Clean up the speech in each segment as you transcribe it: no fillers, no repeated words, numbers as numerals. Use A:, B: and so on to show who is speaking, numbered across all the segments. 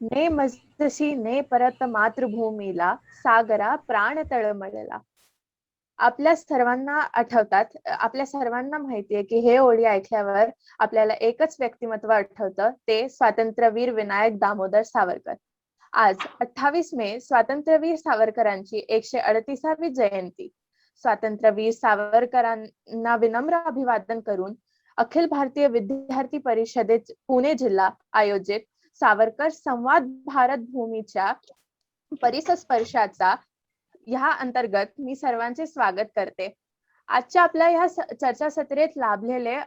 A: ने मजसी ने परत मातृभूमीला, सागरा प्राण तळमळला. आपल्या सर्वांना आठवतात, आपल्या सर्वांना माहितीये की हे ओळी ऐकल्यावर आपल्याला एकच व्यक्तिमत्व आठवतं, ते स्वातंत्र्यवीर विनायक दामोदर सावरकर. आज 28 मे स्वातंत्र्यवीर सावरकरांची 138वी जयंती. स्वातंत्र्यवीर सावरकरांना विनम्र अभिवादन करून अखिल भारतीय विद्यार्थी परिषदेचे पुणे जिल्हा आयोजित सावरकर संवाद भारत भूमीच्या परिसस्पर्शाचा ह्या अंतर्गत मी सर्वांचे स्वागत करते. आजच्या आपल्या ह्या चर्चासत्रेत लाभलेले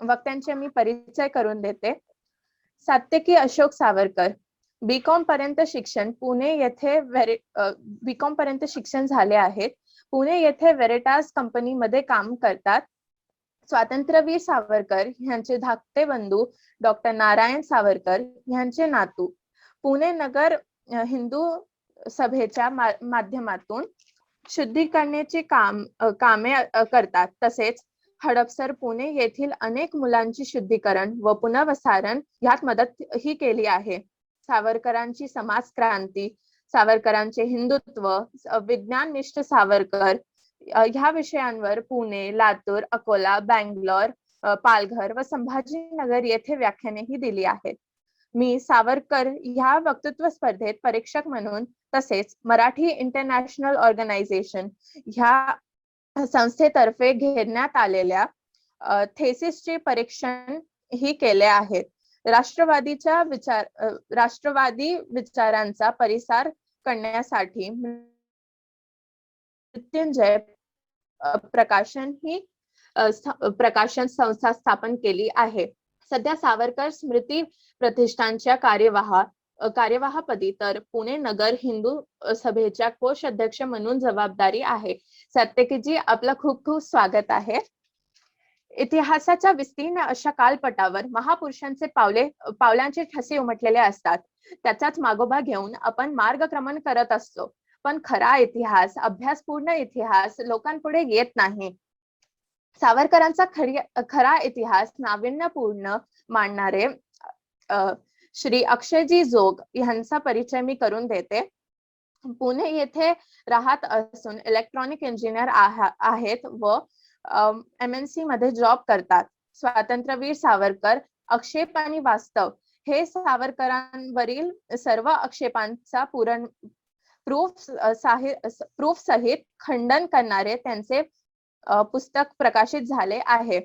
A: वक्त्यांचे मी परिचय करून देते. सात्यकी अशोक सावरकर, बीकॉम पर्यंत शिक्षण पुणे येथे बीकॉम पर्यंत शिक्षण झाले आहेत. पुणे येथे वेरिटास कंपनीमध्ये काम करतात. स्वातंत्र्यवीर सावरकर यांचे धाकटे बंधू डॉक्टर नारायण सावरकर यांचे नातू पुणे नगर हिंदू सभेच्या माध्यमातून शुद्धीकरणाचे कामे करतात. तसेच हडपसर पुणे येथील अनेक मुलांची शुद्धीकरण व पुनर्वसन यात मदत ही केली आहे. सावरकरांची समाज क्रांती, सावरकरांचे हिंदुत्व, विज्ञाननिष्ठ सावरकर ह्या विषयांवर पुणे, लातूर, अकोला, बँगलोर, पालघर व संभाजीनगर येथे व्याख्यानेही दिली आहेत. मी सावरकर ह्या वक्तृत्व स्पर्धेत परीक्षक म्हणून तसेच मराठी इंटरनॅशनल ऑर्गनायझेशन ह्या संस्थेतर्फे घेण्यात आलेल्या थेसिसचे परीक्षण ही केले आहेत. राष्ट्रवादी विचारांचा परिसार करण्यासाठी मृत्युंजय प्रकाशन ही प्रकाशन संस्था स्थापन केली आहे. सध्या सावरकर स्मृती प्रतिष्ठानच्या कार्यवाहपदी तर पुणे नगर हिंदू सभेच्या कोषाध्यक्ष म्हणून जबाबदारी आहे. सत्यकीजी, आपलं खूप खूप स्वागत आहे. इतिहासाच्या विस्तीर्ण अशा कालपटावर महापुरुषांचे पावलांचे ठसे उमटलेले असतात. त्याचाच मागोबा घेऊन आपण मार्गक्रमण करत असतो. पण खरा इतिहास, अभ्यासपूर्ण इतिहास लोकांपुढे येत नाही. सावरकरांचा खरा इतिहास नाविन्यपूर्ण मांडणारे श्री अक्षयजी जोग यांचा परिचय मी करून देते. पुणे येथे राहत असून इलेक्ट्रॉनिक इंजिनियर आहेत व MNC मध्ये जॉब करतात. स्वातंत्र्यवीर सावरकर, आक्षेप आणि वास्तव हे सावरकरांवरील सर्व आक्षेपांचा प्रूफ सहित खंडन करणारे त्यांचे पुस्तक प्रकाशित झाले आहे.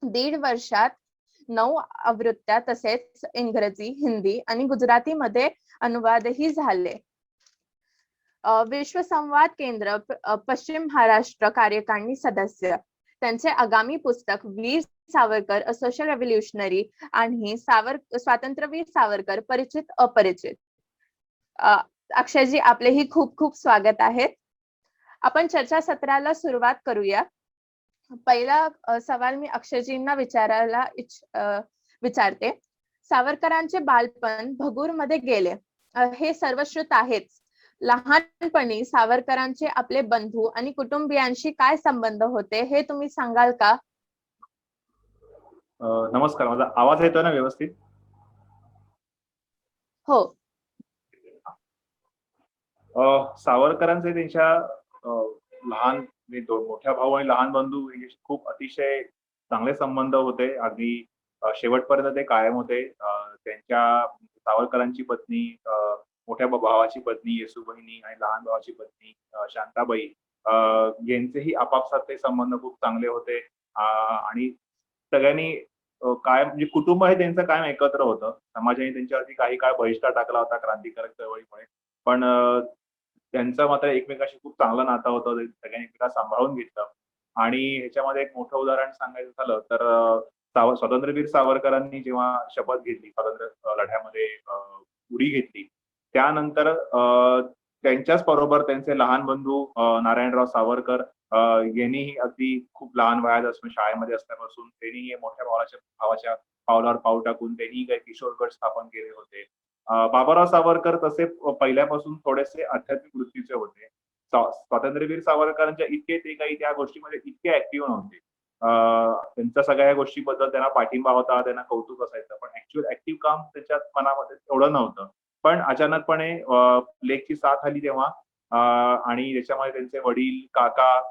A: 1.5 वर्षात 9 आवृत्त्या तसेच इंग्रजी, हिंदी आणि गुजराती मध्ये अनुवादही झाले. विश्व संवाद केंद्र पश्चिम महाराष्ट्र कार्यकारिणी सदस्य. त्यांचे आगामी पुस्तक Veer Savarkar a social revolutionary आणि स्वातंत्र्यवीर सावरकर परिचित अपरिचित. अक्षयजी, आपलेही खूप खूप स्वागत आहे. आपण चर्चासत्राला सुरुवात करूया. पहिला सवाल मी अक्षयजींना विचारते. सावरकरांचे बालपण भगूर मध्ये गेले हे सर्वश्रुत आहेच. लहानपणी सावरकरांचे आपले बंधू आणि कुटुंबियांशी काय संबंध होते हे तुम्ही सांगाल का?
B: नमस्कार, माझा आवाज येतोय ना व्यवस्थित?
A: हो.
B: सावरकरांचे त्यांच्या लहान मोठ्या भाऊ आणि लहान बंधू खूप अतिशय चांगले संबंध होते. अगदी शेवटपर्यंत ते कायम होते. त्यांच्या सावरकरांची पत्नी, मोठ्या भावाची पत्नी येसूबहिणी आणि लहान भावाची पत्नी शांताबाई यांचेही आपापसात ते संबंध खूप चांगले होते. आणि सगळ्यांनी कायम म्हणजे कुटुंब हे त्यांचं कायम एकत्र होतं. समाजाने त्यांच्यावरती काही काळ बहिष्कार टाकला होता क्रांतिकारक चळवळीमुळे, पण त्यांचं मात्र एकमेकाशी खूप चांगलं नातं होतं. सगळ्यांनी एकमेकांना सांभाळून घेतलं. आणि ह्याच्यामध्ये एक मोठं उदाहरण सांगायचं झालं तर स्वातंत्र्यवीर सावरकरांनी जेव्हा शपथ घेतली, स्वातंत्र्य लढ्यामध्ये उडी घेतली, त्यानंतर त्यांच्याच बरोबर त्यांचे लहान बंधू नारायणराव सावरकर यांनीही अगदी खूप लहान वयात असून शाळेमध्ये असल्यापासून त्यांनीही मोठ्या भावाच्या पावलावर पाऊल टाकून त्यांनी काही किशोर गट स्थापन केले होते. बाबाराव सावरकर तसे पहिल्यापासून थोडेसे आध्यात्मिक वृत्तीचे होते. स्वातंत्र्यवीर सावरकरांच्या इतके ते काही त्या गोष्टीमध्ये इतके ऍक्टिव्ह नव्हते. त्यांच्या सगळ्या गोष्टीबद्दल त्यांना पाठिंबा होता, त्यांना कौतुक असायचं. पण ऍक्च्युअल ऍक्टिव्ह काम त्यांच्या मनामध्ये एवढं नव्हतं. पण अचानकपणे प्लेगची साथ आली तेव्हा आणि त्याच्यामध्ये त्यांचे वडील, काका,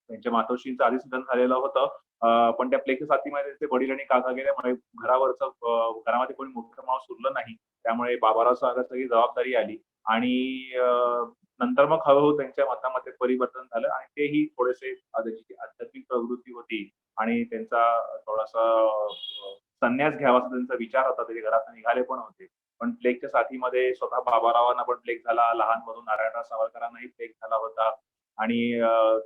B: त्यांच्या मातोश्रींचं आधीच निधन झालेलं होतं. पण त्या प्लेगच्या साथीमध्ये त्यांचे वडील आणि काका गेल्यामुळे घरामध्ये कोणी मोठं माणूस उरलं नाही. त्यामुळे बाबाराव सावरकर ही जबाबदारी आली आणि नंतर मग हळू त्यांच्या मतामध्ये परिवर्तन झालं आणि तेही थोडेसे त्यांची जी आध्यात्मिक प्रवृत्ती होती आणि त्यांचा थोडासा संन्यास घ्यावा असा त्यांचा विचार होता. ते घरातून निघाले पण होते. पण प्लेगच्या साथीमध्ये स्वतः बाबारावांना पण प्लेग झाला. लहान मधून नारायणराव सावरकरांनाही प्लेग झाला होता आणि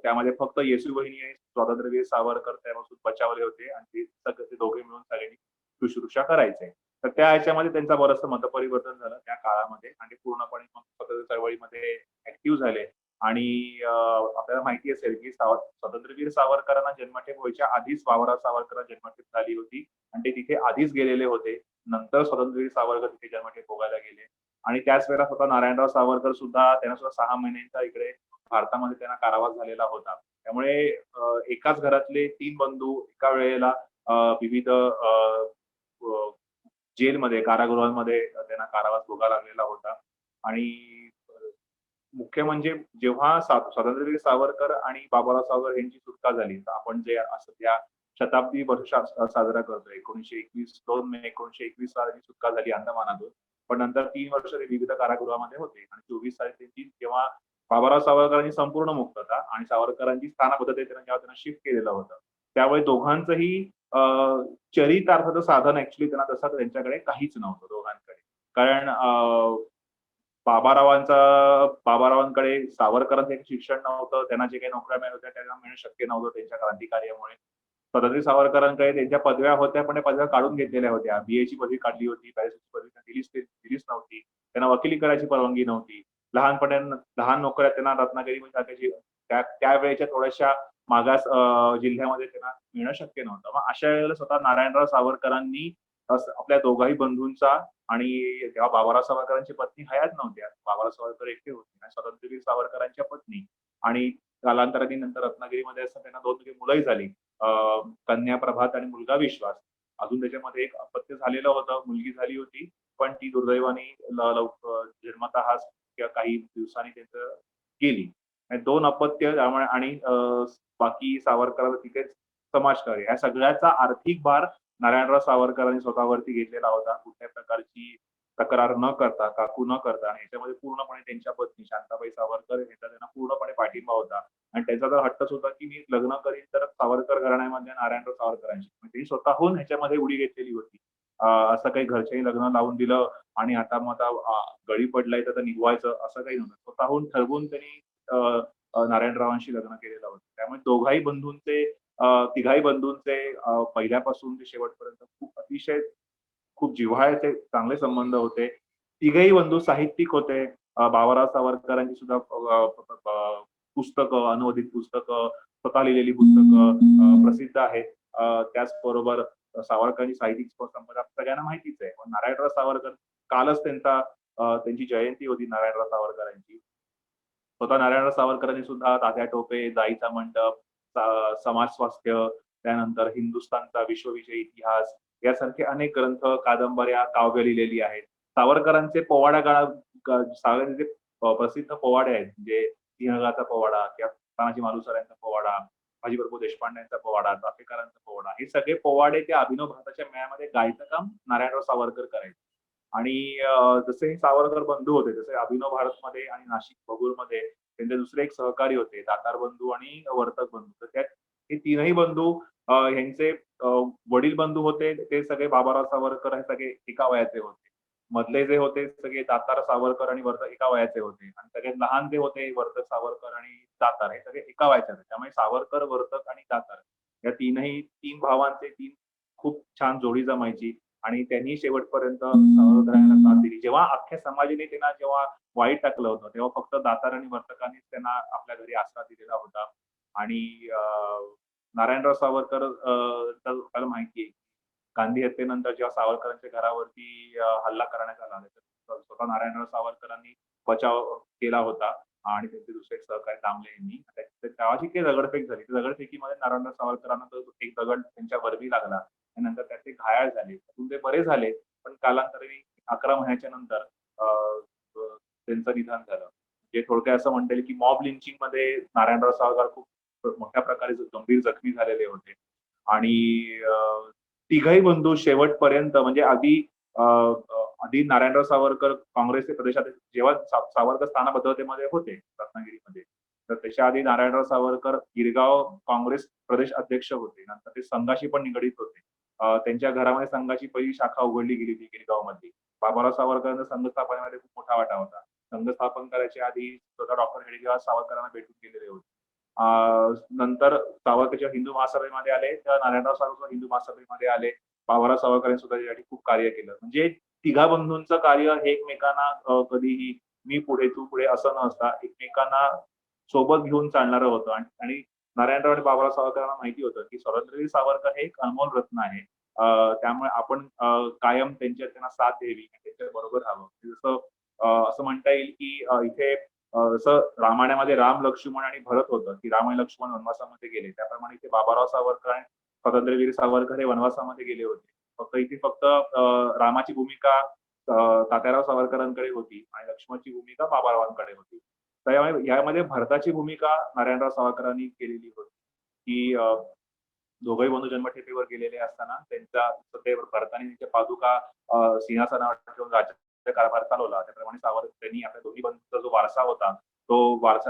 B: त्यामध्ये फक्त येसूबहिणी आणि स्वातंत्र्यवीर सावरकर त्यापासून बचावले होते आणि ते सगळे ते दोघे मिळून सगळ्यांनी शुश्रूषा करायचे. तर त्या ह्याच्यामध्ये त्यांचं बरचसं मतपरिवर्तन झालं त्या काळामध्ये आणि ते पूर्णपणे मग स्वातंत्र्य चळवळीमध्ये ऍक्टिव्ह झाले आणि आपल्याला माहिती असेल की स्वातंत्र्यवीर सावरकरांना जन्मठेप व्हायच्या आधीच बाबाराव सावरकरांना जन्मठेप झाली होती आणि ते तिथे आधीच गेलेले होते. नंतर स्वातंत्र्यवीर सावरकर तिथे जन्मठेप भोगायला गेले आणि त्याच वेळेला स्वतः नारायणराव सावरकर सुद्धा त्यांना सुद्धा 6 महिन्यांचा इकडे भारतामध्ये त्यांना कारावास झालेला होता. त्यामुळे एकाच घरातले 3 बंधू एका वेळेला विविध जेलमध्ये, कारागृहांमध्ये त्यांना कारावास भोगावा लागलेला होता आणि मुख्य म्हणजे जेव्हा स्वातंत्र्यवीर सावरकर आणि बाबाराव सावरकर यांची सुटका झाली, तर आपण जे सध्या शताब्दी वर्ष साजरा करतोय 1921 2 मे 1921 साली सुटका झाली अंदमानातून. पण नंतर 3 वर्ष ते विविध कारागृहामध्ये होते आणि 24 साली त्यांची जेव्हा बाबाराव सावरकरांची संपूर्ण मुक्तता आणि सावरकरांची स्थानबद्धतेने जेव्हा त्यांना शिफ्ट केलेलं होतं, त्यावेळी दोघांचंही चरितार्थाचं साधन ऍक्च्युअली त्यांना तसं त्यांच्याकडे काहीच नव्हतं दोघांकडे. कारण बाबारावांकडे सावरकरांचं एक शिक्षण नव्हतं. त्यांना जे काही नोकऱ्या मिळत होत्या त्यांना मिळणं शक्य नव्हतं त्यांच्या क्रांतिकार्यामुळे. स्वातंत्र्य सावरकरांकडे त्यांच्या पदव्या होत्या, पण त्या पदव्या काढून घेतलेल्या होत्या. BA ची पदवी काढली होती, बॅरिस्टरची पदवी दिलीच नव्हती. त्यांना वकिली करायची परवानगी नव्हती. लहान नोकऱ्या त्यांना रत्नागिरीमध्ये टाकायची त्यावेळेच्या थोड्याशा मागास जिल्ह्यामध्ये त्यांना मिळणं शक्य नव्हतं. मग अशा वेळेला स्वतः नारायणराव सावरकरांनी आपल्या दोघाही बंधूंचा आणि तेव्हा बाबाराव सावरकरांची पत्नी हयात नव्हत्या. बाबाराव सावरकर एकटे होते आणि स्वातंत्र्यवीर सावरकरांच्या पत्नी आणि कालांतराने नंतर रत्नागिरीमध्ये असं त्यांना 2 मुलंही झाली. कन्या प्रभात आणि मुलगा विश्वास. अजून त्याच्यामध्ये एक अपत्य झालेलं होतं, मुलगी झाली होती, पण ती दुर्दैवाने जन्मतःच किंवा काही दिवसांनी त्यांचं गेली. 2 अपत्य त्यामुळे आणि बाकी सावरकरांचा तिथेच समाजकार्य या सगळ्याचा आर्थिक भार नारायणराव सावरकरांनी स्वतःवरती घेतलेला होता. कुठल्याही प्रकारची तक्रार न करता, काकू न करता आणि याच्यामध्ये पूर्णपणे त्यांच्या पत्नी शांताबाई सावरकर यांचा त्यांना पूर्णपणे पाठिंबा होता आणि त्यांचा तर हट्टच होता की मी लग्न करीन तर सावरकर घराण्यामध्ये नारायणराव सावरकरांशी. त्यांनी स्वतःहून ह्याच्यामध्ये उडी घेतलेली होती. असं काही घरच्याही लग्न लावून दिलं आणि आता मग गळी पडलाय तर निघवायचं असं काही नव्हतं. स्वतःहून ठरवून त्यांनी नारायणरावांशी लग्न केलेलं होतं. त्यामुळे दोघाही बंधूंचे तिघाही बंधूंचे पहिल्यापासून ते शेवटपर्यंत अतिशय खूप जिव्हाळ्याचे चांगले संबंध होते. तिघही बंधू साहित्यिक होते. बाबाराव सावरकरांची सुद्धा पुस्तकं, अनुवादित पुस्तकं, स्वतः लिहिलेली पुस्तकं प्रसिद्ध आहेत. त्याचबरोबर सावरकरांची साहित्यिक संपदा सगळ्यांना माहितीच आहे. पण नारायणराव सावरकर कालच त्यांची जयंती होती नारायणराव सावरकरांची. स्वतः नारायणराव सावरकरांनी सुद्धा तात्या टोपे, जाईचा मंडप, समाज स्वास्थ्य, त्यानंतर हिंदुस्थानचा विश्वविजय इतिहास यासारखे अनेक ग्रंथ, कादंबऱ्या, काव्य लिहिलेली आहेत. सावरकरांचे पोवाडा सावरकरांचे प्रसिद्ध पोवाडे आहेत. म्हणजे सिंहगडाचा पोवाडा किंवा तानाजी मालुसरे यांचा पोवाडा, बाजीप्रभू देशपांडे यांचा पोवाडा, चाफेकरांचा पोवाडा हे सगळे पोवाडे त्या अभिनव भारताच्या मेळ्यामध्ये गायचं काम नारायणराव सावरकर करायचे. आणि जसे सावरकर बंधू होते तसे अभिनव भारतमध्ये आणि नाशिक भगूरमध्ये त्यांचे दुसरे एक सहकारी होते दातार बंधू आणि वर्तक बंधू. तर त्यात हे तीनही बंधू यांचे वडील बंधू होते ते सगळे बाबाराव सावरकर हे सगळे एका वयाचे होते. मधले जे होते सगळे दातार सावरकर आणि वर्तक एका वयाचे होते आणि सगळ्यात लहान जे होते वर्तक सावरकर आणि दातार हे सगळे एका वयाचे होते. त्यामुळे सावरकर, वर्तक आणि दातार या तीन भावांचे खूप छान जोडी जमायची आणि त्यांनी शेवटपर्यंत सावरकरांना साथ दिली. जेव्हा अख्ख्या समाजाने त्यांना जेव्हा वाईट टाकलं होतं तेव्हा फक्त दातार आणि वर्तकांनीच त्यांना आपल्या घरी आसरा दिलेला होता. आणि नारायणराव सावरकर तर आपल्याला माहिती आहे गांधी हत्येनंतर जेव्हा सावरकरांच्या घरावरती हल्ला करण्यात आला तर स्वतः नारायणराव सावरकरांनी बचाव केला होता आणि त्यांचे दुसरे सहकारी दामले यांनी तेव्हाची काही दगडफेक झाली. त्या दगडफेकीमध्ये नारायणराव सावरकरांना तो एक दगड त्यांच्या वरती लागला. त्यानंतर त्यात ते घायाळ झाले. त्यातून ते बरे झाले. पण कालांतराने 11 महिन्याच्या नंतर त्यांचं निधन झालं. म्हणजे थोडक्यात असं म्हणता येईल की मॉब लिंचिंगमध्ये नारायणराव सावरकर खूप मोठ्या प्रकारे गंभीर जखमी झालेले होते. आणि तिघही बंधू शेवटपर्यंत म्हणजे आधी नारायणराव सावरकर काँग्रेसचे प्रदेशाध्यक्ष जेव्हा सावरकर स्थानाबद्धतेमध्ये होते रत्नागिरीमध्ये, तर त्याच्या आधी नारायणराव सावरकर गिरगाव काँग्रेस प्रदेश अध्यक्ष होते. नंतर ते संघाशी पण निगडीत होते. त्यांच्या घरामध्ये संघाची पहिली शाखा उघडली गेली होती गिरगावमध्ये. बाबाराव सावरकरांचा संघ स्थापनेमध्ये खूप मोठा वाटा होता. संघ स्थापन करायच्या आधी स्वतः डॉक्टर हेडगेवार सावरकरांना भेटून गेलेले होते. नंतर सावरकर जेव्हा हिंदू महासभेमध्ये आले, तेव्हा नारायणराव सावरकर हिंदू महासभेमध्ये आले. बाबाराव सावरकरांनी सुद्धा त्यासाठी खूप कार्य केलं. म्हणजे तिघा बंधूंचं कार्य हे एकमेकांना कधीही मी पुढे तू पुढे असं न असता एकमेकांना सोबत घेऊन चालणारं होतं. आणि नारायणराव आणि बाबाराव सावरकरांना माहिती होतं की स्वातंत्र्यवीर सावरकर हे एक अनमोल रत्न आहे. त्यामुळे आपण कायम त्यांना साथ द्यावी, त्यांच्या बरोबर राहावं. जसं असं म्हणता येईल की इथे जसं रामायणामध्ये राम, लक्ष्मण आणि भरत होतं की राम आणि लक्ष्मण वनवासामध्ये गेले, त्याप्रमाणे इथे बाबाराव सावरकर आणि स्वातंत्र्यवीर सावरकर हे वनवासामध्ये गेले होते. फक्त रामाची भूमिका तात्याराव सावरकरांकडे होती आणि लक्ष्मणची भूमिका बाबारावांकडे होती. त्यामुळे यामध्ये भरताची भूमिका नारायणराव सावरकरांनी केलेली होती की दोघंही बंधू जन्मठेपेवर गेलेले असताना त्यांचा भरताने त्यांच्या पादुका सिंहासनावर ठेवून राज्याचा कारभार चालवला. त्याप्रमाणे त्यांनी आपल्या दोन्ही बंधूंचा जो वारसा होता तो वारसा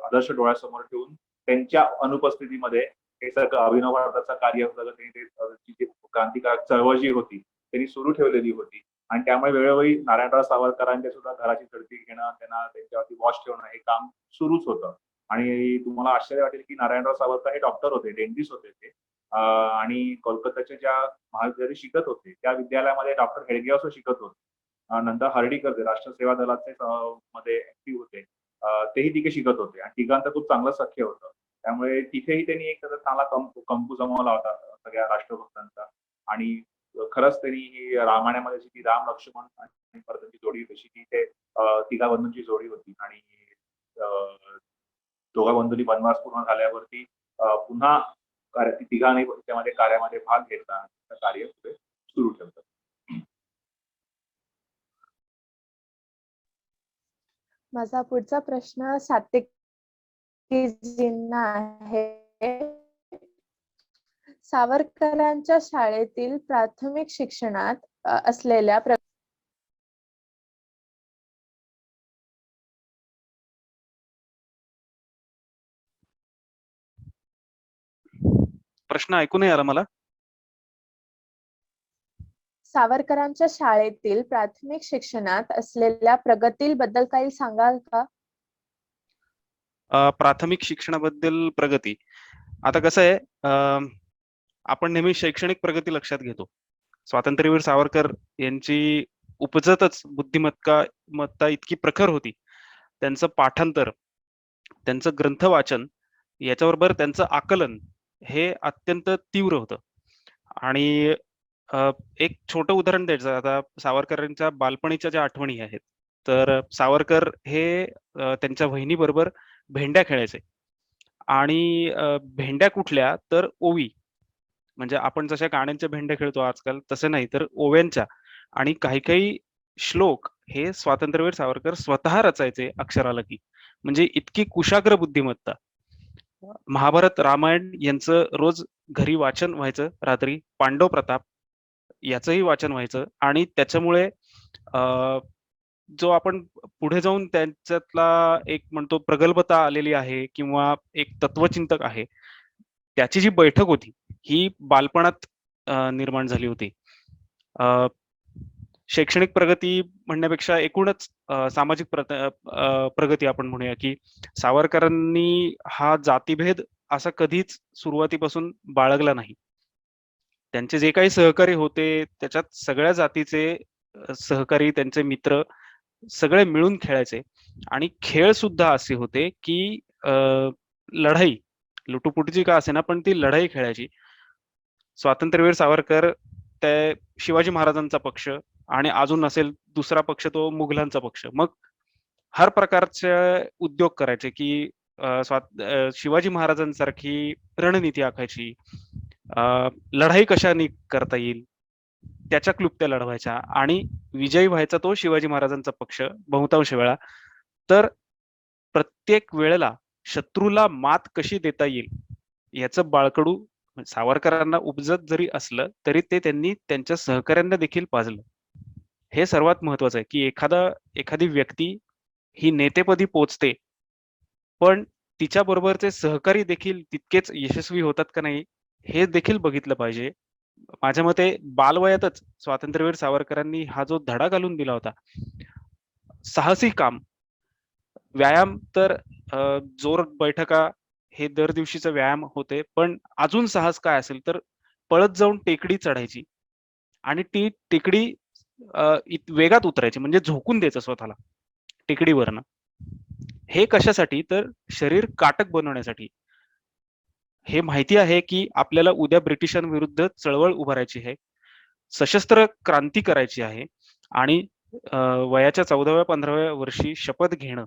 B: आदर्श डोळ्यासमोर ठेवून त्यांच्या अनुपस्थितीमध्ये हे सगळं अभिनव भारताचं कार्य त्यांनी क्रांतिकारक चळवळ जी होती त्यांनी सुरू ठेवलेली होती. आणि त्यामुळे वेळोवेळी नारायणराव सावरकरांच्या सुद्धा घराची झडती घेणं, त्यांच्यावरती वॉच ठेवणं हे काम सुरूच होतं. आणि तुम्हाला आश्चर्य वाटेल की नारायणराव सावरकर हे डॉक्टर होते, डेंटिस्ट होते ते. आणि कोलकाताच्या ज्या महाविद्यालयात शिकत होते त्या विद्यालयामध्ये डॉक्टर हेडगेवार शिकत होते. नंतर हर्डीकर राष्ट्र सेवा दलाचे मध्ये ऍक्टिव्ह होते, तेही तिथे शिकत होते आणि तिघांचं खूप चांगलं सख्य होतं. त्यामुळे तिथेही त्यांनी एक चांगला कंकू जमवला होता सगळ्या राष्ट्रभक्तांचा. आणि खरंच त्यांनी ही रामायणामध्ये जी राम, लक्ष्मण आणि भरताची जोडी होती ती इथे तिघा बंधूंची जोडी होती. आणि दोघा बंधूंनी वनवास पूर्ण झाल्यावरती पुन्हा तिघांनी त्यामध्ये कार्यामध्ये भाग घेतला, कार्य पुढे सुरू ठेवतात.
A: माझा पुढचा प्रश्न सात्विकजींना आहे. सावरकरांच्या शाळेतील प्राथमिक शिक्षणात असलेल्या
C: प्रश्न ऐकू नाही आला मला.
A: सावरकरांच्या शाळेतील प्राथमिक शिक्षणात असलेल्या प्रगतीबद्दल काही सांगाल का?
C: प्राथमिक शिक्षणाबद्दल प्रगती, आता कसं आहे, आपण नेहमी शैक्षणिक प्रगती लक्षात घेतो. स्वातंत्र्यवीर सावरकर यांची उपजतच बुद्धिमत्ता इतकी प्रखर होती. त्यांचं पाठांतर, त्यांचं ग्रंथ वाचन याच्याबरोबर त्यांचं आकलन हे अत्यंत तीव्र होतं. आणि एक छोटं उदाहरण द्यायचं, आता सावरकरांच्या बालपणीच्या ज्या आठवणी आहेत, तर सावरकर हे त्यांच्या बहिणीबरोबर भेंड्या खेळायचे. आणि भेंड्या कुठल्या तर ओवी, म्हणजे आपण जशा गाण्यांच्या भेंड्या खेळतो आजकाल तसं नाही, तर ओव्यांच्या. आणि काही काही श्लोक हे स्वातंत्र्यवीर सावरकर स्वतः रचायचे अक्षराला म्हणजे इतकी कुशाग्र बुद्धिमत्ता. महाभारत, रामायण यांचं रोज घरी वाचन व्हायचं रात्री. पांडव प्रताप याचंही वाचन व्हायचं. आणि त्याच्यामुळे जो आपण पुढे जाऊन त्यांच्यातला एक म्हणतो प्रगल्भता आलेली आहे किंवा एक तत्वचिंतक आहे, त्याची जी बैठक होती ही बालपणात निर्माण झाली होती. शैक्षणिक प्रगती म्हणण्यापेक्षा एकूणच सामाजिक प्रगती आपण म्हणूया की सावरकरांनी हा जातीभेद असा कधीच सुरुवातीपासून बाळगला नाही. त्यांचे जे काही सहकारी होते त्याच्यात सगळ्या जातीचे सहकारी, त्यांचे मित्र सगळे मिळून खेळायचे. आणि खेळ सुद्धा असे होते की लढाई, लुटुपुटीची का असेना पण ती लढाई खेळायची. स्वातंत्र्यवीर सावरकर त्या शिवाजी महाराजांचा पक्ष आणि अजून असेल दुसरा पक्ष तो मुघलांचा पक्ष. मग हर प्रकारचे उद्योग करायचे की शिवाजी महाराजांसारखी रणनीती आखायची, लढाई कशाने करता येईल त्याच्या क्लुप्त्या लढवायच्या आणि विजयी व्हायचा तो शिवाजी महाराजांचा पक्ष बहुतांश वेळा. तर प्रत्येक वेळेला शत्रूला मात कशी देता येईल याचं बाळकडू सावरकरांना उपजत जरी असलं तरी ते त्यांनी त्यांच्या सहकाऱ्यांना देखील पाजलं. हे सर्वात महत्वाचं आहे की एखादी व्यक्ती ही नेतेपदी पोचते, पण तिच्या बरोबरचे सहकारी देखील तितकेच यशस्वी होतात का नाही हे देखील बघितलं पाहिजे. माझ्या मते बालवयातच स्वातंत्र्यवीर सावरकरांनी हा जो धडा घालून दिला होता, साहसी काम, व्यायाम तर जोर बैठका हे दर दिवशीचा व्यायाम होते, पण अजून साहस काय असेल तर पळत जाऊन टेकडी चढायची आणि ती टेकडी वेगात उतरायची, म्हणजे झोकून द्यायचं स्वतःला टेकडीवरनं. हे कशासाठी तर शरीर काटक बनवण्यासाठी. हे माहिती आहे की आपल्याला उद्या ब्रिटिशांविरुद्ध चळवळ उभारायची आहे, सशस्त्र क्रांती करायची आहे आणि वयाच्या 14व्या 15व्या वर्षी शपथ घेणं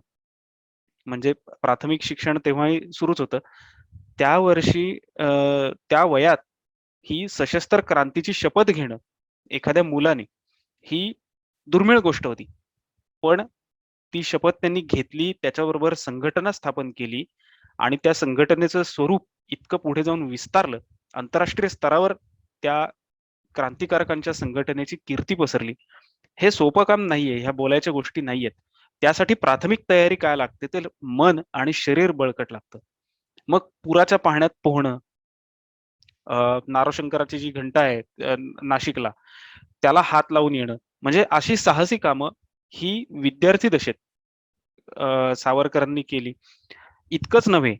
C: म्हणजे प्राथमिक शिक्षण तेव्हाही सुरूच होतं. त्या वर्षी त्या वयात ही सशस्त्र क्रांतीची शपथ घेणं एखाद्या मुलाने ही दुर्मिळ गोष्ट होती. पण ती शपथ त्यांनी घेतली, त्याच्याबरोबर संघटना स्थापन केली आणि त्या संघटनेचं स्वरूप इतकं पुढे जाऊन विस्तारलं, आंतरराष्ट्रीय स्तरावर त्या क्रांतिकारकांच्या संघटनेची कीर्ती पसरली. हे सोपं काम नाहीये, ह्या बोलायच्या गोष्टी नाहीयेत. त्यासाठी प्राथमिक तयारी काय लागते तर मन आणि शरीर बळकट लागतं. मग पुराच्या पाण्यात पोहणं, नारोशंकराची जी घंटा आहे नाशिकला त्याला हात लावून येणं, म्हणजे अशी साहसी कामं ही विद्यार्थी दशेत सावरकरांनी केली. इतकंच नव्हे,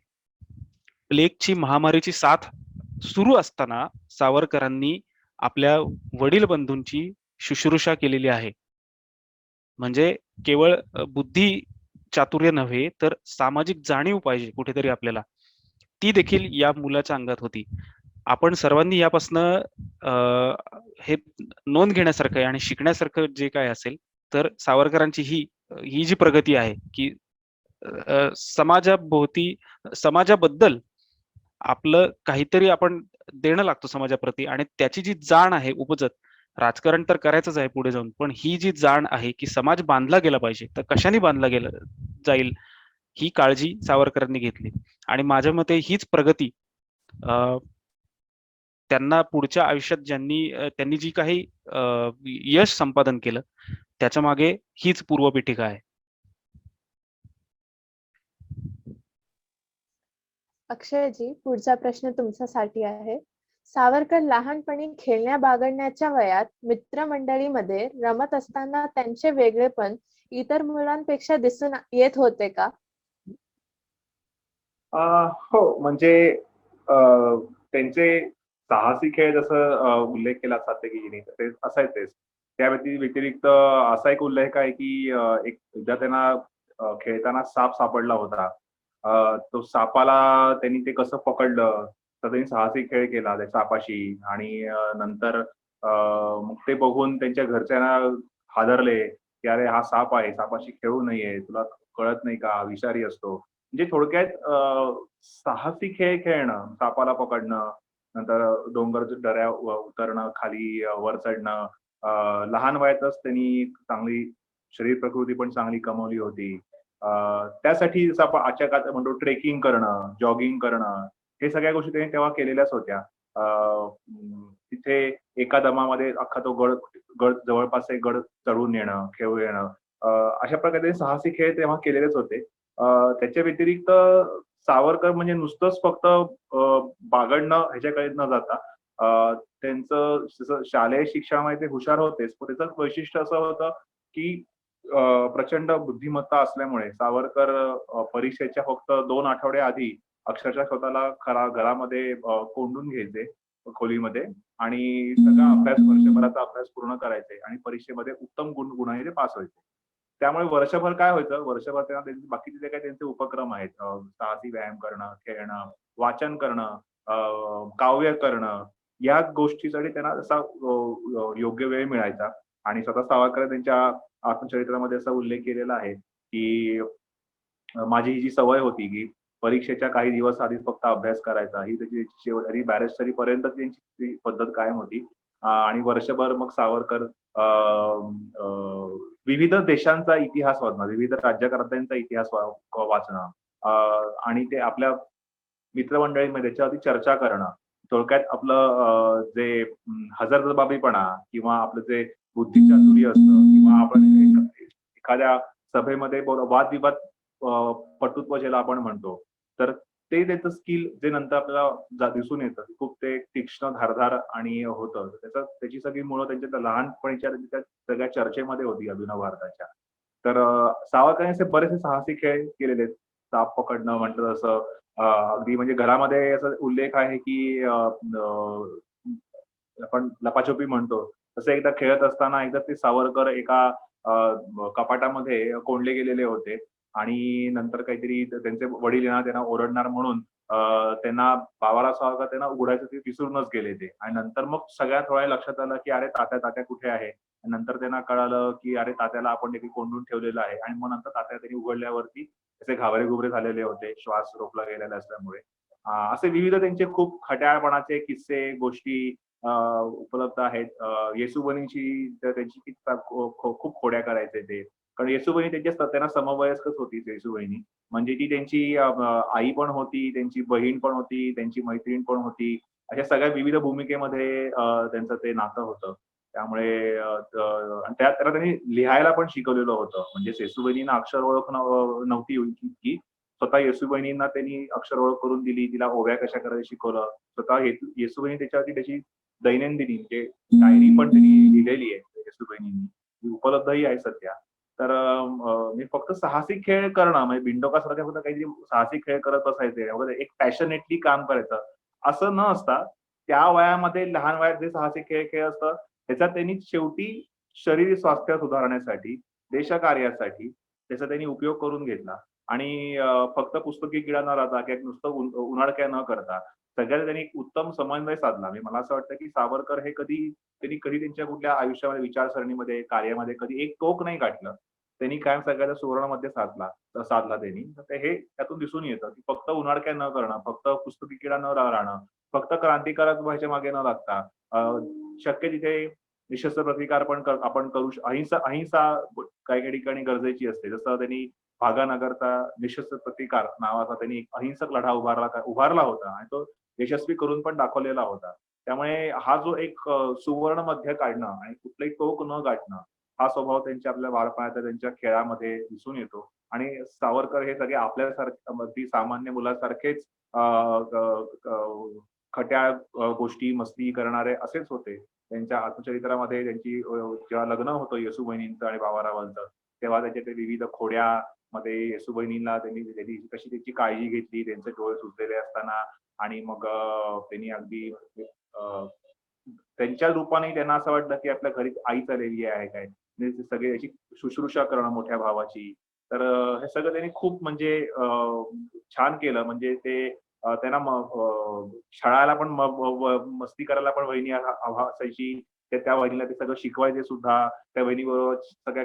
C: प्लेगची महामारीची साथ सुरू असताना सावरकरांनी आपल्या वडील बंधूंची शुश्रूषा केलेली आहे. म्हणजे केवळ बुद्धी चातुर्य नव्हे तर सामाजिक जाणीव पाहिजे कुठेतरी आपल्याला, ती देखील या मुलाच्या अंगात होती. आपण सर्वांनी यापासनं हे नोंद घेण्यासारखं आहे आणि शिकण्यासारखं जे काय असेल तर सावरकरांची ही जी प्रगती आहे की समाजाभोवती समाजाबद्दल आपलं काहीतरी आपण देणं लागतो समाजाप्रती आणि त्याची जी जाण आहे उपजत, राजकारण तर करायचंच आहे पुढे जाऊन, पण ही जी जाण आहे की समाज बांधला गेला पाहिजे, तर कशाने बांधला गेला जाईल ही काळजी सावरकरांनी घेतली आणि माझ्या मते हीच प्रगती त्यांना पुढच्या आयुष्यात त्यांनी जी काही यश संपादन केलं त्याच्या मागे हीच पूर्वपीठिका आहे.
A: अक्षयजी, पुढचा प्रश्न तुमच्यासाठी आहे. सावरकर लहानपणी खेळण्या बागडण्याच्या वयात मित्रमंडळीमध्ये रमत असताना त्यांचे वेगळेपण इतर मुलांपेक्षा दिसून येत होते का?
B: हो, म्हणजे त्यांचे साहसी खेळ जसं उल्लेख केला सात्यकीजीने ते असायचेच. त्या व्यतिरिक्त असा एक उल्लेख आहे की एकदा त्यांना खेळताना साप सापडला होता. तो सापाला त्यांनी ते कसं पकडलं, तर त्यांनी साहसी खेळ केला त्या सापाशी आणि नंतर मग ते बघून त्यांच्या घरच्यांना हादरले, की "अरे हा साप आहे, सापाशी खेळू नये. तुला कळत नाही का? विषारी असतो." म्हणजे थोडक्यात साहसी खेळ खेळणं, सापाला पकडणं, नंतर डोंगराच्या दऱ्या उतरणं, खाली वर चढणं. लहान वयातच त्यांनी चांगली शरीर प्रकृती पण चांगली कमावली होती. त्यासाठी जसं आपण आजच्या काळात म्हणतो ट्रेकिंग करणं, जॉगिंग करणं, हे सगळ्या गोष्टी त्यांनी तेव्हा केलेल्याच होत्या. तिथे एका दमामध्ये अख्खा तो गड गड जवळपास एक गड चढून येणं, खेळून येणं. अशा प्रकारे साहसी खेळ तेव्हा केलेलेच होते. त्याच्या व्यतिरिक्त सावरकर म्हणजे नुसतंच फक्त बागडणं ह्याच्याकडे न जाता त्यांचं जसं शालेय शिक्षणामध्ये ते हुशार होतेच, पण त्याचं वैशिष्ट्य असं होतं की प्रचंड बुद्धिमत्ता असल्यामुळे सावरकर परीक्षेच्या फक्त 2 आठवडे आधी अक्षरशः स्वतःला घरामध्ये कोंडून घ्यायचे खोलीमध्ये आणि सगळा अभ्यास वर्षभराचा अभ्यास पूर्ण करायचे आणि परीक्षेमध्ये उत्तम गुणांनी ते पास व्हायचे. त्यामुळे वर्षभर काय व्हायचं, वर्षभर तेव्हा बाकीचे जे काही त्यांचे उपक्रम आहेत, साहसी व्यायाम करणं, खेळणं, वाचन करणं, काव्य करणं, या गोष्टीसाठी त्यांना असा योग्य वेळ मिळायचा आणि स्वतः सावरकर त्यांच्या आत्मचरित्रामध्ये असा उल्लेख केलेला आहे की माझी ही जी सवय होती की परीक्षेच्या काही दिवस आधीच फक्त अभ्यास करायचा, ही त्याची शेवट आणि बॅरिस्टरी पर्यंत त्यांची ती पद्धत कायम होती. आणि वर्षभर मग सावरकर विविध देशांचा इतिहास वाचणं, विविध राज्यकर्त्यांचा इतिहास वाचणं आणि ते आपल्या मित्रमंडळीमध्ये त्याच्यावरती चर्चा करणं. थोडक्यात आपलं जे हजरजबाबीपणा किंवा आपलं जे बुद्धिचातुर्य असतं किंवा आपण एखाद्या सभेमध्ये वादविवाद पटुत्व ज्याला आपण म्हणतो, तर ते त्याचं स्किल जे नंतर आपल्याला दिसून येतं, खूप ते तीक्ष्ण, धारदार आणि होतं. त्याची सगळी मुळं त्यांच्या लहानपणीच्या त्यांच्या सगळ्या चर्चेमध्ये होती अभिनव भारताच्या. तर सावरकरांनी असे बरेचसे साहसी खेळ केलेले आहेत. साप पकडणं म्हटलं तसं अगदी म्हणजे घरामध्ये असा उल्लेख आहे की आपण लपाछपी म्हणतो. तसं एकदा खेळत असताना एकदा ते सावरकर एका कपाटामध्ये कोंडले गेलेले होते आणि नंतर काहीतरी त्यांचे वडील येणार त्यांना ओरडणार म्हणून त्यांना बाबाराव सावरकर त्यांना उघडायचं ते विसरूनच गेले ते आणि नंतर मग सगळ्यात वेळा लक्षात आलं की अरे तात्या कुठे आहे? नंतर त्यांना कळालं की अरे तात्याला आपण देखील कोंडून ठेवलेलं आहे आणि मग नंतर तात्या त्यांनी उघडल्यावरती त्याचे घाबरे-घुबरे झालेले होते, श्वास रोखला गेलेला असल्यामुळे. असे विविध त्यांचे खूप खट्याळपणाचे किस्से, गोष्टी उपलब्ध आहेत. येसुबनीची तर त्यांची खूप खोड्या करायचे ते. कारण येसुबनी त्यांना समवयस्कच होती येसुबहिणी. म्हणजे ती त्यांची आई पण होती, त्यांची बहीण पण होती, त्यांची मैत्रीण पण होती. अशा सगळ्या विविध भूमिकेमध्ये त्यांचं ते नातं होतं. त्यामुळे आणि त्याला त्यांनी लिहायला पण शिकवलेलं होतं. म्हणजे येसुबहिणींना अक्षर ओळख नव्हती इतकी. स्वतः येसुबहिणींना त्यांनी अक्षर ओळख करून दिली. तिला ओव्या कशा करायच्या शिकवलं. स्वतः येसुबहिणी त्याच्यावरती त्याची दैनंदिनी म्हणजे डायरी पण त्यांनी लिहिलेली आहे येसुबहिणींनी. ती उपलब्धही आहे सध्या. तर मी फक्त साहसी खेळ करणं म्हणजे बिनडोकासारखे फक्त काहीतरी साहसी खेळ करत बसायचे वगैरे एक पॅशनेटली काम करायचं असं न असता त्या वयामध्ये लहान वयात जे साहसी खेळ असतं त्याच्यात त्यांनी शेवटी शरीर स्वास्थ्य सुधारण्यासाठी, देशकार्यासाठी त्याचा त्यांनी उपयोग करून घेतला आणि फक्त पुस्तकी किडा न राहता किंवा नुसतं उन्हाळक्या न करता सगळ्यात त्यांनी एक उत्तम समन्वय साधला. म्हणजे मला असं वाटतं की सावरकर हे त्यांनी कधी त्यांच्या कुठल्या आयुष्यामध्ये विचारसरणीमध्ये, कार्यामध्ये कधी एक टोक नाही गाठलं. त्यांनी कायम सगळ्याचा सुवर्णमध्य साधला त्यांनी. तर हे त्यातून दिसून येतं की फक्त उन्हाळक्या न करणं, फक्त पुस्तकी किडा न राहणं, फक्त क्रांतिकारक व्हायच्या मागे न लागता शक्य तिथे निशस्त्र प्रतिकार पण आपण करू अहिंसा काही ठिकाणी गरजेची असते. जसं त्यांनी भागानगरचा निशस्त्र प्रतिकार नावाचा त्यांनी एक अहिंसक लढा उभारला होता आणि तो यशस्वी करून पण दाखवलेला होता. त्यामुळे हा जो एक सुवर्ण मध्य काढणं आणि कुठलंही टोक न गाठणं हा स्वभाव त्यांच्या आपल्या बालपणाच्या त्यांच्या खेळामध्ये दिसून येतो आणि सावरकर हे सगळे आपल्यासारखे अगदी सामान्य मुलासारखेच खट्याळ गोष्टी मस्ती करणारे असेच होते. त्यांच्या आत्मचरित्रामध्ये त्यांची जेव्हा लग्न होतं येसुबहिणींचं आणि बाबारावांचं तेव्हा त्याच्या ते विविध खोड्यामध्ये येसुबहिणींना त्यांनी कशी त्याची काळजी घेतली, त्यांचे डोळे सुजलेले असताना आणि मग त्यांनी अगदी त्यांच्या रूपाने त्यांना असं वाटलं की आपल्या घरी आई चाललेली आहे काय म्हणजे सगळे याची शुश्रूषा करणं मोठ्या भावाची. तर हे सगळं त्यांनी खूप म्हणजे छान केलं. म्हणजे ते त्यांना शाळाला पण मस्ती करायला पण वहिनी असायची. त्या वहिनीला ते सगळं शिकवायचे सुद्धा. त्या वहिनीबरोबर सगळ्या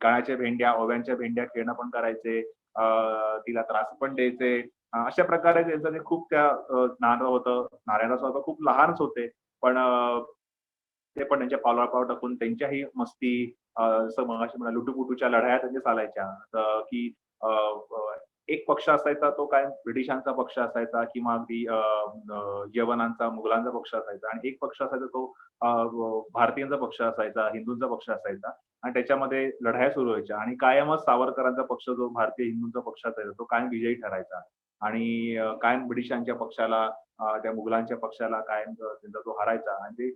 B: गाण्याच्या भेंड्या, ओव्यांच्या भेंड्या खेळणं पण करायचे. तिला त्रास पण द्यायचे. अशा प्रकारे त्यांचं ते खूप त्या नातं होतं. नारायणराव सावरकर खूप लहानच होते. पण ते पण त्यांच्या पावलावर पाऊल टाकून त्यांच्याही मस्ती जसं मगाशी म्हणाले लुटूपुटूच्या लढाया त्यांच्या चालायच्या. की एक पक्ष असायचा तो काय ब्रिटिशांचा पक्ष असायचा किंवा अगदी यवनांचा, मुघलांचा पक्ष असायचा आणि एक पक्ष असायचा तो भारतीयांचा पक्ष असायचा, हिंदूंचा पक्ष असायचा आणि त्याच्यामध्ये लढाया सुरू व्हायच्या आणि कायमच सावरकरांचा पक्ष जो भारतीय हिंदूंचा पक्ष असायचा तो कायम विजयी ठरायचा आणि कायम ब्रिटिशांच्या पक्षाला त्या मुघलांच्या पक्षाला कायम त्यांचा तो हरायचा आणि ते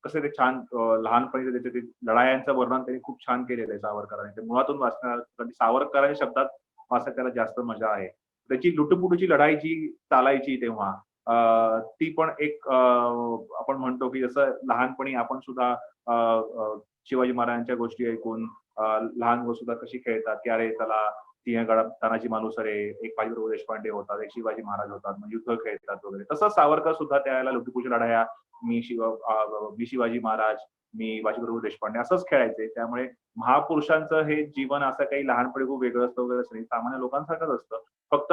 B: कसं ते छान लहानपणी त्याच्या ते लढायांचं वर्णन त्यांनी खूप छान केलेलं आहे सावरकरांनी. ते मुळातून वाचणार सावरकरांच्या शब्दात वाचण्यात त्याला जास्त मजा आहे. त्याची लुटूपुटूची लढाई जी चालायची तेव्हा ती पण एक आपण म्हणतो की जसं लहानपणी आपण सुद्धा शिवाजी महाराजांच्या गोष्टी ऐकून लहान मुलं सुद्धा कशी खेळतात की अरे चला सिंहगडात तानाजी मालुसरे, एक बाजीराव देशपांडे होतात, एक शिवाजी महाराज होतात, मग युद्ध खेळतात वगैरे. तसं सावरकर सुद्धा त्यावेळेला लुटूपुटूच्या लढाया मी शिवाजी महाराज, मी बाजीप्रभू देशपांडे असंच खेळायचे. त्यामुळे महापुरुषांचं हे जीवन असं काही लहानपणी खूप वेगळं असतं वगैरे असं नाही, सामान्य लोकांसारखंच असतं. फक्त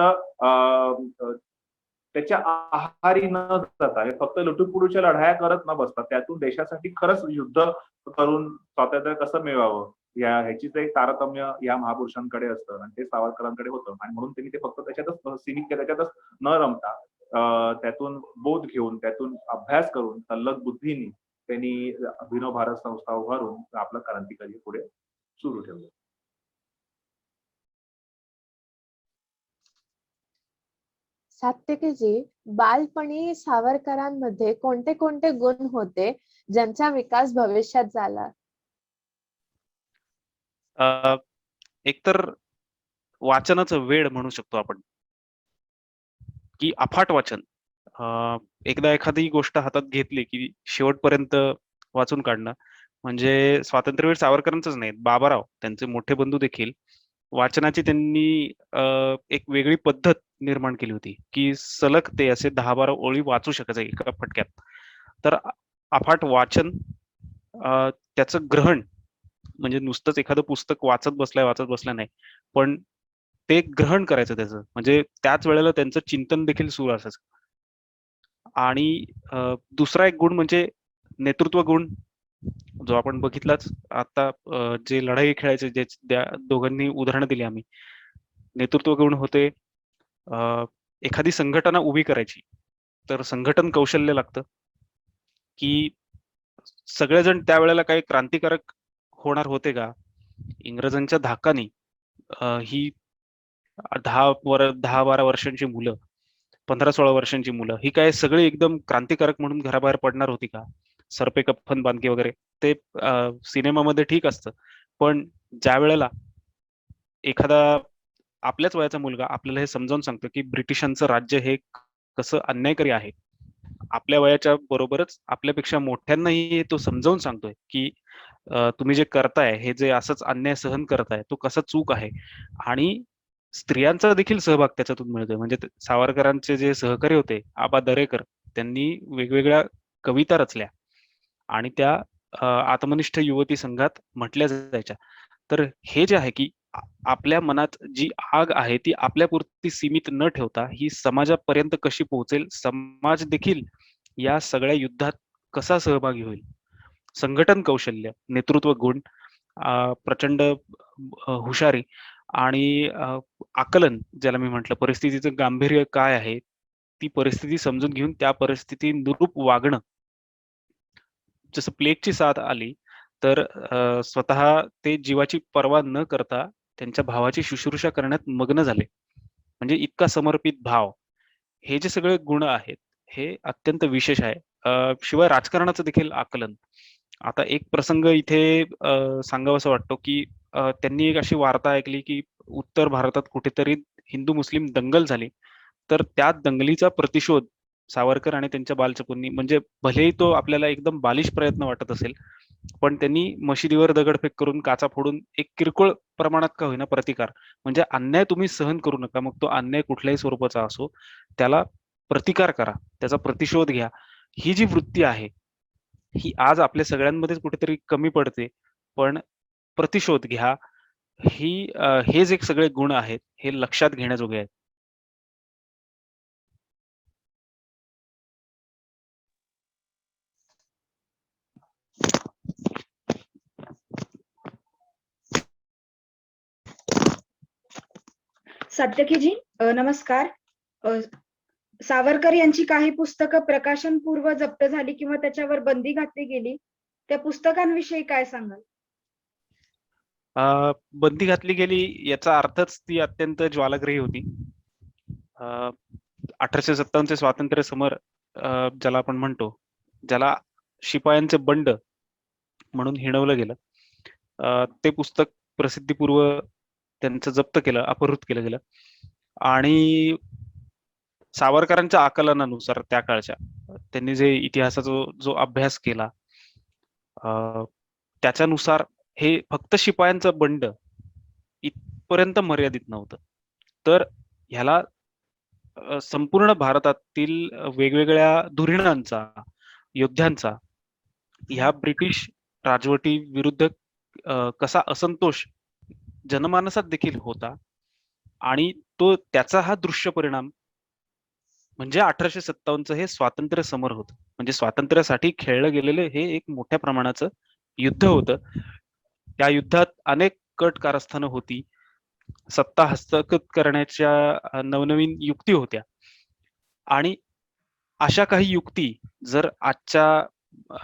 B: त्याच्या आहारी न जाता हे फक्त लुटूपुटूच्या लढाया करत न बसता त्यातून देशासाठी खरंच युद्ध करून स्वातंत्र्य कसं मिळवावं ह्याचीच एक तारतम्य या महापुरुषांकडे असतं आणि ते सावरकरांकडे होतं आणि म्हणून त्यांनी ते फक्त त्याच्यातच सीमित केलं, त्याच्यातच न रमता त्यातून बोध घेऊन त्यातून अभ्यास करून तल्लख बुद्धीने त्यांनी अभिनव भारत संस्था उभारून आपलं क्रांतिकारी पुढे सुरू ठेवलं.
A: सात्यकीजी, बालपणी सावरकरांमध्ये कोणते कोणते गुण होते ज्यांचा विकास भविष्यात झाला?
C: एकतर वाचनाचं वेड म्हणू शकतो आपण, की अफाट वाचन. एकदा एखादी गोष्ट हातात घेतली की शेवटपर्यंत वाचून काढणं. म्हणजे स्वातंत्र्यवीर सावरकरांचंच नाही, बाबाराव त्यांचे मोठे बंधू देखील वाचनाची त्यांनी एक वेगळी पद्धत निर्माण केली होती, की सलग ते असे 10-12 ओळी वाचू शकायचे एका फटक्यात. तर अफाट वाचन, त्याचं ग्रहण, म्हणजे नुसतंच एखादं पुस्तक वाचत बसलाय नाही, पण ते ग्रहण करायचं त्याचं, म्हणजे त्याच वेळेला त्यांचं चिंतन देखील सुरू असायचं. आणि दुसरा एक गुण म्हणजे नेतृत्व गुण, जो आपण बघितलाच आता. जे लढाई खेळायचे, जे दोघांनी उदाहरणं दिली आम्ही, नेतृत्व गुण होते. एखादी संघटना उभी करायची तर संघटन कौशल्य लागतं, की सगळेजण त्यावेळेला काही क्रांतिकारक होणार होते का? इंग्रजांच्या धाकानी ही 10-12 वर्षांची मुलं, 15-16 वर्षांची मुलं, ही काय सगळी एकदम क्रांतिकारक म्हणून घराबाहेर पडणार होती का? सरपे कप्पन बांधके वगैरे ते सिनेमामध्ये ठीक असतं, पण ज्या वेळेला एखादा आपल्याच वयाचा मुलगा आपल्याला हे समजावून सांगतो की ब्रिटिशांचं राज्य हे कसं अन्यायकारी आहे, आपल्या वयाच्या बरोबरच आपल्यापेक्षा मोठ्यांनाही तो समजावून सांगतोय की तुम्ही जे करताय, हे जे असंच अन्याय सहन करताय, तो कसा चूक आहे. आणि स्त्रियांचा देखील सहभाग त्याच्यातून मिळतोय. म्हणजे सावरकरांचे जे सहकारी होते आबा दरेकर, त्यांनी वेगवेगळ्या कविता रचल्या आणि त्या आत्मनिष्ठ युवती संघात म्हटल्या जायच्या. तर हे जे आहे की आपल्या मनात जी आग आहे ती आपल्यापुरती सीमित न ठेवता ही समाजापर्यंत कशी पोहोचेल, समाज देखील या सगळ्या युद्धात कसा सहभागी होईल. संघटन कौशल्य, नेतृत्व गुण, प्रचंड हुशारी आणि आकलन, ज्याला मी म्हटलं, परिस्थितीचं गांभीर्य काय आहे, ती परिस्थिती समजून घेऊन त्या परिस्थितीनुरूप वागणं. जसं प्लेगची साथ आली तर स्वतः ते जीवाची पर्वा न करता त्यांच्या भावाची शुश्रूषा करण्यात मग्न झाले. म्हणजे इतका समर्पित भाव. हे जे सगळे गुण आहेत, हे अत्यंत विशेष आहे. शिवाय राजकारणाचं देखील आकलन. आता एक प्रसंग इथे सांगावासा वाटतो, की त्यांनी एक अशी वार्ता ऐकली, की उत्तर भारतात कुठेतरी हिंदू-मुस्लिम दंगल झाली. तर त्या दंगलीचा प्रतिशोध सावरकर आणि त्यांच्या बालचपूंनी, म्हणजे भलेही तो आपल्याला एकदम बालिश प्रयत्न वाटत असेल, पण त्यांनी मशिदीवर दगडफेक करून, काचा फोडून एक किरकोळ प्रमाणात का होईना प्रतिकार, म्हणजे अन्याय तुम्ही सहन करू नका, मग तो अन्याय कुठल्याही स्वरूपाचा असो, त्याला प्रतिकार करा, त्याचा प्रतिशोध घ्या. ही जी वृत्ती आहे, ही आज आपल्या सगळ्यांमध्येच कुठेतरी कमी पडते. पण प्रतिशोध घ्या, ही हे जे सगळे गुण आहेत, हे लक्षात घेण्याजोगे आहेत.
D: सात्यकीजी, नमस्कार. सावरकर यांची काही पुस्तकं प्रकाशनपूर्व जप्त झाली किंवा त्याच्यावर बंदी घातली गेली, त्या पुस्तकांविषयी काय सांगाल?
C: बंदी घातली गेली याचा अर्थच ती अत्यंत ज्वालाग्रही होती. 1857 स्वातंत्र्य समर, ज्याला आपण म्हणतो, ज्याला शिपायांचे बंड म्हणून हिणवलं गेलं, ते पुस्तक प्रसिद्धीपूर्व त्यांचं जप्त केलं, अपहृत केलं गेलं. आणि सावरकरांच्या आकलनानुसार त्या काळच्या त्यांनी जे इतिहासाचा जो अभ्यास केला, त्याच्यानुसार हे फक्त शिपायांचं बंड इथपर्यंत मर्यादित नव्हतं. तर ह्याला संपूर्ण भारतातील वेगवेगळ्या धुरीणांचा, योद्ध्यांचा, ह्या ब्रिटिश राजवटी विरुद्ध कसा असंतोष जनमानसात देखील होता आणि तो त्याचा हा दृश्य परिणाम म्हणजे 1857चं हे स्वातंत्र्य समर होतं. म्हणजे स्वातंत्र्यासाठी खेळलं गेलेलं हे एक मोठ्या प्रमाणाचं युद्ध होतं. त्या युद्धात अनेक कट कारस्थानं होती. सत्ता हस्तगत करण्याच्या नवनवीन युक्ती होत्या आणि अशा काही युक्ती जर आजच्या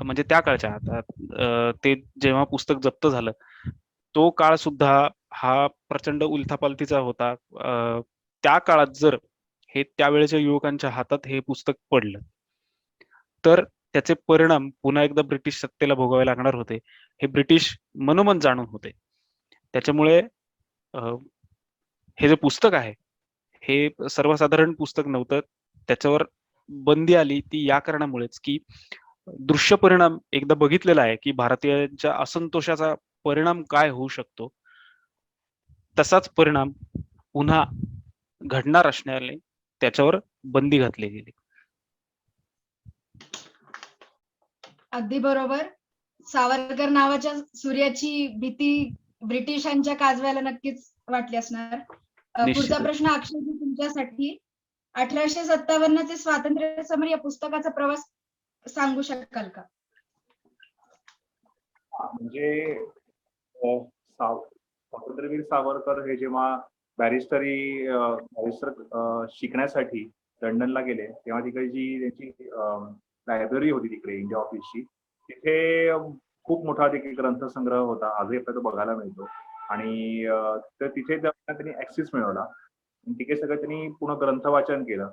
C: म्हणजे त्या काळच्या आता ते जेव्हा पुस्तक जप्त झालं तो काळ सुद्धा हा प्रचंड उलथापालथीचा होता. त्या काळात जर हे त्यावेळेच्या युवकांच्या हातात हे पुस्तक पडलं तर त्याचे परिणाम पुन्हा एकदा ब्रिटिश सत्तेला भोगावे लागणार होते. हे ब्रिटिश मनोमन जाणून होते. त्याच्यामुळे हे जे पुस्तक आहे हे सर्वसाधारण पुस्तक नव्हतं. त्याच्यावर बंदी आली ती या कारणामुळेच की दृश्य परिणाम एकदा बघितलेला आहे की भारतीयांच्या असंतोषाचा परिणाम काय होऊ शकतो तसाच परिणाम पुन्हा घडणार असण्याने त्याच्यावर बंदी घातली गेली.
D: अगदी बरोबर. सावरकर नावाच्या सूर्याची भीती ब्रिटिशांच्या काजव्याला नक्कीच वाटली असणार. पुढचा
C: निश्चितच.
D: प्रश्न अक्षयजी तुमच्यासाठी. 1857 चे स्वातंत्र्य समर या पुस्तकाचा प्रवास सांगू शकाल का?
B: म्हणजे स्वातंत्र्यवीर सावरकर हे जेव्हा बॅरिस्टर शिकण्यासाठी लंडनला गेले तेव्हा तिकडे जी त्यांची लायब्ररी होती तिकडे इंडिया ऑफिसची तिथे खूप मोठा देखील ग्रंथसंग्रह होता. आजही आपल्याला तो बघायला मिळतो आणि तर तिथे त्यांनी ऍक्सेस मिळवला. तिथे सगळं त्यांनी पूर्ण ग्रंथ वाचन केलं.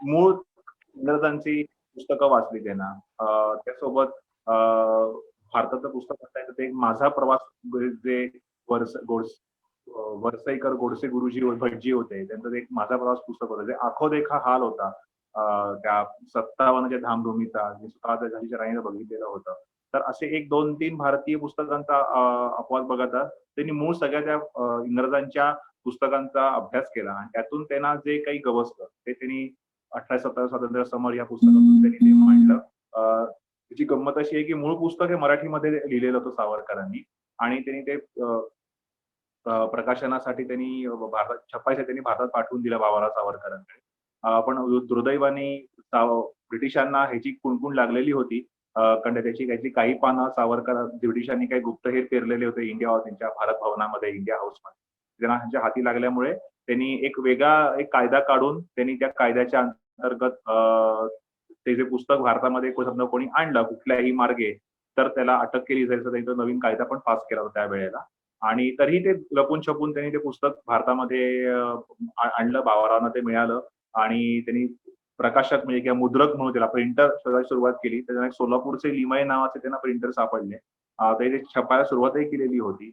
B: मूळ इंग्रजांची पुस्तकं वाचली त्यांना. त्यासोबत भारताचं पुस्तक असायचं ते माझा प्रवास जे वरसईकर गोडसे गुरुजी भटजी होते त्यांचं एक माझा प्रवास पुस्तक होतं. ते आखो देखा हाल होता त्या 57च्या धामधूमीचा स्वतः झालीच्या राणीनं बघितलेलं होतं. तर असे 1, 2, 3 भारतीय पुस्तकांचा अपवाद बघता त्यांनी मूळ सगळ्या त्या इंग्रजांच्या पुस्तकांचा अभ्यास केला आणि त्यातून त्यांना जे काही गवसलं ते त्यांनी 1857 स्वातंत्र्य समर या पुस्तकातून त्यांनी ते मांडलं. त्याची गंमत अशी आहे की मूळ पुस्तक हे मराठीमध्ये लिहिलेलं होतं सावरकरांनी आणि त्यांनी ते प्रकाशनासाठी त्यांनी भारतात छपाईसाठी त्यांनी भारतात पाठवून दिलं बाबाराव सावरकरांकडे. पण दुर्दैवाने ब्रिटिशांना ह्याची कुणकुण लागलेली होती. कारण त्याची काही पानं सावरकर ब्रिटिशांनी काही गुप्तहेर पेरलेले होते इंडिया त्यांच्या भारत भवनामध्ये इंडिया हाऊसमध्ये. त्यांना त्यांच्या हाती लागल्यामुळे त्यांनी एक वेगळा एक कायदा काढून त्यांनी त्या कायद्याच्या अंतर्गत ते जे पुस्तक भारतामध्ये समजा कोणी आणलं कुठल्याही मार्गे तर त्याला अटक केली जाईल. तर त्यांचा नवीन कायदा पण पास केला होता त्यावेळेला आणि तरीही ते लपून छपून त्यांनी ते पुस्तक भारतामध्ये आणलं. बाबारावांना ते मिळालं आणि त्यांनी प्रकाशक म्हणजे किंवा मुद्रक म्हणून त्याला प्रिंटर शोधायला सुरुवात केली. त्याच्याने सोलापूरचे लिमय नावाचे त्यांना प्रिंटर सापडले. ते छपायला सुरुवातही केलेली होती.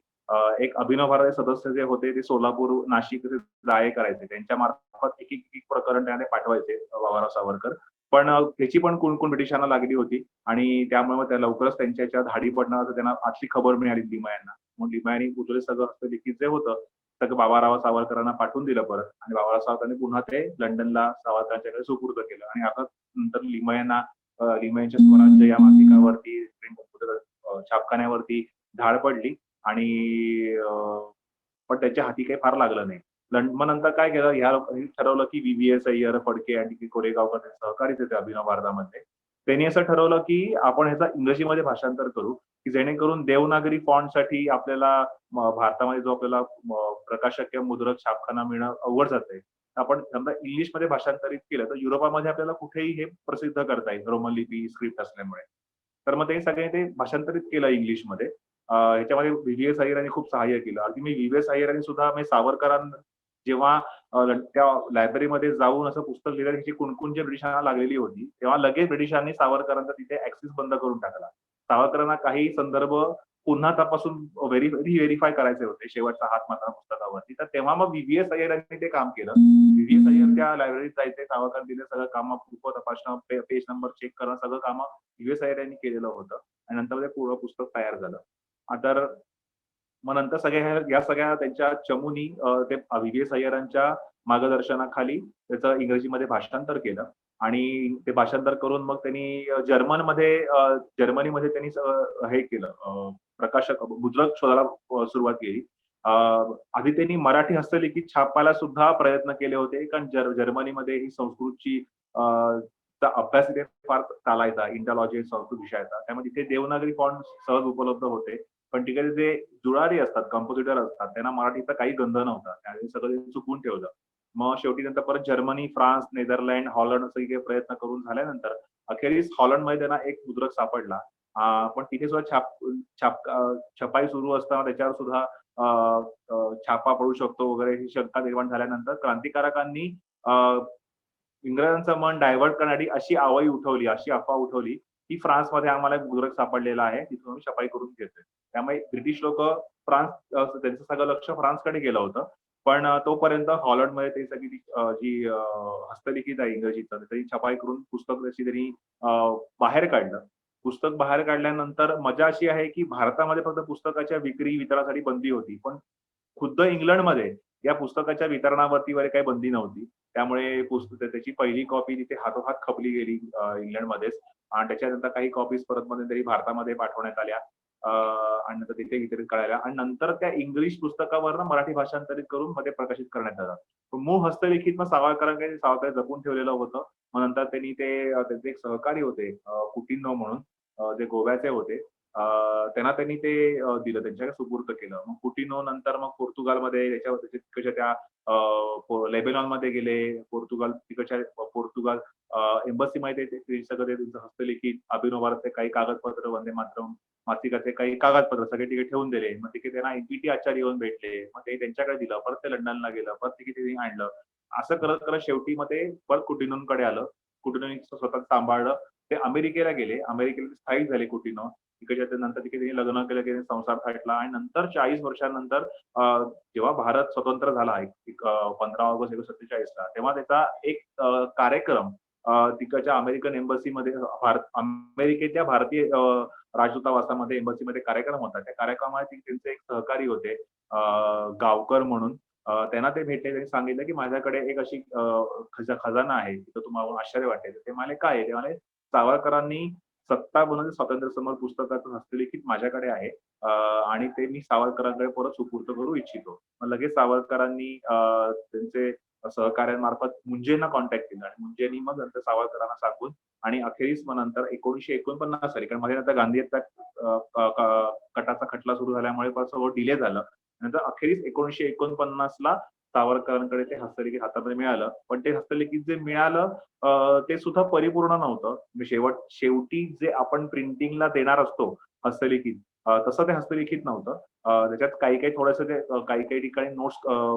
B: एक अभिनव भारत सदस्य जे होते ते सोलापूर नाशिक जाळे करायचे त्यांच्या मार्फत एक प्रकरण त्याने पाठवायचे बाबाराव सावरकर. पण त्याची पण कुणकुण ब्रिटिशांना लागली होती आणि त्यामुळे त्या लवकरच त्यांच्या याच्या धाडी पडणं असं त्यांना आजची खबर मिळाली लिमयांना. मग लिमयांनी उरले सगळं हस्तलिखित जे होतं सगळं बाबाराव सावरकरांना पाठवून दिलं परत आणि बाबाराव सावरकरांनी पुन्हा ते लंडनला सावरकरांच्याकडे सुपूर्द केलं आणि आता नंतर लिमयांना लिमयांच्या स्वराज्य या मासिकावरती छापखान्यावरती धाड पडली आणि पण त्याच्या हाती काही फार लागलं नाही. मग नंतर काय केलं ह्या लोकांनी ठरवलं की व्ही.व्ही.एस. अय्यर, फडके आणि कोरेगावकर सहकारीच होते अभिनव भारतामध्ये. त्यांनी असं ठरवलं की आपण ह्याचा इंग्रजीमध्ये भाषांतर करू की जेणेकरून देवनागरी फॉन्टसाठी आपल्याला भारतामध्ये जो आपल्याला प्रकाशक किंवा मुद्रक छापखाना मिळणं अवघड जातंय. आपण समजा इंग्लिशमध्ये भाषांतरित केलं तर युरोपामध्ये आपल्याला कुठेही हे प्रसिद्ध करता येईल रोमन लिपी स्क्रिप्ट असल्यामुळे. तर मग ते सगळे ते भाषांतरित केलं इंग्लिशमध्ये. ह्याच्यामध्ये व्ही.व्ही.एस. अय्यरांनी खूप सहाय्य केलं. अगदी मी व्ही.व्ही.एस. अय्यरांनी सुद्धा सावरकरांना जेव्हा त्या लायब्ररीमध्ये जाऊन असं पुस्तक लिहिलं ह्याची कुणकुण जे ब्रिटिशांना लागलेली होती तेव्हा लगेच ब्रिटिशांनी सावरकरांचा तिथे ऍक्सेस बंद करून टाकला. सावरकरांना काही संदर्भ पुन्हा तपासून व्हेरीफाय करायचे होते शेवटचा हात मात्र पुस्तकावरती. तर तेव्हा मग व्ही.व्ही.एस. अय्यरांनी ते काम केलं. व्ही.व्ही.एस. अय्यर त्या लायब्ररीत जायचे सावरकर दिले सगळं काम प्रूफ तपासणं पेज नंबर चेक करणं सगळं काम व्ही.व्ही.एस. अय्यरांनी केलेलं होतं आणि नंतर ते पूर्ण पुस्तक तयार झालं. तर मग नंतर या सगळ्या त्यांच्या चमूनी ते व्ही.व्ही.एस. अय्यरांच्या मार्गदर्शनाखाली त्याचं इंग्रजीमध्ये भाषांतर केलं आणि ते भाषांतर करून मग त्यांनी जर्मनीमध्ये त्यांनी हे केलं, प्रकाशक मुद्रक शोधायला सुरुवात केली. आधी त्यांनी मराठी हस्तलिखित छापायला सुद्धा प्रयत्न केले होते, कारण जर्मनीमध्ये ही संस्कृतची चा अभ्यास इथे फार चालायचा, इंडॉलॉजी संस्कृत विषयाचा. त्यामुळे तिथे देवनागरी फॉन्ट सहज उपलब्ध होते. पण तिकडे जे जुळारी असतात, कंपोजिटर असतात, त्यांना मराठीचा काही गंध नव्हता. त्यावेळी सगळं ते चुकवून ठेवलं. मग शेवटी नंतर परत जर्मनी, फ्रान्स, नेदरलँड, हॉलंड असे काही प्रयत्न करून झाल्यानंतर अखेरीस हॉलंडमध्ये त्यांना एक मुद्रक सापडला. पण तिथे सुद्धा छपाई सुरू असताना त्याच्यावर सुद्धा छापा पडू शकतो वगैरे ही शंका निर्माण झाल्यानंतर क्रांतिकारकांनी इंग्रजांचं मन डायव्हर्ट करण्यासाठी अशी अशी अफवा उठवली की फ्रान्समध्ये आम्हाला एक मुद्रक सापडलेला आहे, तिथून आम्ही छपाई करून घेतोय. त्यामुळे ब्रिटिश लोक त्यांचं सगळं लक्ष फ्रान्सकडे गेलं होतं. पण तोपर्यंत हॉलंडमध्ये ते सगळी जी हस्तलिखित आहे इंग्रजीचं, त्याची छपाई करून पुस्तक त्याची त्यांनी बाहेर काढलं. पुस्तक बाहेर काढल्यानंतर मजा अशी आहे की भारतामध्ये फक्त पुस्तकाच्या विक्री वितरणासाठी बंदी होती, पण खुद्द इंग्लंडमध्ये या पुस्तकाच्या वितरणावरती वगैरे काही बंदी नव्हती. त्यामुळे त्याची पहिली कॉपी तिथे हातोहात खपली गेली इंग्लंडमध्येच, आणि त्याच्यानंतर काही कॉपीज परत मध्यंतरी भारतामध्ये पाठवण्यात आल्या आणि नंतर तिथे वितरित करायला, आणि नंतर त्या इंग्लिश पुस्तकावर मराठी भाषांतरित करून मध्ये प्रकाशित करण्यात आलं. मूळ हस्तलिखित मग सावरकर जपून ठेवलेलं होतं. मग नंतर त्यांनी त्यांचे एक सहकारी होते कुटिन्हो म्हणून, जे गोव्याचे होते. त्यांना त्यांनी ते दिलं, त्यांच्याकडे सुपूर्द केलं. मग कुटिन्हो नंतर मग पोर्तुगालमध्ये तिकडच्या त्या लेबेनॉनमध्ये गेले. तिकडच्या पोर्तुगाल एम्बसीमध्ये ते सगळं त्यांचं हस्तलिखित अभिनव भारतचे काही कागदपत्र, वंदे मातरम मासिकाचे काही कागदपत्र सगळे तिकडे ठेवून दिले. मग तिकडे त्यांना एनपीटी आचार्य येऊन भेटले. मग ते त्यांच्याकडे दिलं. परत ते लंडनला गेलं. परत तिकडे त्यांनी आणलं. असं करत करत शेवटी मग ते परत कुटिन्होंकडे आलं. कुटिन्होने स्वतः सांभाळलं. ते अमेरिकेला गेले. अमेरिकेला स्थायिक झाले कुटिन्हो. तिकडच्या नंतर तिकडे त्यांनी लग्न केलं, त्यांनी संसार थाटला, आणि नंतर 40 वर्षांनंतर जेव्हा भारत स्वतंत्र झाला, 15 ऑगस्ट 1947 ला, तेव्हा त्याचा एक कार्यक्रम तिकडच्या अमेरिकन एम्बसीमध्ये, अमेरिकेच्या भारतीय राजदूतावासामध्ये, एम्बसीमध्ये कार्यक्रम होता. त्या कार्यक्रमात त्यांचे एक सहकारी होते गावकर म्हणून. त्यांना ते भेटले. त्यांनी सांगितलं की माझ्याकडे एक अशी खजाना आहे, तिथं तुम्हाला आश्चर्य वाटेल. ते म्हणाले काय आहे? ते म्हणाले सावरकरांनी सत्ता बनवली स्वातंत्र्य समर पुस्तकाचं हस्तलिखित माझ्याकडे आहे, आणि ते मी सावरकरांकडे परत सुपूर्द करू इच्छितो. मग लगेच सावरकरांनी त्यांचे सहकार्यांमार्फत मुंजेंना कॉन्टॅक्ट केला, आणि मुंजेंनी मग नंतर सावरकरांना सांगून, आणि अखेरीस मग नंतर 1949 साली, कारण मध्ये नंतर गांधीचा कटाचा खटला सुरू झाल्यामुळे परत सगळं डिले झालं. नंतर अखेरीस 1949 ला सावरकरांकडे ते हस्तलिखित हातामध्ये मिळालं. पण ते हस्तलिखित जे मिळालं ते सुद्धा परिपूर्ण नव्हतं. शेवटी जे आपण प्रिंटिंगला देणार असतो हस्तलिखित, तसं ते हस्तलिखित नव्हतं. त्याच्यात काही थोडंसं ते काही ठिकाणी नोट्स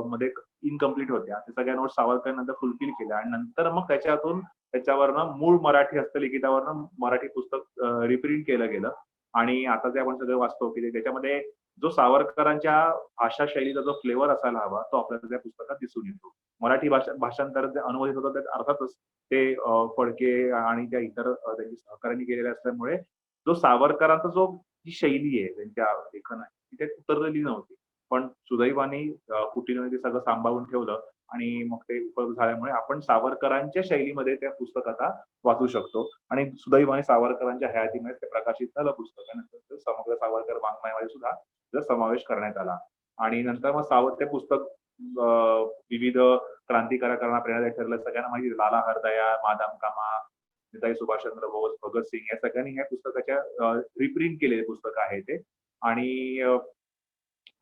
B: मध्ये इनकम्प्लीट होत्या. ते सगळ्या नोट्स सावरकर नंतर फुलफिल केल्या, आणि नंतर मग त्याच्यावरनं मूळ मराठी हस्तलिखितावरनं मराठी पुस्तक रिप्रिंट केलं गेलं. आणि आता ते आपण सगळं वाचतो की त्याच्यामध्ये जो सावरकरांच्या भाषा शैलीचा जो फ्लेवर असायला हवा, तो आपल्याला त्या पुस्तकात दिसून येतो. मराठी भाषांतर जे अनुवादित होतं त्यात अर्थातच ते फडके आणि त्या इतर त्यांची सहकार्यांनी केलेले असल्यामुळे जो सावरकरांचा जी शैली आहे त्यांच्या लेखनाची, ती त्यात उतरलेली नव्हती. पण सुदैवाने कुटिन्होने ते सगळं सांभाळून ठेवलं, आणि मग ते उपलब्ध झाल्यामुळे आपण सावरकरांच्या शैलीमध्ये त्या पुस्तक आता वाचू शकतो. आणि सुदैवाने सावरकरांच्या हयातीमध्ये ते प्रकाशित झालं पुस्तक. नंतर समग्र सावरकर वाङ्मयामध्ये सुद्धा त्याचा समावेश करण्यात आला. आणि नंतर मग ते पुस्तक विविध क्रांतिकारकांना प्रेरणादायी ठरलं. सगळ्यांना माहिती, लाला हरदयाळ, मादाम कामा, नेताजी सुभाषचंद्र बोस, भगतसिंग या सगळ्यांनी ह्या पुस्तकाच्या रिप्रिंट केलेले पुस्तक आहे ते. आणि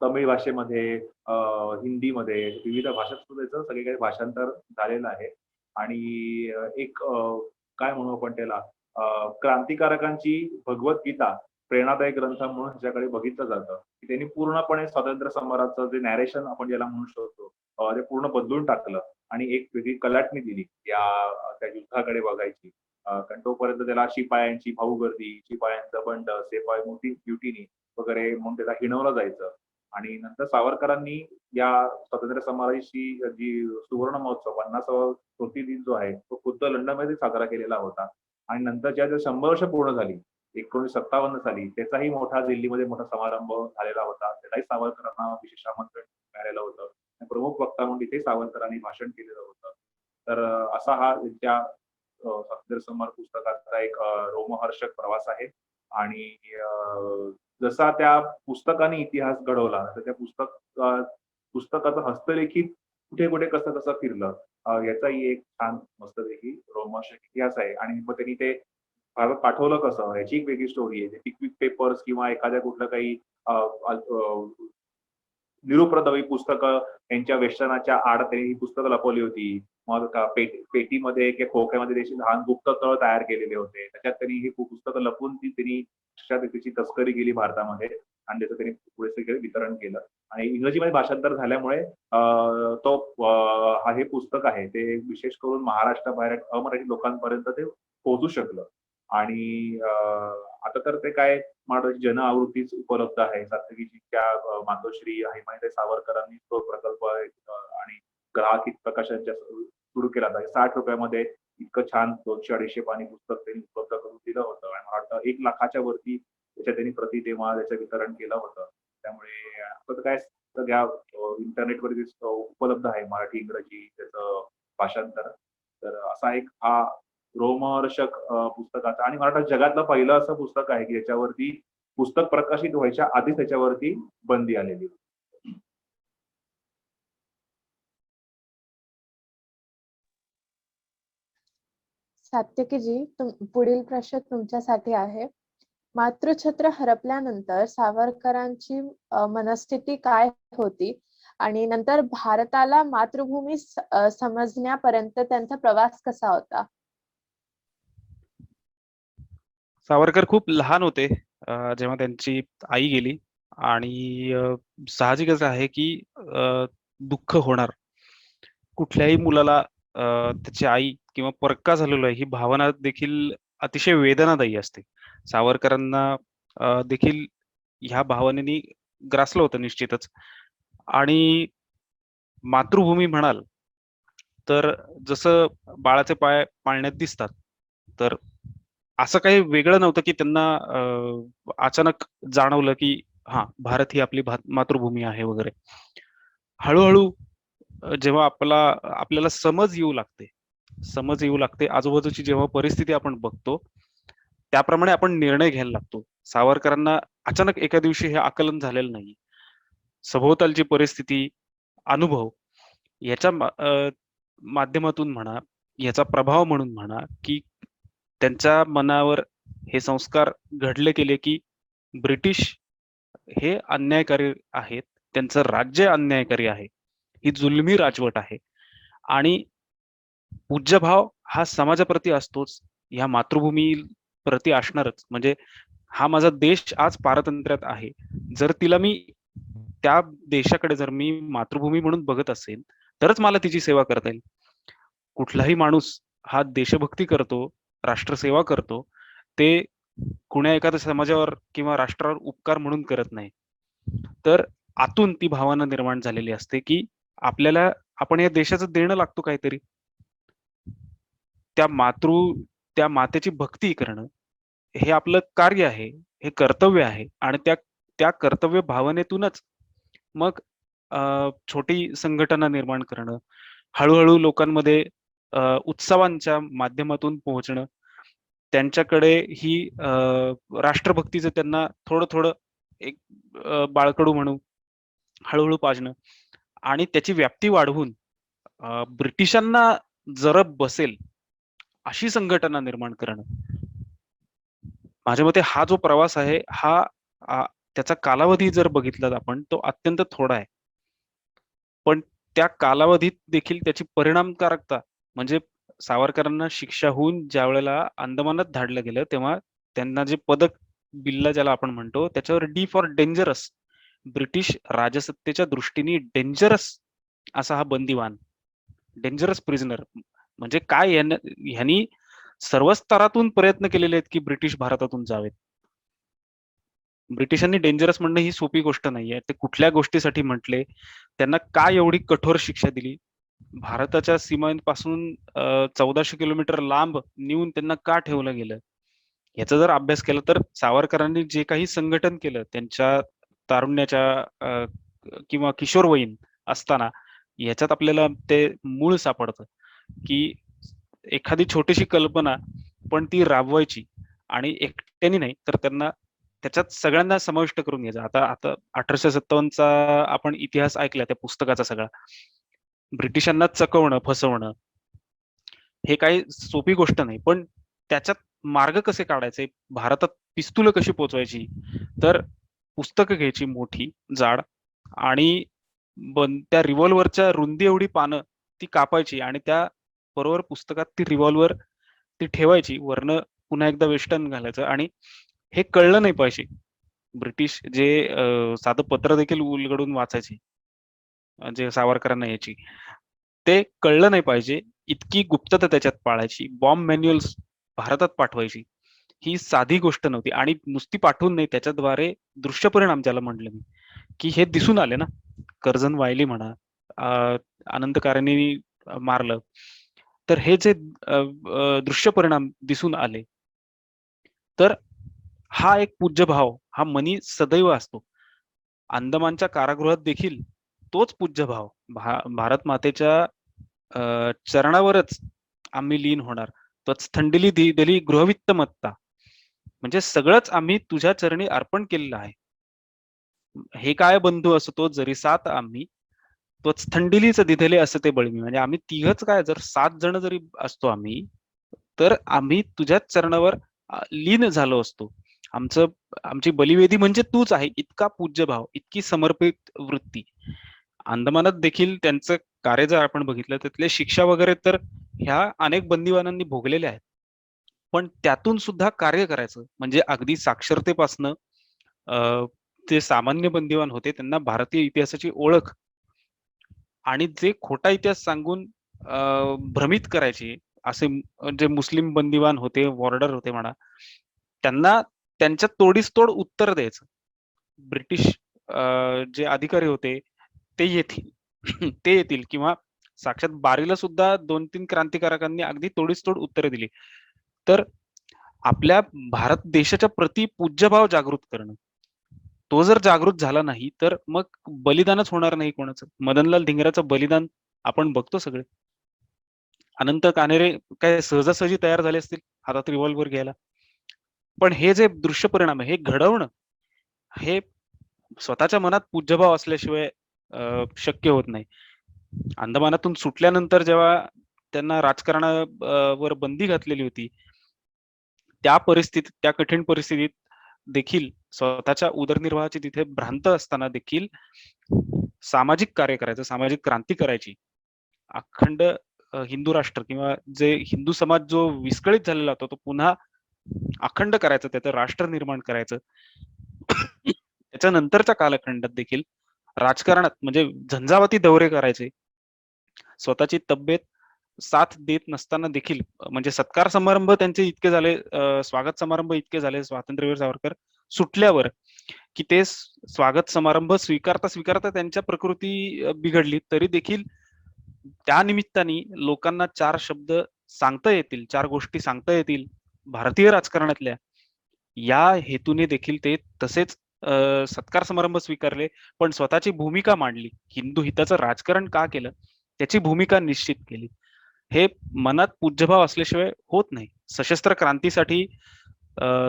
B: तमिळ भाषेमध्ये, हिंदीमध्ये, विविध भाषात सुद्धा त्याचं सगळीकडे भाषांतर झालेलं आहे. आणि एक काय म्हणू आपण त्याला, क्रांतिकारकांची भगवद्गीता प्रेरणादायी ग्रंथ म्हणून ह्याच्याकडे बघितलं जातं, की त्यांनी पूर्णपणे स्वातंत्र्य समराचं जे नॅरेशन आपण ज्याला म्हणू शकतो, ते पूर्ण बदलून टाकलं, आणि एक वेगळी कलाटणी दिली त्या युद्धाकडे बघायची. कारण तोपर्यंत त्याला शिपायांची भाऊगर्दी, शिपायांचं बंड, सेपाई मोठी युटिनी वगैरे म्हणून त्याला हिणवलं जायचं. आणि नंतर सावरकरांनी या स्वातंत्र्य समराची जी सुवर्ण महोत्सव 50वा स्मृती दिन जो आहे, तो खुद्द लंडनमध्ये साजरा केलेला होता. आणि नंतर ज्या 100 वर्ष पूर्ण झाली 1957 साली, त्याचाही दिल्लीमध्ये मोठा समारंभ झालेला होता. त्यालाही सावरकरांना विशेष आमंत्रण मिळालेलं होतं. प्रमुख वक्ता म्हणून तिथे सावरकरांनी भाषण केलेलं होतं. तर असा हा त्या सत्तेंद्र समर पुस्तकाचा एक रोमहर्षक प्रवास आहे. आणि जसा त्या पुस्तकाने इतिहास घडवला, तर त्या पुस्तकाचं हस्तलिखित कुठे कुठे कसं कसं फिरलं, याचाही एक छान मस्तपैकी रोमहर्षक इतिहास आहे. आणि मग त्यांनी ते भारतात पाठवलं कसं, याची एक वेगळी स्टोरी आहे. ते पिकविक पेपर्स किंवा एखाद्या कुठलं काही निरुपद्रवी पुस्तकं यांच्या वेष्टनाच्या आड त्यांनी ही पुस्तकं लपवली होती. मग पेटीमध्ये किंवा खोक्यामध्ये त्याची लहान गुप्ततळ तयार केलेले होते. त्याच्यात त्यांनी ही पुस्तकं लपवून त्यांनी त्याची तस्करी केली भारतामध्ये आणि त्याचं त्यांनी पुढे वितरण केलं. आणि इंग्रजीमध्ये भाषांतर झाल्यामुळे हे पुस्तक आहे ते विशेष करून महाराष्ट्राबाहेर अमराठी लोकांपर्यंत ते पोहोचू शकलं. आणि आता तर ते काय महाराष्ट्राची जन आवृत्तीच उपलब्ध आहे. सात्यकीच्या मातोश्री हिमायतबाई सावरकरांनी तो प्रकल्प आणि ग्राहक हित प्रकाशनच्या सुरू केला होता. 60 रुपयामध्ये इतकं छान 200-250 पानी पुस्तक त्यांनी उपलब्ध करून दिलं होतं. आणि मला वाटतं 1 लाखाच्या वरती त्याच्या त्यांनी प्रति तेव्हा त्याचं वितरण केलं होतं. त्यामुळे आता काय सगळ्या इंटरनेटवरती उपलब्ध आहे मराठी इंग्रजी त्याचं भाषांतर. तर असा एक हा रोमहर्षक पुस्तकाचा आणि मला वाटतं जगातलं पहिलं असं पुस्तक आहे की ज्याच्यावरती पुस्तक प्रकाशित व्हायच्या आधीच त्याच्यावरती बंदी आलेली.
A: सात्यकीजी, पुढील प्रश्न तुमच्यासाठी आहे. मातृछत्र हरपल्यानंतर सावरकरांची मनस्थिती काय होती आणि नंतर भारताला मातृभूमी समजण्यापर्यंत त्यांचा प्रवास कसा होता?
C: सावरकर खूप लहान होते जेव्हा त्यांची आई गेली. आणि साहजिकच आहे की दुःख होणार. कुठल्याही मुलाला त्याची आई किंवा परक्का झालेलो आहे ही भावना देखील अतिशय वेदनादायी असते. सावरकरांना देखील ह्या भावनेनी ग्रासलं होतं निश्चितच. आणि मातृभूमी म्हणाल तर जसं बाळाचे पाय पाळण्यात दिसतात, तर असं काही वेगळं नव्हतं की त्यांना अचानक जाणवलं की हा भारत ही आपली मातृभूमी आहे वगैरे. हळूहळू जेव्हा आपल्याला समज येऊ लागते आजूबाजूची जेव्हा परिस्थिती आपण बघतो त्याप्रमाणे आपण निर्णय घ्यायला लागतो. सावरकरांना अचानक एका दिवशी हे आकलन झालेलं नाही. सभोवतालची परिस्थिती, अनुभव याच्या माध्यमातून म्हणा, याचा प्रभाव म्हणून म्हणा की त्यांच्या मनावर हे संस्कार घडले गेले की ब्रिटिश हे अन्यायकारी आहेत, त्यांचं राज्य अन्यायकारी आहे, ही जुलमी राजवट आहे. आणि पूज्यभाव हा समाजाप्रती असतोच, ह्या मातृभूमी प्रती असणारच. म्हणजे हा माझा देश आज पारतंत्र्यात आहे, जर तिला मी त्या देशाकडे जर मी मातृभूमी म्हणून बघत असेल तरच मला तिची सेवा करता येईल. कुठलाही माणूस हा देशभक्ती करतो, राष्ट्रसेवा करतो, ते कुण्या एखाद्या समाजावर किंवा राष्ट्रावर उपकार म्हणून करत नाही. तर आतून ती भावना निर्माण झालेली असते की आपण या देशाचं देणं लागतो काहीतरी. त्या मातेची भक्ती करणं हे आपलं कार्य आहे, हे कर्तव्य आहे. आणि त्या कर्तव्य भावनेतूनच मग छोटी संघटना निर्माण करणं, हळूहळू लोकांमध्ये उत्सवांच्या माध्यमातून पोहोचणं, त्यांच्याकडे ही राष्ट्रभक्तीचं त्यांना थोडं थोडं एक बाळकडू म्हणू हळूहळू पाजणं आणि त्याची व्याप्ती वाढवून ब्रिटिशांना जरब बसेल अशी संघटना निर्माण करणं. माझ्या मते हा जो प्रवास आहे हा त्याचा कालावधी जर बघितला आपण तो अत्यंत थोडा आहे, पण त्या कालावधीत देखील त्याची परिणामकारकता म्हणजे सावरकरांना शिक्षा होऊन ज्या वेळेला अंदमानात धाडलं गेलं तेव्हा त्यांना जे पदक बिल्ला ज्याला आपण म्हणतो त्याच्यावर डी फॉर डेंजरस, ब्रिटिश राजसत्तेच्या दृष्टीने डेंजरस असा हा बंदिवान, डेंजरस प्रिझनर. म्हणजे काय ह्यांनी सर्व स्तरातून प्रयत्न केलेले आहेत की ब्रिटिश भारतातून जावेत. ब्रिटिशांनी डेंजरस म्हणणं ही सोपी गोष्ट नाहीये. ते कुठल्या गोष्टीसाठी म्हटले, त्यांना काय एवढी कठोर शिक्षा दिली, भारताच्या सीमांपासून 1400 किलोमीटर लांब नेऊन त्यांना का ठेवलं गेलं, याचा जर अभ्यास केला तर सावरकरांनी जे काही संघटन केलं त्यांच्या तारुण्याच्या किंवा किशोरवयीन असताना, याच्यात आपल्याला ते मूळ सापडतं की एखादी छोटीशी कल्पना पण ती राबवायची आणि एकट्याने नाही तर त्यांना त्याच्यात सगळ्यांना समाविष्ट करून घ्यायचं. आता आता 1857चा आपण इतिहास ऐकला त्या पुस्तकाचा सगळा. ब्रिटिशांना चकवणं, फसवणं हे काही सोपी गोष्ट नाही, पण त्याच्यात मार्ग कसे काढायचे, भारतात पिस्तुलं कशी पोचवायची, तर पुस्तकं घ्यायची मोठी जाड आणि त्या रिव्हॉल्वरच्या रुंदी एवढी पानं ती कापायची आणि त्या बरोबर पुस्तकात ती रिव्हॉल्वर ती ठेवायची, वरनं पुन्हा एकदा वेस्टर्न घालायचं. आणि हे कळलं नाही पाहिजे. ब्रिटिश जे साधं पत्र देखील उलगडून वाचायचे, जे सावरकरांना यायची, ते कळलं नाही पाहिजे इतकी गुप्तता त्याच्यात पाळायची. बॉम्ब मॅन्युअल्स भारतात पाठवायची. ही साधी गोष्ट नव्हती आणि नुसती पाठवून नाही, त्याच्याद्वारे दृश्य परिणाम ज्याला म्हटलं मी, की हे दिसून आले ना. कर्झन वायली म्हणा, अनंत कारणी मारलं, तर हे जे दृश्य परिणाम दिसून आले, तर हा एक पूज्यभाव, हा मनी सदैव असतो. अंदमानच्या कारागृहात देखील तोच पूज्यभाव, भारत मातेच्या चरणावरच आम्ही लीन होणार. तोच थंडिली दिली गृहवित्तमत्ता, म्हणजे सगळंच आम्ही तुझ्या चरणी अर्पण केलेलं आहे. हे काय बंधू असो तो जरी सात आम्ही, तोच थंडिलीच दिधेले असं ते बळमी. म्हणजे आम्ही तिघच काय, जर 7 जण जरी असतो आम्ही, तर आम्ही तुझ्याच चरणावर लीन झालो असतो. आमची बलिवेदी म्हणजे तूच आहे, इतका पूज्यभाव, इतकी समर्पित वृत्ती. अंदमानात देखील त्यांचं कार्य जर आपण बघितलं, त्यातले शिक्षा वगैरे तर ह्या अनेक बंदिवानांनी भोगलेल्या आहेत, पण त्यातून सुद्धा कार्य करायचं म्हणजे अगदी साक्षरतेपासनं ते सामान्य बंदिवान होते, त्यांना भारतीय इतिहासाची ओळख आणि जे खोटा इतिहास सांगून भ्रमित करायचे असे जे मुस्लिम बंदिवान होते, वॉर्डर होते म्हणा, त्यांना त्यांच्या तोडीस-तोड उत्तर द्यायचं. ब्रिटिश जे अधिकारी होते ते येतील ते येतील किंवा साक्षात बारीला सुद्धा 2-3 क्रांतिकारकांनी अगदी तोडीस-तोड उत्तरे दिली. तर आपल्या भारत देशाच्या प्रति पूज्यभाव जागृत करणं, तो जर जागृत झाला नाही तर मग बलिदानच होणार नाही कोणाचं. मदनलाल धिंगराचं बलिदान आपण बघतो सगळे. अनंत कान्हेरे काय सहजासहजी तयार झाले असतील हातात रिव्हॉल्वर घ्यायला, पण हे जे दृश्य परिणाम आहे, हे घडवणं हे स्वतःच्या मनात पूज्यभाव असल्याशिवाय शक्य होत नाही. अंदमानातून सुटल्यानंतर जेव्हा त्यांना राजकारणावर बंदी घातलेली होती, त्या परिस्थितीत, त्या कठीण परिस्थितीत देखील स्वतःच्या उदरनिर्वाहाची तिथे भ्रांत असताना देखील सामाजिक कार्य करायचं, सामाजिक क्रांती करायची. अखंड हिंदू राष्ट्र किंवा जे हिंदू समाज जो विस्कळीत झालेला होता, तो पुन्हा अखंड करायचं, त्याचं राष्ट्र निर्माण करायचं. त्याच्यानंतरच्या कालखंडात देखील राजकारणात म्हणजे झंझावाती दौरे करायचे. स्वतःची तब्येत साथ देत नसताना देखील म्हणजे सत्कार समारंभ त्यांचे इतके झाले, स्वागत समारंभ इतके झाले स्वातंत्र्यवीर सावरकर सुटल्यावर, की ते स्वागत समारंभ स्वीकारता स्वीकारता त्यांच्या प्रकृती बिघडली, तरी देखील त्या निमित्ताने लोकांना 4 शब्द सांगता येतील, 4 गोष्टी सांगता येतील भारतीय राजकारणातल्या, या हेतूने देखील ते तसेच सत्कार समारंभ स्वीकारले, पण स्वतःची भूमिका मांडली. हिंदू हिताचं राजकारण का केलं, त्याची भूमिका निश्चित केली. हे मनात पूज्यभाव असल्याशिवाय होत नाही. सशस्त्र क्रांतीसाठी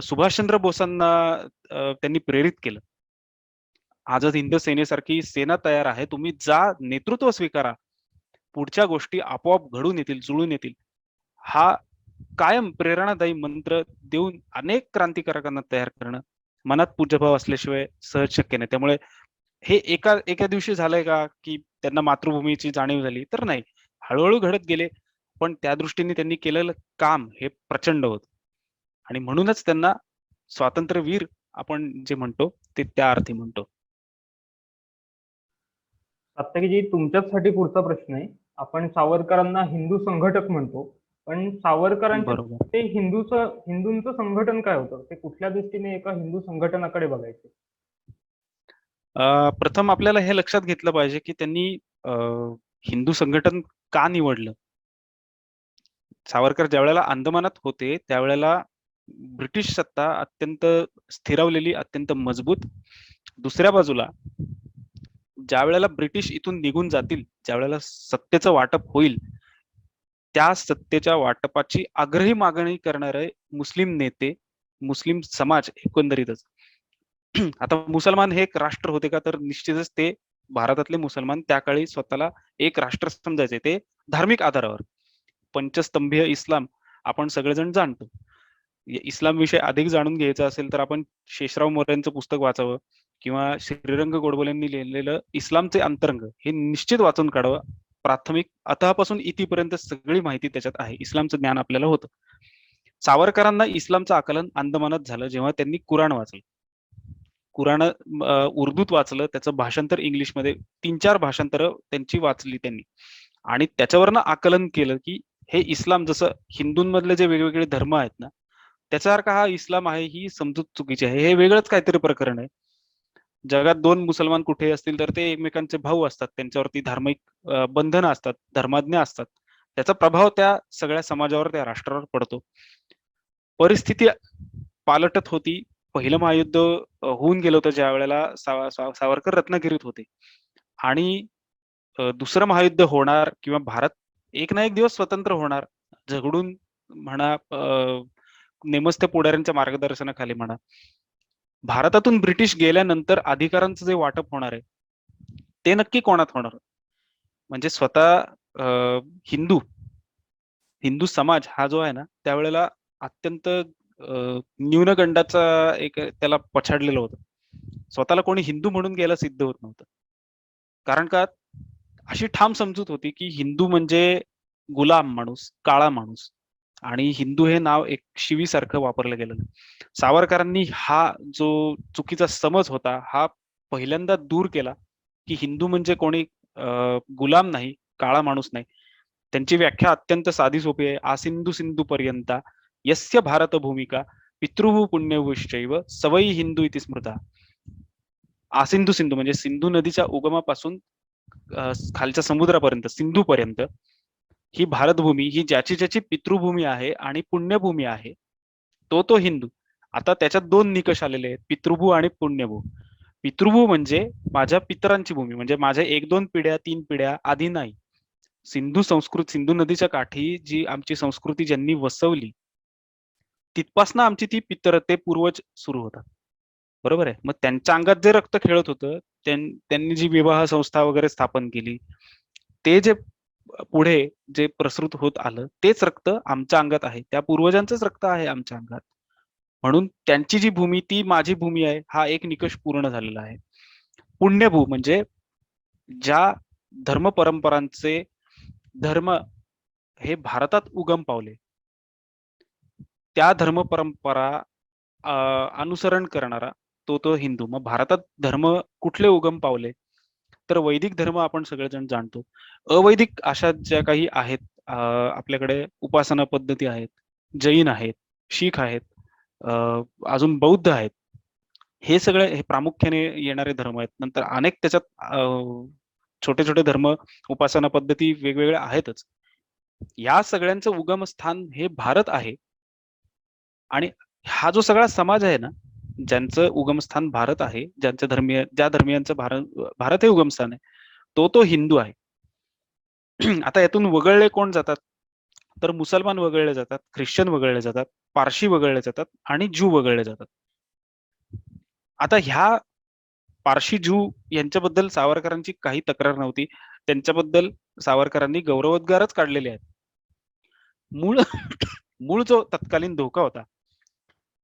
C: सुभाषचंद्र बोसांना त्यांनी प्रेरित केलं. आझाद हिंद सेनेसारखी सेना तयार आहे, तुम्ही जा, नेतृत्व स्वीकारा, पुढच्या गोष्टी आपोआप घडून येतील, जुळून येतील. हा कायम प्रेरणादायी मंत्र देऊन अनेक क्रांतिकारकांना तयार करणं मनात पूज्यभाव असल्याशिवाय सहज शक्य नाही. त्यामुळे हे एका दिवशी झालंय का, की त्यांना मातृभूमीची जाणीव झाली, तर नाही, हळूहळू घडत गेले. पण त्या दृष्टीने त्यांनी केलेलं काम हे प्रचंड होत आणि म्हणूनच त्यांना स्वातंत्र्यवीर आपण जे म्हणतो ते त्या अर्थी म्हणतो.
E: सात्यकीजी, तुमच्याचसाठी पुढचा प्रश्न आहे. आपण सावरकरांना हिंदू संघटक म्हणतो, पण सावरकरांच्या
C: बरोबर.
E: ते हिंदूंचं संघटन काय होतं, ते कुठल्या दृष्टीने एका हिंदू संघटनाकडे बघायचे?
C: प्रथम आपल्याला हे लक्षात घेतलं पाहिजे की त्यांनी हिंदू संघटन का निवडलं. सावरकर ज्या वेळेला अंदमानात होते त्यावेळेला ब्रिटिश सत्ता अत्यंत स्थिरावलेली, अत्यंत मजबूत. दुसऱ्या बाजूला ज्या वेळेला ब्रिटिश इथून निघून जातील, ज्या वेळेला सत्तेचं वाटप होईल, त्या सत्तेच्या वाटपाची आग्रही मागणी करणारे मुस्लिम नेते, मुस्लिम समाज एकंदरीतच. आता मुसलमान हे एक राष्ट्र होते का, तर निश्चितच ते भारतातले मुसलमान त्या काळी स्वतःला एक राष्ट्र समजायचे, ते धार्मिक आधारावर. पंचस्तंभीय इस्लाम आपण सगळेजण जाणतो. इस्लाम विषय अधिक जाणून घ्यायचा असेल तर आपण शेषराव मोऱ्यांचं पुस्तक वाचावं किंवा श्रीरंग गोडबोलेंनी लिहिलेलं इस्लामचे अंतरंग हे निश्चित वाचून काढावं. प्राथमिक अतःपासून इथपर्यंत सगळी माहिती त्याच्यात आहे. इस्लामचं ज्ञान आपल्याला होतं. सावरकरांना इस्लामचं आकलन अंदमानात झालं जेव्हा त्यांनी कुराण वाचलं. कुराण उर्दूत वाचलं, त्याचं भाषांतर इंग्लिशमध्ये 3-4 भाषांतर त्यांची वाचली त्यांनी आणि त्याच्यावरनं आकलन केलं की हे इस्लाम जसं हिंदूंमधले जे वेगवेगळे धर्म आहेत ना, त्याच्यासारखा हा इस्लाम आहे ही समजूत चुकीची आहे. हे वेगळंच काहीतरी प्रकरण आहे. जगात 2 मुसलमान कुठे असतील तर ते एकमेकांचे भाऊ असतात, त्यांच्यावरती धार्मिक बंधनं असतात, धर्माज्ञ असतात. त्याचा प्रभाव त्या सगळ्या समाजावर, त्या राष्ट्रावर पडतो. परिस्थिती पालटत होती. पहिलं महायुद्ध होऊन गेलं होतं ज्या वेळेला सावरकर रत्नागिरीत होते आणि दुसरं महायुद्ध होणार किंवा भारत एक ना एक दिवस स्वतंत्र होणार, झगडून म्हणा, नेमस्त्या पुढाऱ्यांच्या मार्गदर्शनाखाली म्हणा. भारतातून ब्रिटिश गेल्यानंतर अधिकारांचं जे वाटप होणार आहे ते नक्की कोणात होणार? म्हणजे स्वतः हिंदू समाज हा जो आहे ना, त्यावेळेला अत्यंत न्यूनगंडाचा एक त्याला पछाडलेलं होतं. स्वतःला कोणी हिंदू म्हणून गेला सिद्ध होत नव्हतं. कारण का अशी ठाम समजूत होती की हिंदू म्हणजे गुलाम माणूस, काळा माणूस, आणि हिंदू हे नाव एक शिवीसारखं वापरलं गेलं. सावरकरांनी हा जो चुकीचा समज होता हा पहिल्यांदा दूर केला की हिंदू म्हणजे कोणी गुलाम नाही, काळा माणूस नाही. त्यांची व्याख्या अत्यंत साधी सोपी आहे. आसिंधू सिंधू पर्यंता यस्य भारत भूमिका पितृभू पुण्यभूश्चैव सवयी हिंदू इति स्मृता. आसिंधू सिंधू म्हणजे सिंधू नदीच्या उगमापासून खालच्या समुद्रापर्यंत, सिंधू पर्यंत ही भारतभूमी, ही ज्याची ज्याची पितृभूमी आहे आणि पुण्यभूमी आहे तो हिंदू. आता त्याच्यात 2 निकष आलेले आहेत, पितृभू आणि पुण्यभू. पितृभू म्हणजे माझ्या पितरांची भूमी, म्हणजे माझ्या 1-2 पिढ्या 3 पिढ्या आधी नाही. सिंधू नदीच्या काठी जी आमची संस्कृती ज्यांनी वसवली तिथपासनं आमची ती पितर, ते पूर्वज सुरू होतात. बरोबर आहे. मग त्यांच्या अंगात जे रक्त खेळत होतं, त्यांनी जी विवाह संस्था वगैरे स्थापन केली, ते जे पुढे जे प्रसृत होत आलं तेच रक्त आमच्या अंगात आहे. त्या पूर्वजांचंच रक्त आहे आमच्या अंगात. म्हणून त्यांची जी भूमी ती माझी भूमी आहे, हा एक निकष पूर्ण झालेला आहे. पुण्यभू म्हणजे ज्या धर्म परंपरांचे धर्म हे भारतात उगम पावले, त्या धर्म परंपरा अनुसरण करणारा तो हिंदू. मग भारतात धर्म कुठले उगम पावले? तर वैदिक धर्म आपण सगळेजण जाणतो. अवैदिक अशा ज्या काही आहेत आपल्याकडे उपासना पद्धती आहेत, जैन आहेत, शीख आहेत, अजून बौद्ध आहेत. हे सगळे हे प्रामुख्याने येणारे धर्म आहेत. नंतर अनेक त्याच्यात छोटे छोटे धर्म, उपासना पद्धती वेगवेगळ्या आहेतच. या सगळ्यांचं उगमस्थान हे भारत आहे आणि हा जो सगळा समाज आहे ना, ज्यांचं उगमस्थान भारत आहे, ज्या धर्मियांचं भारत हे उगमस्थान आहे, तो हिंदू आहे. आता यातून वगळले कोण जातात? तर मुसलमान वगळले जातात, ख्रिश्चन वगळले जातात, पारशी वगळले जातात आणि ज्यू वगळले जातात. आता ह्या पारशी ज्यू यांच्याबद्दल सावरकरांची काही तक्रार नव्हती. त्यांच्याबद्दल सावरकरांनी गौरवोद्गारच काढलेले आहेत. मूळ जो तत्कालीन धोका होता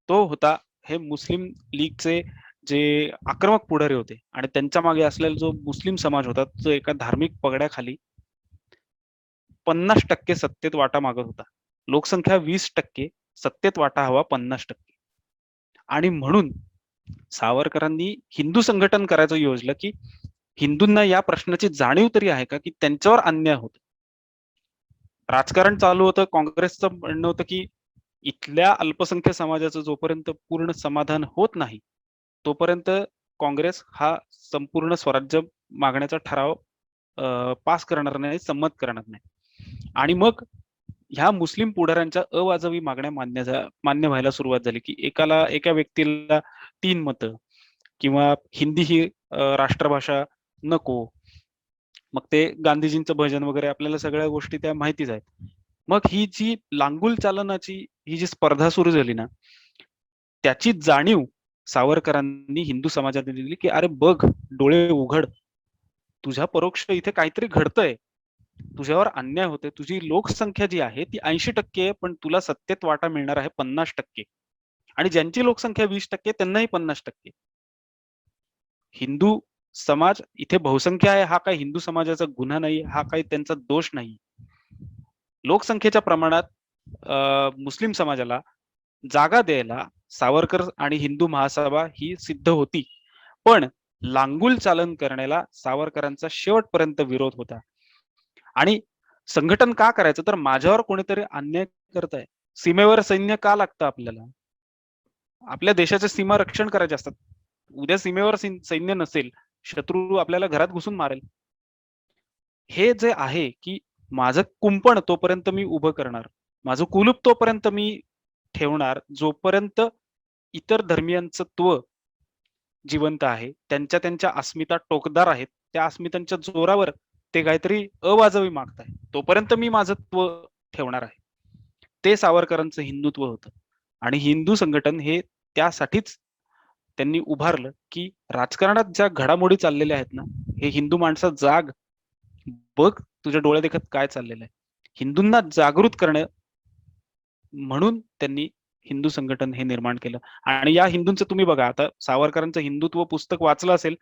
C: तो होता हे मुस्लिम लीगचे जे आक्रमक पुढारी होते आणि त्यांच्या मागे असलेला जो मुस्लिम समाज होता, जो एका धार्मिक पगड्याखाली 50% सत्तेत वाटा मागत होता. लोकसंख्या 20%, सत्तेत वाटा हवा 50%. आणि म्हणून सावरकरांनी हिंदू संघटन करायचं योजलं की हिंदूंना या प्रश्नाची जाणीव तरी आहे का की त्यांच्यावर अन्याय होतो. राजकारण चालू होतं. काँग्रेसचं म्हणणं होतं की इथल्या अल्पसंख्य समाजाचं जोपर्यंत पूर्ण समाधान होत नाही तोपर्यंत काँग्रेस हा संपूर्ण स्वराज्य मागण्याचा ठराव पास करणार नाही, संमत करणार नाही. आणि मग ह्या मुस्लिम पुढाऱ्यांच्या अवाजवी मागण्या मान्य व्हायला सुरुवात झाली की एका व्यक्तीला 3 मतं किंवा हिंदी ही राष्ट्रभाषा नको. मग ते गांधीजींचं भजन वगैरे आपल्याला सगळ्या गोष्टी त्या माहितीच आहेत. मग ही जी लांगुल चालनाची ही जी स्पर्धा सुरू झाली ना, त्याची जाणीव सावरकरांनी हिंदू समाजात दिली की अरे बघ, डोळे उघड, तुझ्या परोक्ष इथे काहीतरी घडतंय, तुझ्यावर अन्याय होते, तुझी लोकसंख्या जी आहे ती 80% आहे, पण तुला सत्तेत वाटा मिळणार आहे 50%, आणि ज्यांची लोकसंख्या 20% त्यांनाही 50%. हिंदू समाज इथे बहुसंख्या आहे, हा काही हिंदू समाजाचा गुन्हा नाही, हा काही त्यांचा दोष नाही. लोकसंख्येच्या प्रमाणात मुस्लिम समाजाला जागा द्यायला सावरकर आणि हिंदू महासभा ही सिद्ध होती, पण लांगुल चालन करण्याला सावरकरांचा शेवटपर्यंत विरोध होता. आणि संघटन का करायचं, तर माझ्यावर कोणीतरी अन्याय करत आहे. सीमेवर सैन्य का लागतं आपल्याला? आपल्या देशाच्या सीमा रक्षण करायचे असतात. उद्या सीमेवर सैन्य नसेल, शत्रू आपल्याला घरात घुसून मारेल. हे जे आहे की माझं कुंपण तोपर्यंत मी उभं करणार, माझं कुलूप तोपर्यंत मी ठेवणार, जोपर्यंत इतर धर्मियांचं त्व जिवंत आहे, त्यांच्या त्यांच्या अस्मिता टोकदार आहेत, त्या अस्मितांच्या जोरावर ते काहीतरी अवाजवी मागताय, तोपर्यंत मी माझं त्व ठेवणार आहे. ते सावरकरांचं हिंदुत्व होतं. आणि हिंदू संघटन हे त्यासाठीच त्यांनी उभारलं की राजकारणात ज्या घडामोडी चाललेल्या आहेत ना, हे हिंदू माणसा जाग, बघ तुझ्या डोळ्या देखत काय चाललेलं आहे, हिंदूंना जागृत करणं म्हणून त्यांनी हिंदू संघटन हे निर्माण केलं. आणि या हिंदूंचं तुम्ही बघा, आता सावरकरांचं हिंदुत्व पुस्तक वाचलं असेल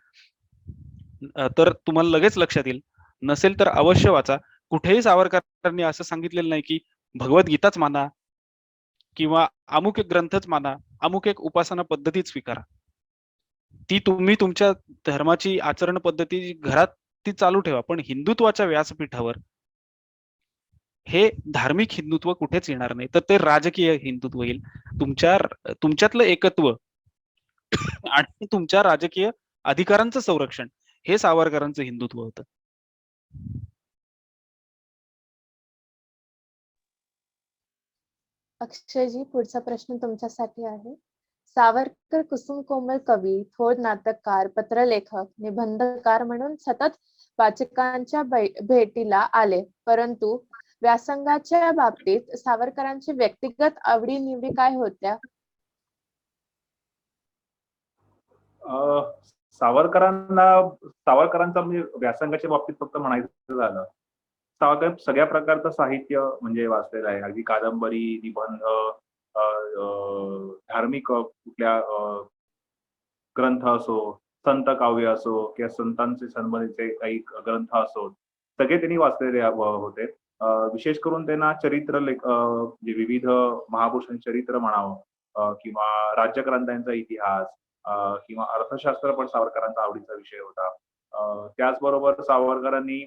C: तर तुम्हाला लगेच लक्षात येईल, नसेल तर अवश्य वाचा. कुठेही सावरकरांनी असं सांगितलेलं नाही की भगवद्गीताच माना किंवा अमुक एक ग्रंथच माना, अमुक एक उपासना पद्धतीच स्वीकारा. ती तुम्ही तुमच्या धर्माची आचरण पद्धती घरात ती चालू ठेवा, पण हिंदुत्वाच्या व्यासपीठावर हे धार्मिक हिंदुत्व कुठेच येणार नाही, तर ते राजकीय हिंदुत्व येईल. तुमच्यातलं एकत्व आणि तुमच्या राजकीय अधिकारांचं संरक्षण हे सावरकरांचं हिंदुत्व होतं.
A: अक्षयजी, पुढचा प्रश्न तुमच्यासाठी आहे. सावरकर कुसुम कोमल कवी, थोर नाटककार, पत्रलेखक, निबंधकार म्हणून सतत वाचकांच्या भेटीला आले, परंतु व्यासंगाच्या बाबतीत सावरकरांची व्यक्तिगत आवडीनिवडी काय होत्या?
B: सावरकरांचा म्हणजे व्यासंगाच्या बाबतीत फक्त म्हणायचं झालं, सावरकर सगळ्या प्रकारचं साहित्य म्हणजे वाचलेलं आहे. अगदी कादंबरी, निबंध, धार्मिक कुठल्या ग्रंथ असो, संत काव्य असो किंवा संतांचे संबंधीचे काही ग्रंथ असो, सगळे त्यांनी वाचलेले होते. विशेष करून त्यांना चरित्र म्हणजे विविध महापुरुषांचे चरित्र म्हणावं किंवा राज्यक्रांतांचा इतिहास किंवा अर्थशास्त्र पण सावरकरांचा आवडीचा विषय होता. त्याचबरोबर सावरकरांनी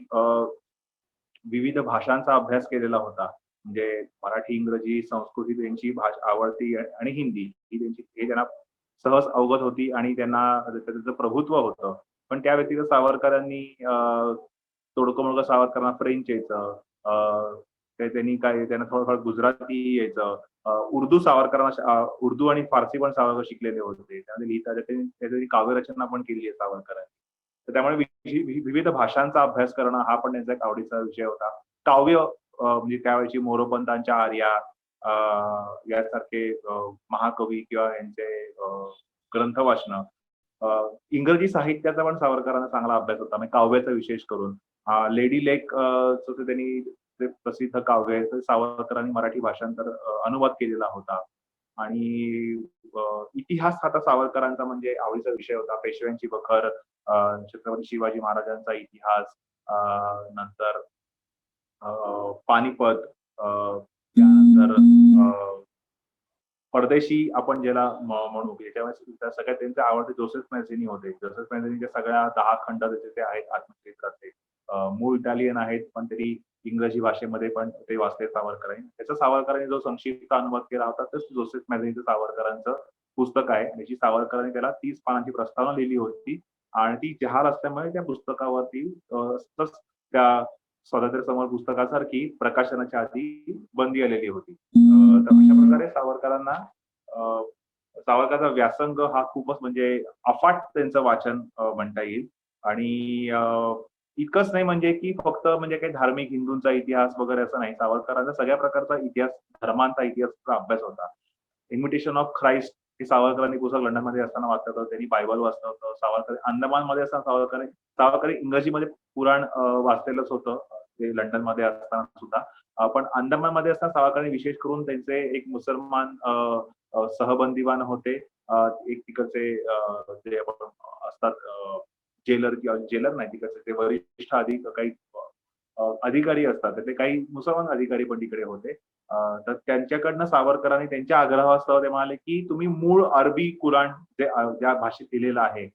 B: विविध भाषांचा अभ्यास केलेला होता. म्हणजे मराठी, इंग्रजी, संस्कृत ही त्यांची भाषा आवडती आणि हिंदी ही त्यांची हे त्यांना सहज अवगत होती आणि त्यांना त्याचं प्रभुत्व होतं. पण त्या व्यतिरिक्त सावरकरांनी तोडकं मोडकं सावरकरांना फ्रेंच यायचं, त्यांना थोडंफार गुजराती यायचं, उर्दू सावरकरांना उर्दू आणि फारसी पण सावरकर शिकलेले होते. त्यामध्ये लिहिता त्यांनी काव्यरचना पण केली आहे सावरकरांनी. तर त्यामुळे विविध भाषांचा अभ्यास करणं हा पण त्यांचा एक आवडीचा विषय होता. काव्य म्हणजे त्यावेळेची मोरोपंतांच्या आर्या यासारखे महाकवी किंवा यांचे ग्रंथ वाचणं. इंग्रजी साहित्याचा पण सावरकरांना चांगला अभ्यास होता, म्हणजे काव्याचा विशेष करून. लेडी लेक त्यांनी ते प्रसिद्ध काव्य आहे, सावरकरांनी मराठी भाषांतर अनुवाद केलेला होता. आणि इतिहास हा सावरकरांचा म्हणजे आवडीचा विषय होता. पेशव्यांची बखर, छत्रपती शिवाजी महाराजांचा इतिहास, नंतर पानिपत, त्यानंतर परदेशी आपण ज्याला म्हणू, त्याच्यामध्ये सगळ्यात त्यांचे आवडते जोसेफ मॅझिनी होते. जोसेफ मॅझिनीच्या सगळ्या 10 खंड ते आहेत आत्मचरित्राचे. मूळ इटालियन आहेत, पण तरी इंग्रजी भाषेमध्ये पण ते वाचले सावरकरांनी. त्याचा सावरकरांनी जो संक्षिप्त अनुवाद केला होता तोच जोसेफ मॅझिनीचं सावरकरांचं पुस्तक आहे. त्याची सावरकरांनी त्याला 30 पानांची प्रस्तावना लिहिली होती आणि ती जहाल असल्यामुळे त्या पुस्तकावरती त्या स्वातंत्र्य समर पुस्तकासारखी प्रकाशनाच्या आधी बंदी आलेली होती. तर अशा प्रकारे सावरकरांचा व्यासंग हा खूपच म्हणजे अफाट त्यांचं वाचन म्हणता येईल. आणि इतकंच नाही म्हणजे की फक्त म्हणजे काही धार्मिक हिंदूंचा इतिहास वगैरे असं नाही, सावरकरांचा सगळ्या प्रकारचा इतिहास, धर्मांचा इतिहासचा अभ्यास होता. इन्व्हिटेशन ऑफ ख्राइस्ट हे सावरकरांनी पुस्तक लंडनमध्ये असताना वाचलं होतं. त्यांनी बायबल वाचलं होतं. सावरकर अंदमानमध्ये असताना सावरकर इंग्रजीमध्ये पुराण वाचलेलंच होतं ते लंडनमध्ये असताना सुद्धा. पण अंदमानमध्ये असताना सावरकरांनी विशेष करून त्यांचे एक मुसलमान सहबंदीवान होते. एक तिकडचे जे आपण असतात जेलर किंवा जेलर नाही, तिकडचे ते वरिष्ठ काही अधिकारी असतात, तर ते काही मुसलमान अधिकारी पण तिकडे होते. तर त्यांच्याकडनं सावरकरांनी त्यांच्या आग्रहास्तव ते म्हणाले की तुम्ही मूळ अरबी कुराण जे ज्या भाषेत लिहिलेलं आहे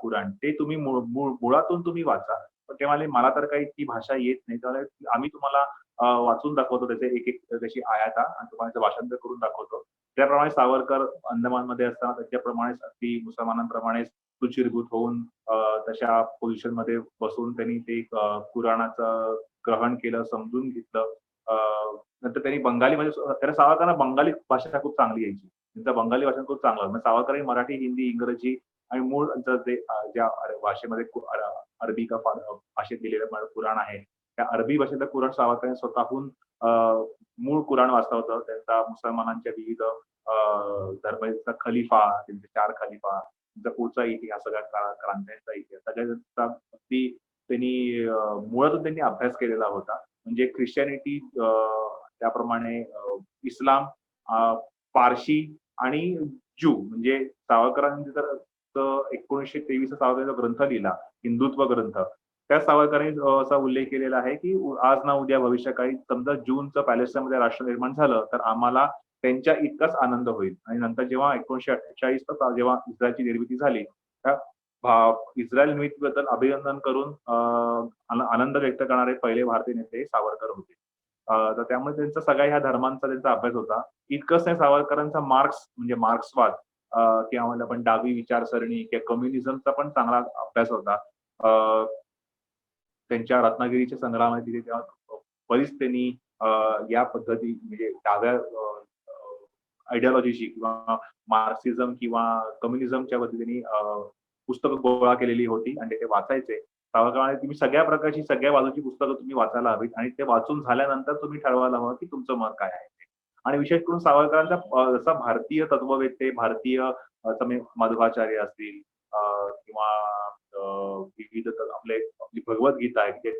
B: कुराण, ते तुम्ही मुळातून तुम्ही वाचा. पण ते म्हणाले मला तर काही ती भाषा येत नाही, तर आम्ही तुम्हाला वाचून दाखवतो त्याचे एक एक त्याची आयाता आणि तुम्हाला त्याचं भाषांतर करून दाखवतो. त्याप्रमाणे सावरकर अंदमानमध्ये असताना त्याच्याप्रमाणेच अगदी मुसलमानांप्रमाणेच सुचिरभूत होऊन तशा पोझिशन मध्ये बसून त्यांनी ते कुराणाचं ग्रहण केलं, समजून घेतलं. नंतर त्यांनी बंगालीमध्ये त्याला सावरकरांना बंगाली भाषा खूप चांगली यायची. त्यांचं बंगाली भाषण खूप चांगलं. म्हणजे सावरकरांनी मराठी, हिंदी, इंग्रजी आणि मूळ ते ज्या भाषेमध्ये अरबी का भाषेत लिहिलेलं कुराण आहे, त्या अरबी भाषेतलं कुराण सावरकरांनी स्वतःहून मूळ कुराण वाचलं होतं. त्यांचा मुसलमानांच्या विविध धर्माचा खलिफा, त्यांचे 4 खलिफा, त्यांचा पुढचा इतिहास, सगळ्या क्रांत्यांचा इतिहास सगळ्यांचा अगदी त्यांनी मुळातून त्यांनी अभ्यास केलेला होता. म्हणजे ख्रिश्चॅनिटी, त्याप्रमाणे इस्लाम, पारशी आणि ज्यू, म्हणजे सावरकरांनी तर 1923 सावरकरांचा ग्रंथ लिहिला, हिंदुत्व ग्रंथ. त्या सावरकरांनी असा उल्लेख केलेला आहे की आज ना उद्या भविष्यकाळी समजा ज्यूंचं पॅलेस्टाईनमध्ये राष्ट्र निर्माण झालं तर आम्हाला त्यांच्या इतकाच आनंद होईल. आणि नंतर जेव्हा 1948 जेव्हा इस्रायलची निर्मिती झाली, त्या इस्रायल निर्मितीबद्दल अभिनंदन करून आनंद व्यक्त करणारे पहिले भारतीय नेते सावरकर होते. तर त्यामुळे त्यांचा सगळ्या ह्या धर्मांचा त्यांचा अभ्यास होता. इतकंच नाही, सावरकरांचा मार्क्स म्हणजे मार्क्सवाद किंवा म्हणजे आपण डावी विचारसरणी किंवा कम्युनिझमचा पण चांगला अभ्यास होता. त्यांच्या रत्नागिरीच्या संग्रहामध्ये तिथे तेव्हा बरीच त्यांनी या पद्धती म्हणजे डाव्या आयडिओलॉजीशी किंवा मार्क्सिझम किंवा कम्युनिझमच्या त्यांनी पुस्तकं गोळा केलेली होती आणि ते वाचायचे. सावरकरांनी तुम्ही सगळ्या प्रकारची, सगळ्या बाजूची पुस्तकं तुम्ही वाचायला हवीत आणि ते वाचून झाल्यानंतर तुम्ही ठरवायला हवं की तुमचं मत काय आहे ते. आणि विशेष करून सावरकरांचा जसा भारतीय तत्ववेत्ते, भारतीय मध्वाचार्य असतील किंवा विविध आपली भगवद्गीता आहे,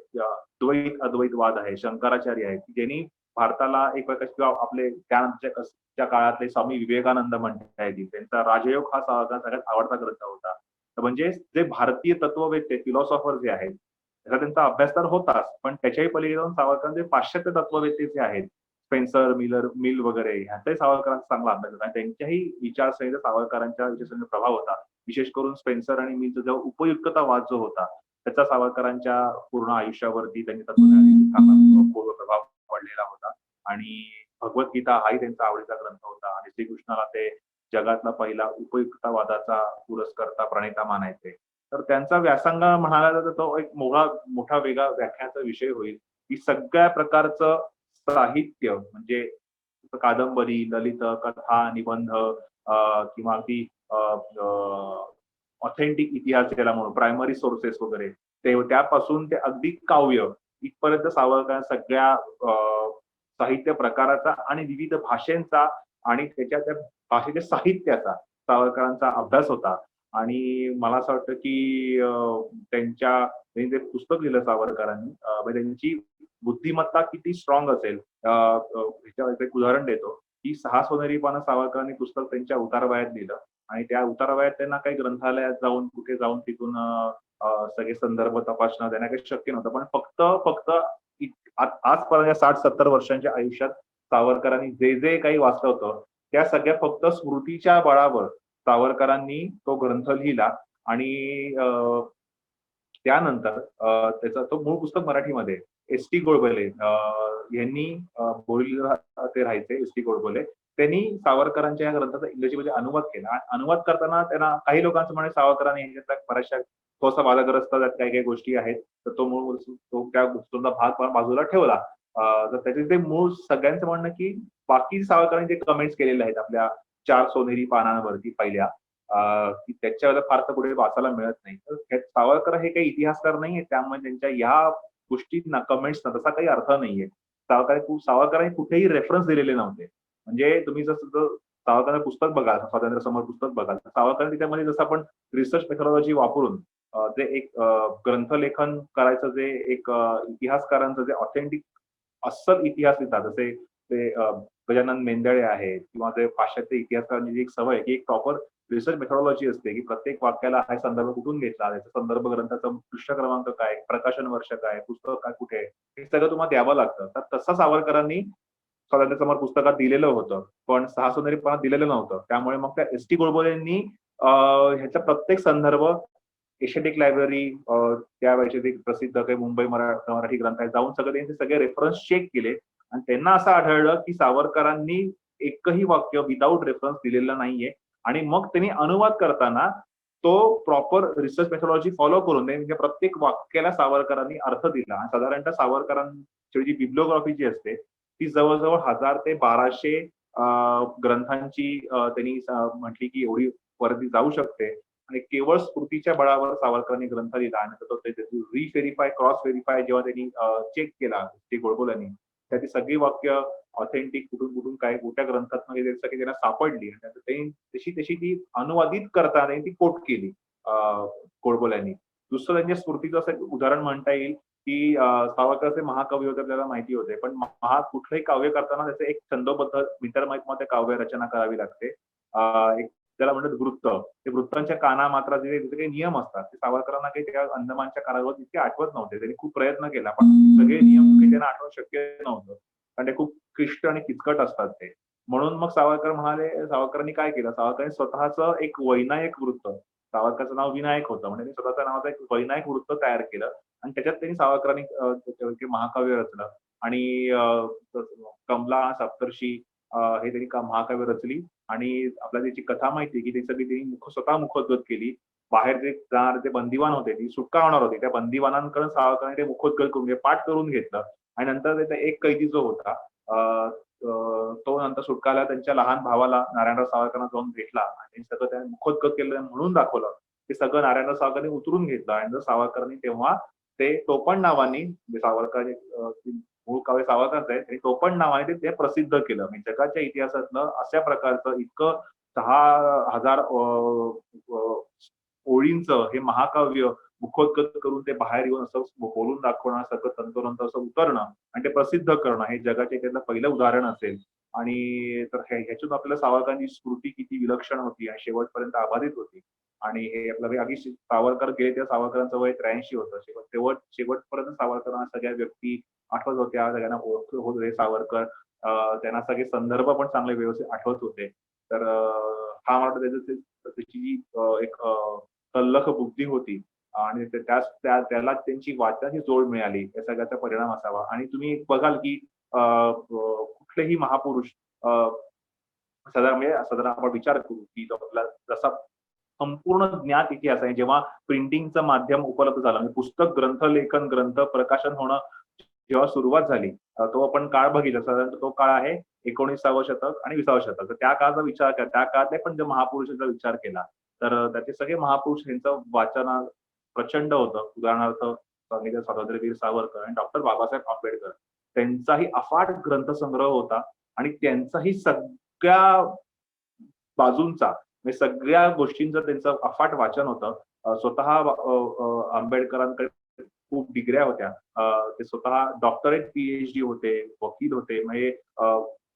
B: द्वैत अद्वैतवाद आहे, शंकराचार्य आहे, की ज्यांनी भारताला एक प्रकारची किंवा आपले त्यानंतरच्या काळातले स्वामी विवेकानंद म्हणता येतील, त्यांचा राजयोग हा सावरकरांचा सगळ्यात आवडता ग्रंथ होता. तर म्हणजे जे भारतीय तत्ववेत्ते, फिलॉसॉफर जे आहेत, त्याचा त्यांचा अभ्यास तर होताच, पण त्याच्याही पलीकडे जाऊन सावरकरांचे पाश्चात्य तत्ववेत्ते जे आहेत, स्पेन्सर, मिल वगैरे, ह्याचाही सावरकरांचा चांगला अभ्यास होता आणि त्यांच्याही विचारसरणीचा सावरकरांच्या विचारसरणीचा प्रभाव होता. विशेष करून स्पेन्सर आणि मिलचा जो उपयुक्ततावाद जो होता, त्याचा सावरकरांच्या पूर्ण आयुष्यावरती त्यांनी तत्वज्ञानाने चांगला पूर्ण प्रभाव पडलेला होता. आणि भगवद्गीता हाही त्यांचा आवडीचा ग्रंथ होता आणि श्रीकृष्णाला ते जगातला पहिला उपयुक्ततावादाचा पुरस्कर्ता, प्रणेता मानायचे. तर त्यांचा व्यासंग म्हणाला तर तो एक मोठा वेगळा व्याख्यानाचा विषय होईल की सगळ्या प्रकारचं साहित्य म्हणजे कादंबरी, ललित, कथा, निबंध किंवा अगदी ऑथेंटिक इतिहास ज्याला म्हणून प्रायमरी सोर्सेस वगैरे, ते त्यापासून ते अगदी काव्य इथपर्यंत सावरकरांच्या सगळ्या साहित्य प्रकाराचा आणि विविध भाषांचा आणि त्याच्या त्या भाषेच्या साहित्याचा सावरकरांचा अभ्यास होता. आणि मला असं वाटतं की त्यांनी जे पुस्तक लिहिलं सावरकरांनी, म्हणजे त्यांची बुद्धिमत्ता किती स्ट्रॉंग असेल. ह्याच्यावर एक उदाहरण देतो की 6 सोनेरी पानं सावरकरांनी पुस्तक त्यांच्या उतारवयात लिहिलं आणि त्या उतारवयात त्यांना काही ग्रंथालयात जाऊन कुठे जाऊन तिथून सगळे संदर्भ तपासणं त्यांना काही शक्य नव्हतं. पण फक्त आजपर्यंत 60-70 वर्षांच्या आयुष्यात सावरकरांनी जे जे काही वाचलं होतं त्या सगळ्या फक्त स्मृतीच्या बळावर सावरकरांनी तो ग्रंथ लिहिला. आणि त्यानंतर त्याचा तो मूळ पुस्तक मराठीमध्ये S.T. गोडबोले यांनी बोरिवलीला ते राहायचे, S.T. गोडबोले, त्यांनी सावरकरांच्या या ग्रंथाचा इंग्रजीमध्ये अनुवाद केला. अनुवाद करताना त्यांना काही लोकांचं म्हणे सावरकरांनी ह्याच्यात बऱ्याचशा थोडासा वादग्रस्त काही काही गोष्टी आहेत, तर तो मूळ त्या गोष्टींचा भाग बाजूला ठेवला. तर त्याचे ते मूळ सगळ्यांचं म्हणणं की बाकी सावरकरांनी जे कमेंट्स केलेले आहेत आपल्या 4 सोनेरी पानांवरती पहिल्या, की त्याच्या फार तर पुढे वाचायला मिळत नाही. तर सावरकर हे काही इतिहासकार नाहीये, त्यामुळे त्यांच्या ह्या गोष्टींना कमेंट्सना तसा काही अर्थ नाहीये. सावरकरांनी कुठेही रेफरन्स दिलेले नव्हते. म्हणजे तुम्ही जसं सावरकरांचं पुस्तक बघाल, स्वातंत्र्य समर पुस्तक बघाल, सावरकरांनी त्याच्यामध्ये जसं आपण रिसर्च मेथॉडॉलॉजी वापरून जे एक ग्रंथलेखन करायचं, जे एक इतिहासकारांचं जे ऑथेंटिक अस्सल इतिहास लिहितात, जसे ते गजानन मेंदळे आहेत किंवा ते पाश्चात्य इतिहासकारांची जी एक सवय आहे की एक प्रॉपर रिसर्च मेथॉडॉलॉजी असते, की प्रत्येक वाक्याला हा संदर्भ कुठून घेतला, त्याचा संदर्भ ग्रंथाचा पृष्ठ क्रमांक काय, प्रकाशन वर्ष काय, पुस्तक काय कुठे आहे, हे सगळं तुम्हाला द्यावं लागतं. तर तसं सावरकरांनी स्वातंत्र्य समर पुस्तकात दिलेलं होतं, पण सहा सोनेरीपणात दिलेलं नव्हतं. त्यामुळे मग त्या एस टी गोडबोलेंनी ह्याचा प्रत्येक संदर्भ एशियाटिक लायब्ररी, त्यावेळेचे एक प्रसिद्ध काही मुंबई मराठी ग्रंथालय जाऊन सगळे त्यांचे सगळे रेफरन्स चेक केले आणि त्यांना असं आढळलं की सावरकरांनी एकही वाक्य विदाऊट रेफरन्स दिलेलं नाहीये आणि मग त्यांनी अनुवाद करताना तो प्रॉपर रिसर्च मेथॉडॉलॉजी फॉलो करून म्हणजे प्रत्येक वाक्याला सावरकरांनी अर्थ दिला. आणि साधारणतः सावरकरांची जी बिब्लिओग्राफी जी असते ती जवळजवळ 1000 ते 1200 ग्रंथांची त्यांनी म्हटली की एवढी वरती जाऊ शकते आणि केवळ स्फूर्तीच्या बळावर सावरकरांनी ग्रंथ लिहिला आणि तो रिव्हेरीफाय, क्रॉस व्हेरीफाय जेव्हा त्यांनी चेक केला ते गोडबोलेंनी, त्याची सगळी वाक्य ऑथेंटिक कुठून कुठून काय कुठल्या ग्रंथात सगळी त्यांना सापडली आणि तशी ती अनुवादित करताना ती कोट केली गोडबोलेंनी. दुसरं त्यांच्या स्फूर्तीचं असं एक उदाहरण म्हणता येईल की सावरकरचे महाकवी होते आपल्याला माहिती होते, पण कुठलंही काव्य करताना त्याचे एक छंदोबद्ध मीटरमध्ये काव्य रचना करावी लागते. एक त्याला म्हणतात वृत्त, ते वृत्तांच्या काना मात्रा जे काही नियम असतात ते सावरकरांना काही त्या अंदमानच्या काळावर इतके आठवत नव्हते. त्यांनी खूप प्रयत्न केला पण सगळे नियम काही त्यांना आठवणं शक्य नव्हतं, कारण ते खूप क्लिष्ट आणि किचकट असतात ते. म्हणून मग सावरकरांनी काय केलं, सावरकरांनी स्वतःचं एक वैनायक वृत्त, सावरकरचं नाव विनायक होतं म्हणजे त्यांनी स्वतःच्या नावाचं एक वैनायक वृत्त तयार केलं आणि त्याच्यात त्यांनी सावरकरांनी महाकाव्य रचलं आणि कमला, सप्तर्षी हे त्यांनी महाकाव्य रचली आणि आपल्याला त्याची कथा माहिती की ती सगळी त्यांनी स्वतः मुखोद्गत केली. बाहेर जे जाणारे ते बंदिवान होते, ती सुटका होणार होती, त्या बंदिवानांकडून सावरकरांनी ते मुखोद्गत करून पाठ करून घेतलं आणि नंतर त्याचा एक कैदी जो होता तो नंतर सुटकाला त्यांच्या लहान भावाला नारायणराव सावरकरांना जाऊन भेटला आणि सगळं त्याने मुखोद्गत केलं म्हणून दाखवलं. ते सगळं नारायणराव सावरकरांनी उतरून घेतलं आणि सावरकरांनी तेव्हा ते टोपण नावानी, जगाच्या इतिहासातलं अशा प्रकारचं इतकं 6000 ओळींचं हे महाकाव्य मुखोद्गत करून ते बाहेर येऊन असं बोलून दाखवणं, सगळं तंतोतंत असं उतरणं आणि ते प्रसिद्ध करणं हे जगाच्या इतिहासातलं पहिलं उदाहरण असेल. आणि तर ह्याच्यातून आपल्याला सावरकरांची स्फूर्ती किती विलक्षण होती आणि शेवटपर्यंत अबाधित होती. आणि हे आपलं अगदी सावरकर गेले तेव्हा सावरकरांचं वय 83 होतं. शेवटपर्यंत सावरकरांना सगळ्या व्यक्ती आठवत होत्या, सगळ्यांना ओळखत होते सावरकर. त्यांना सगळे संदर्भ पण चांगले व्यवस्थित आठवत होते. तर हा मला त्याची जी एक तल्लख बुद्धी होती आणि त्याला त्यांची वाचनाची जोड मिळाली, या सगळ्याचा परिणाम असावा. आणि तुम्ही बघाल की कुठलेही महापुरुष साधारण आपण विचार करू की आपला जसा संपूर्ण ज्ञात इतिहास आहे, जेव्हा प्रिंटिंगचं माध्यम उपलब्ध झालं म्हणजे पुस्तक, ग्रंथलेखन, ग्रंथ प्रकाशन होणं जेव्हा सुरुवात झाली, तो आपण काळ बघितला. साधारणतः तो काळ आहे 19वे शतक आणि 20वे शतक. तर त्या काळाचा विचार केला, त्या काळातले पण जे महापुरुषांचा विचार केला तर त्याचे सगळे महापुरुष यांचं वाचन प्रचंड होतं. उदाहरणार्थ स्वातंत्र्यवीर सावरकर आणि डॉक्टर बाबासाहेब आंबेडकर, त्यांचाही अफाट ग्रंथसंग्रह होता आणि त्यांचाही सगळ्या बाजूंचा म्हणजे सगळ्या गोष्टींचं त्यांचं अफाट वाचन होतं. स्वतः आंबेडकरांकडे खूप डिग्र्या होत्या. ते स्वतः डॉक्टरेट PhD होते, वकील होते. म्हणजे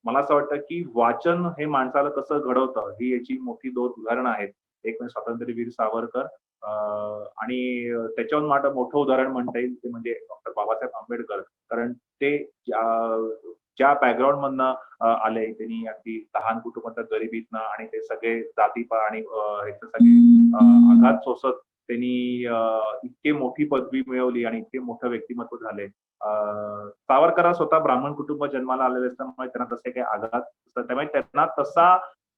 B: मला असं वाटतं की वाचन हे माणसाला कसं घडवतं ही याची मोठी 2 उदाहरणं आहेत. एक म्हणजे स्वातंत्र्यवीर सावरकर आणि त्याच्यावर माझं मोठं उदाहरण म्हणता येईल ते म्हणजे डॉक्टर बाबासाहेब आंबेडकर. कारण ते ज्या बॅकग्राऊंड मधनं आले, त्यांनी अगदी लहान कुटुंबात गरिबीतनं आणि ते सगळे जातीपा आणि ह्याचे सगळे आघात सोसत त्यांनी इतकी मोठी पदवी मिळवली आणि इतके मोठं व्यक्तिमत्व झाले. सावरकर स्वतः ब्राह्मण कुटुंब जन्माला आलेले असल्यामुळे त्यांना तसे काही आघात, त्यामुळे त्यांना तसा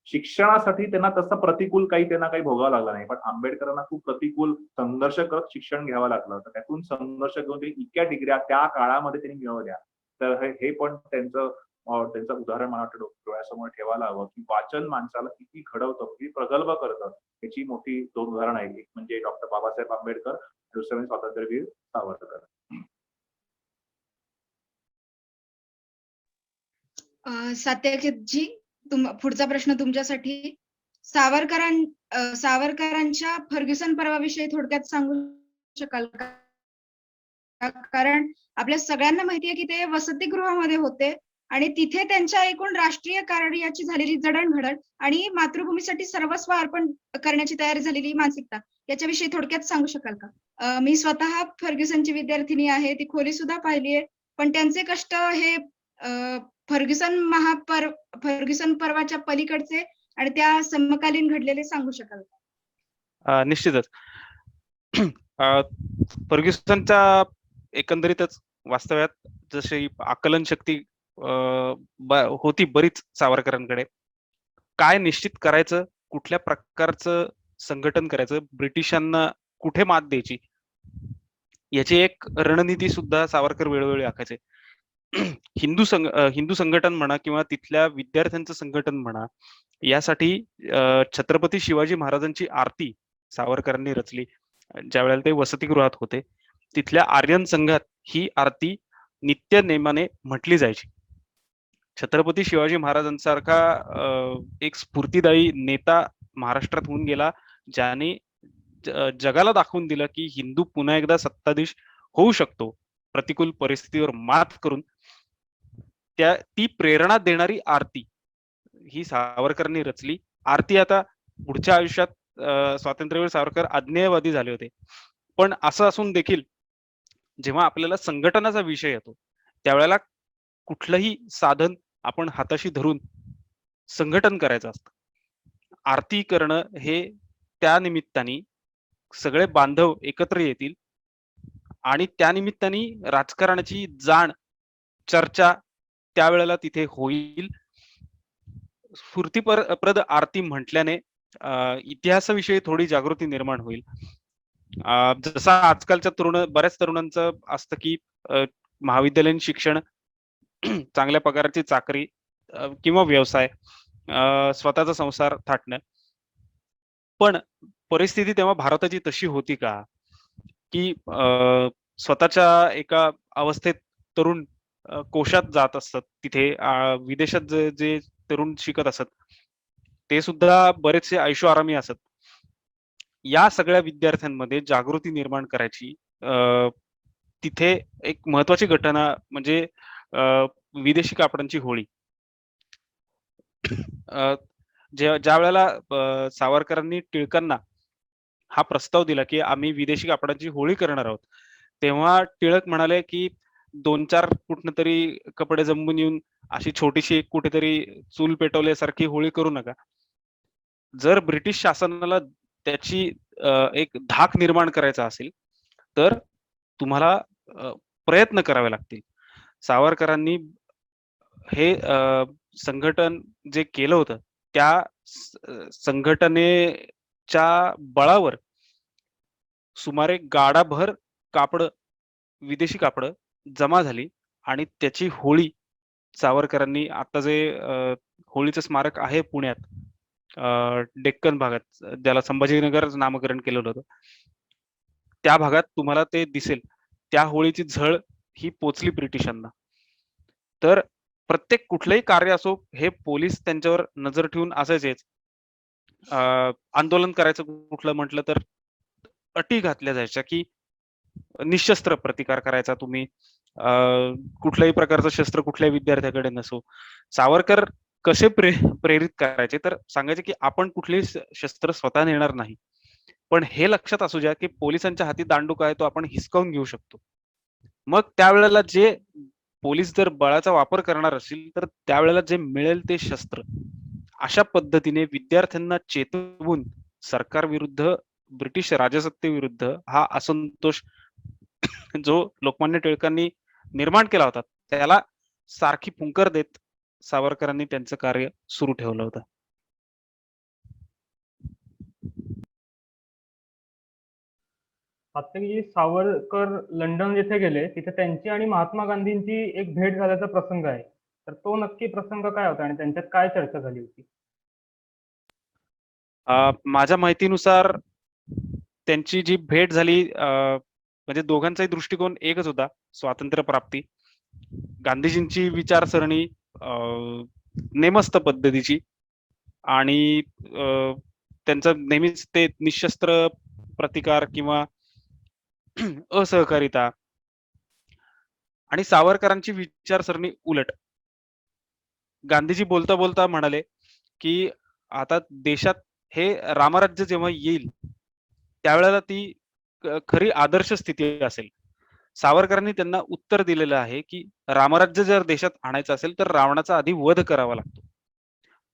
B: शिक्षणासाठी त्यांना तसं प्रतिकूल त्यांना काही भोगावं लागलं नाही. पण आंबेडकरांना खूप प्रतिकूल संघर्ष करत शिक्षण घ्यावं लागलं. तर त्यातून संघर्ष घेऊन ते इतक्या डिग्र्या त्या काळामध्ये त्यांनी मिळवल्या. तर हे पण त्यांचं त्यांचं उदाहरण मला वाटतं डोळ्यासमोर ठेवायला हवं, की वाचन माणसाला किती घडवतं, किती प्रगल्भ करतं. याची मोठी 2 उदाहरणं आहेत. एक म्हणजे डॉक्टर बाबासाहेब आंबेडकर, दुसरं म्हणजे स्वातंत्र्यवीर सावरकर.
D: सात्यकीजी, पुढचा प्रश्न तुमच्यासाठी. सावरकरांच्या फर्ग्युसन पर्वाविषयी थोडक्यात सांगू शकाल का? कारण आपल्या सगळ्यांना माहितीये की ते वसतिगृहामध्ये होते आणि तिथे त्यांच्या एकूण राष्ट्रीय कार्याची झालेली जडणघडण आणि मातृभूमीसाठी सर्वस्व अर्पण करण्याची तयारी झालेली मानसिकता याच्याविषयी थोडक्यात सांगू शकाल का? मी स्वतः फर्ग्युसनची विद्यार्थिनी आहे, ती खोली सुद्धा पाहिली आहे, पण त्यांचे कष्ट हे फर्ग्युसन पर्वाच्या पलीकडचे आणि त्या समकालीन घडलेले सांगू शकाल का?
C: निश्चितच. फर्ग्युसनच्या एकंदरीतच वास्तव्यात जशी आकलन शक्ती होती बरीच सावरकरांकडे. काय निश्चित करायचं, कुठल्या प्रकारचं संघटन करायचं, ब्रिटिशांना कुठे मात द्यायची, याची एक रणनीती सुद्धा सावरकर वेळोवेळी आखायचे. हिंदू संघटन म्हणा किंवा तिथल्या विद्यार्थ्यांचं संघटन म्हणा, यासाठी छत्रपती शिवाजी महाराजांची आरती सावरकरांनी रचली. ज्या वेळेला ते वसतिगृहात होते, तिथल्या आर्यन संघात ही आरती नित्य नेमाने म्हटली जायची. छत्रपती शिवाजी महाराजांसारखा एक स्फूर्तिदायी नेता महाराष्ट्रात होऊन गेला, ज्याने जगाला दाखवून दिलं की हिंदू पुन्हा एकदा सत्ताधीश होऊ शकतो प्रतिकूल परिस्थितीवर मात करून. ती प्रेरणा देणारी आरती ही सावरकरांनी रचली. आरती आता पुढच्या आयुष्यात स्वातंत्र्यवीर सावरकर अज्ञेयवादी झाले होते, पण असं असून देखील जेव्हा आपल्याला संघटनाचा विषय येतो त्यावेळेला कुठलंही साधन आपण हाताशी धरून संघटन करायचं असतं. आरती करणं हे त्या निमित्ताने सगळे बांधव एकत्र येतील आणि त्या निमित्ताने राजकारणाची जाण चर्चा त्यावेळेला तिथे होईल. स्फूर्तीप्रद आरती म्हटल्याने इतिहासाविषयी थोडी जागृती निर्माण होईल. जसं आजकालच्या बऱ्याच तरुणांचं असतं की महाविद्यालयीन शिक्षण, चांगल्या पगाराची चाकरी किंवा व्यवसाय, स्वतःचा संसार थाटणं. पण परिस्थिती तेव्हा भारताची तशी होती का की स्वतःच्या एका अवस्थेत तरुण कोशात जात असतात, तिथे विदेशात जे तरुण शिकत असत ते सुद्धा बरेचसे ऐशोआरामी असत. या सगळ्या विद्यार्थ्यांमध्ये जागृती निर्माण करायची. तिथे एक महत्वाची घटना म्हणजे विदेशी कापडांची होळी. ज्या वेळेला सावरकरांनी टिळकांना हा प्रस्ताव दिला की आम्ही विदेशी कापडांची होळी करणार आहोत, तेव्हा टिळक म्हणाले की 2-4 कुठनं तरी कपडे जमवून येऊन अशी छोटीशी कुठेतरी चूल पेटवल्यासारखी होळी करू नका. जर ब्रिटिश शासनाला त्याची एक धाक निर्माण करायचा असेल तर तुम्हाला प्रयत्न करावे लागतील. सावरकरांनी हे संघटन जे केलं होतं त्या संघटनेच्या बळावर सुमारे गाडाभर विदेशी कापड जमा झाली आणि त्याची होळी सावरकरांनी, आता जे होळीचं स्मारक आहे पुण्यात डेक्कन भागात, ज्याला संभाजीनगर नामकरण केलेलं होतं, त्या भागात तुम्हाला ते दिसेल. त्या होळीची झळ ही पोचली ब्रिटिशांना. तर प्रत्येक कुठलंही कार्य असो हे पोलीस त्यांच्यावर नजर ठेवून असायचेच. आंदोलन करायचं कुठलं म्हटलं तर अटी घातल्या जायच्या की निशस्त्र प्रतिकार करायचा तुम्ही, कुठल्याही प्रकारचं शस्त्र कुठल्याही विद्यार्थ्याकडे नसो. सावरकर कसे प्रेरित करायचे तर सांगायचे की आपण कुठलेही शस्त्र स्वतः नेणार नाही, पण हे लक्षात असू द्या की पोलिसांच्या हाती दांडूक आहे तो आपण हिसकावून घेऊ शकतो. मग त्यावेळेला जे पोलीस जर बळाचा वापर करणार असतील तर त्यावेळेला जे मिळेल ते शस्त्र, अशा पद्धतीने विद्यार्थ्यांना चेतवून सरकार विरुद्ध, ब्रिटिश राजसत्तेविरुद्ध हा असंतोष जो लोकमान्य टिळकांनी निर्माण केला होता त्याला सारखी फुंकर देत सावरकरांनी त्यांचं कार्य सुरू ठेवलं होतं.
E: सात्यकी, सावरकर लंडन येथे गेले, तिथे त्यांची आणि महात्मा गांधींची एक भेट झाल्याचा प्रसंग आहे. तर तो नक्की प्रसंग काय होता आणि त्यांच्यात काय चर्चा झाली होती?
C: माझ्या माहितीनुसार त्यांची जी भेट झाली, म्हणजे दोघांचाही दृष्टिकोन एकच होता, स्वातंत्र्य प्राप्ती. गांधीजींची विचारसरणी नेमस्त पद्धतीची आणि त्यांचं नेहमीच ते निशस्त्र प्रतिकार किंवा असहकारिता, आणि सावरकरांची विचारसरणी उलट. गांधीजी बोलता बोलता म्हणाले की आता देशात हे रामराज्य जेव्हा येईल त्यावेळेला ती खरी आदर्श स्थिती असेल. सावरकरांनी त्यांना उत्तर दिलेलं आहे की रामराज्य जर देशात आणायचं असेल तर रावणाचा आधी वध करावा लागतो,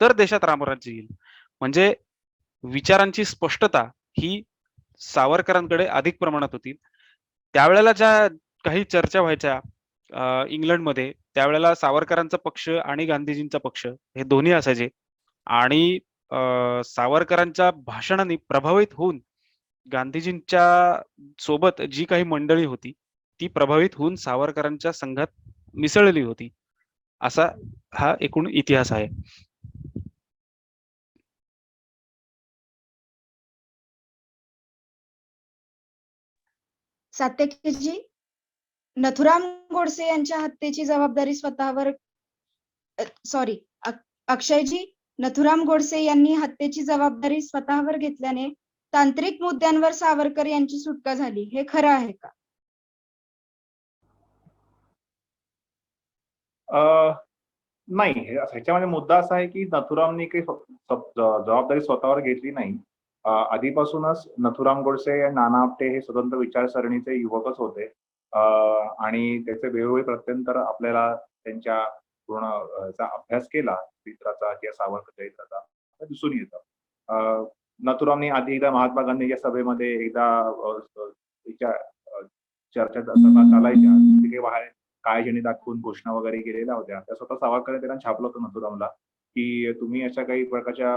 C: तर देशात रामराज्य येईल. म्हणजे विचारांची स्पष्टता ही सावरकरांकडे अधिक प्रमाणात होती. त्यावेळेला ज्या काही चर्चा व्हायच्या इंग्लंडमध्ये, त्यावेळेला सावरकरांचा पक्ष आणि गांधीजींचा पक्ष हे दोन्ही असायचे. आणि सावरकरांच्या भाषणांनी प्रभावित होऊन गांधीजींच्या सोबत जी काही मंडळी होती ती प्रभावित होऊन सावरकरांच्या संघात मिसळली होती. असा हा एकूण इतिहास आहे.
D: सात्यकीजी, नथुराम गोडसे यांच्या हत्येची जबाबदारी स्वतःवर सॉरी अक्षयजी, नथुराम गोडसे यांनी हत्येची जबाबदारी स्वतःवर घेतल्याने तांत्रिक मुद्द्यांवर सावरकर यांची सुटका झाली, हे खरं आहे का?
B: नाही, ह्याच्यामध्ये मुद्दा असा आहे की नथुरामनी काही जबाबदारी स्वतःवर घेतली नाही. आधीपासूनच नथुराम गोडसे आणि नाना आपटे हे स्वतंत्र विचारसरणीचे युवकच होते. आणि त्याचे वेगवेगळे प्रत्यंतर आपल्याला त्यांच्या पूर्ण चा अभ्यास केला चरित्राचा किंवा सावरकर चरित्राचा तर दिसून येतं. नथुरामनी आधी एकदा महात्मा गांधीच्या सभेमध्ये एकदा चर्चा सभा चालायच्या तिथे बाहेर काळेजणी दाखवून घोषणा वगैरे केलेल्या होत्या. त्या स्वतः सावरकर त्यांना छापलं होतं नथुरामला की तुम्ही अशा काही प्रकारच्या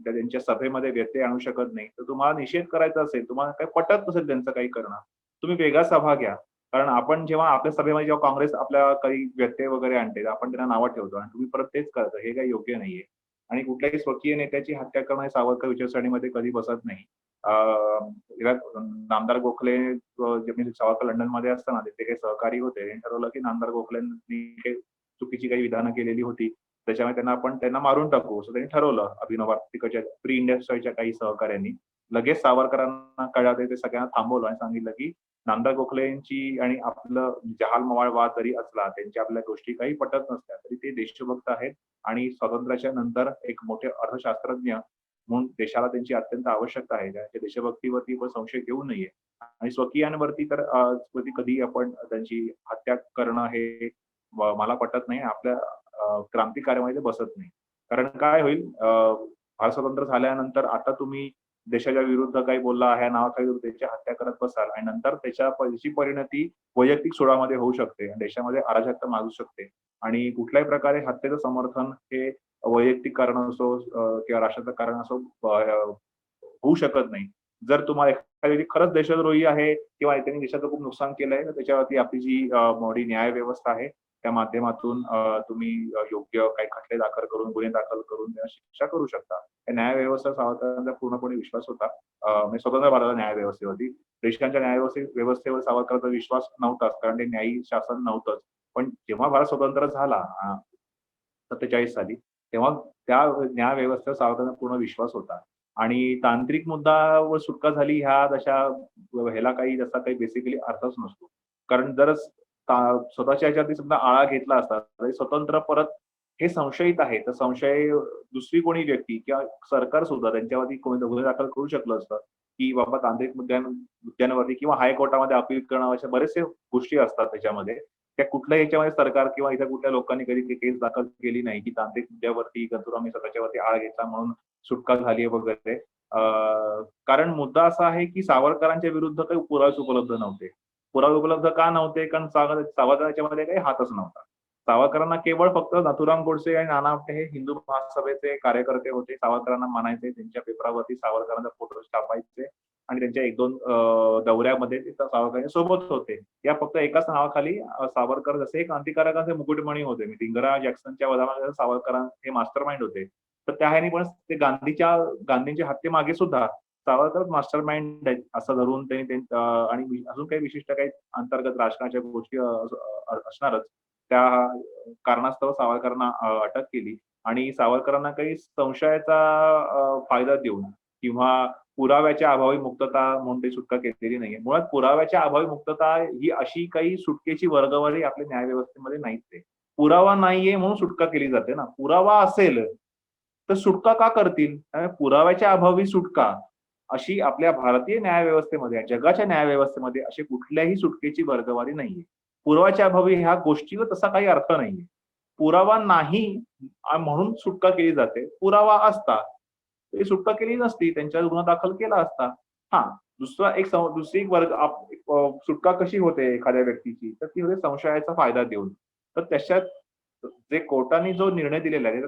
B: त्यांच्या सभेमध्ये व्यत्यय आणू शकत नाही, तर तुम्हाला निषेध करायचा असेल, तुम्हाला काही पटत नसेल त्यांचं काही करणं, तुम्ही वेगळा सभा घ्या. कारण आपण जेव्हा आपल्या सभेमध्ये जेव्हा काँग्रेस आपल्या काही व्यत्यय वगैरे आणते आपण त्यांना नावं ठेवतो आणि तुम्ही परत तेच करता, हे काही योग्य नाहीये. आणि कुठल्याही स्वकीय नेत्याची हत्या करणं हे सावरकर विचारसरणीमध्ये कधी बसत नाही. नामदार गोखले सावरकर लंडनमध्ये असताना तिथे काही सहकारी होते, त्यांनी ठरवलं की नामदार गोखलेंनी चुकीची काही विधानं केलेली होती, त्याच्यामुळे आपण त्यांना मारून टाकू असं त्यांनी ठरवलं. अभिनव तिकडच्या प्री इंडस्ट्रीच्या काही सहकार्यांनी लगेच सावरकरांना कळलं, ते सगळ्यांना थांबवलं आणि सांगितलं की नामदार गोखलेंची आणि आपलं जहाल मवाळ वाद जरी असला, त्यांच्या आपल्या गोष्टी काही पटत नसल्या तरी ते देशभक्त आहेत आणि स्वातंत्र्याच्या नंतर एक मोठे अर्थशास्त्रज्ञ म्हणून देशाला त्यांची अत्यंत आवश्यकता आहे. त्यांच्या देशभक्तीवरती पण संशय घेऊ नये आणि स्वकीयांवरती तर कधी आपण त्यांची हत्या करणं हे मला पटत नाही. आपल्या क्रांतिकार्यामध्ये बसत नाही. कारण काय होईल, भारत स्वतंत्र झाल्यानंतर आता तुम्ही देशाच्या विरुद्ध काही बोलला ह्या नावाखाली त्याची हत्या करत बसाल आणि नंतर त्याची परिणती वैयक्तिक सुडामध्ये होऊ शकते आणि देशामध्ये अराजकता माजू शकते. आणि कुठल्याही प्रकारे हत्येचं समर्थन हे वैयक्तिक कारण असो किंवा राष्ट्राचं कारण असो होऊ शकत नाही. जर तुम्हाला एखादी खरंच देशद्रोही आहे किंवा त्यांनी देशाचं खूप नुकसान केलंय तर त्याच्यावरती आपली जी मोठी न्याय व्यवस्था आहे त्या माध्यमातून तुम्ही योग्य काही खटले दाखल करून गुन्हे दाखल करून त्यांना शिक्षा करू शकता. या न्याय व्यवस्था सावरकरांचा पूर्णपणे विश्वास होता. म्हणजे स्वतंत्र भारताच्या न्याय व्यवस्थेवरती. देशांच्या न्याय व्यवस्थेवर सावरकरांचा विश्वास नव्हताच, कारण ते न्यायी शासन नव्हतंच. पण जेव्हा भारत स्वतंत्र झाला 47 साली, तेव्हा त्या न्याय व्यवस्थेवर सावरकरांचा पूर्ण विश्वास होता. आणि तांत्रिक मुद्द्यावर सुटका झाली ह्याला काही जसा काही बेसिकली अर्थच नसतो. कारण जर स्वतःच्या ह्याच्यावरती सुद्धा आळा घेतला असता तरी स्वतंत्र परत हे संशयित आहे, तर संशय दुसरी कोणी व्यक्ती किंवा सरकार सुद्धा त्यांच्यावरती कोणी गुन्हे दाखल करू शकलं असतं की बाबा तांत्रिक मुद्द्यांवरती किंवा हायकोर्टामध्ये अपील करणं, अशा बरेचसे गोष्टी असतात त्याच्यामध्ये. त्या कुठल्या ह्याच्यामध्ये सरकार किंवा इतर कुठल्या लोकांनी कधी केस दाखल केली नाही की तांत्रिक मुद्द्यावरती नथुरामनी स्वतःच्यावरती आळा घेतला म्हणून सुटका झाली वगैरे. कारण मुद्दा असा आहे की सावरकरांच्या विरुद्ध काही पुरावे उपलब्ध नव्हते. पुरावे उपलब्ध का नव्हते? कारण सावरकरांच्या मध्ये काही हातच नव्हता. सावरकरांना केवळ फक्त नथुराम गोडसे आणि नाना आपटे हे हिंदू महासभेचे कार्यकर्ते होते. सावरकरांना मानायचे, त्यांच्या पेपरावरती सावरकरांचा फोटो छापायचे आणि त्यांच्या 1-2 दौऱ्यामध्ये ते सावरकरांच्या सोबत होते. या फक्त एकाच नावाखाली सावरकर जसे क्रांतिकारकांचे मुकुटमणी होते. इंदिरा जॅक्सनच्या वधामध्ये सावरकर हे मास्टर माइंड होते. तर त्या ह्यानी पण ते गांधींच्या हत्येमागे सुद्धा सावरकर मास्टर माइंड आहेत असं धरून त्यांनी आणि अजून काही विशिष्ट काही अंतर्गत राजकारणाच्या गोष्टी असणारच. त्या कारणास्तव सावरकरांना अटक केली आणि सावरकरांना काही संशयाचा फायदा देऊन किंवा पुराव्याच्या अभावी मुक्तता म्हणून ते सुटका केलेली नाहीये. मुळात पुराव्याच्या अभावी मुक्तता ही अशी काही सुटकेची वर्गवारी आपल्या न्यायव्यवस्थेमध्ये नाहीच आहे. पुरावा नाहीये म्हणून सुटका केली जाते ना. पुरावा असेल तर सुटका का करतील? पुराव्याच्या अभावी सुटका अशी आपल्या भारतीय न्यायव्यवस्थेमध्ये, जगाच्या न्यायव्यवस्थेमध्ये अशी कुठल्याही सुटकेची वर्गवारी नाहीये. पुराव्याच्या अभावी ह्या गोष्टीला तसा काही अर्थ नाहीये. पुरावा नाही म्हणून सुटका केली जाते. पुरावा असता तरी सुटका केली नसती, त्यांच्यावर गुन्हा दाखल केला असता. दुसरी एक वर्ग सुटका कशी होते एखाद्या व्यक्तीची, तर ती होते संशयाचा फायदा देऊन. तर त्याच्यात जे कोर्टाने जो निर्णय दिलेला आहे,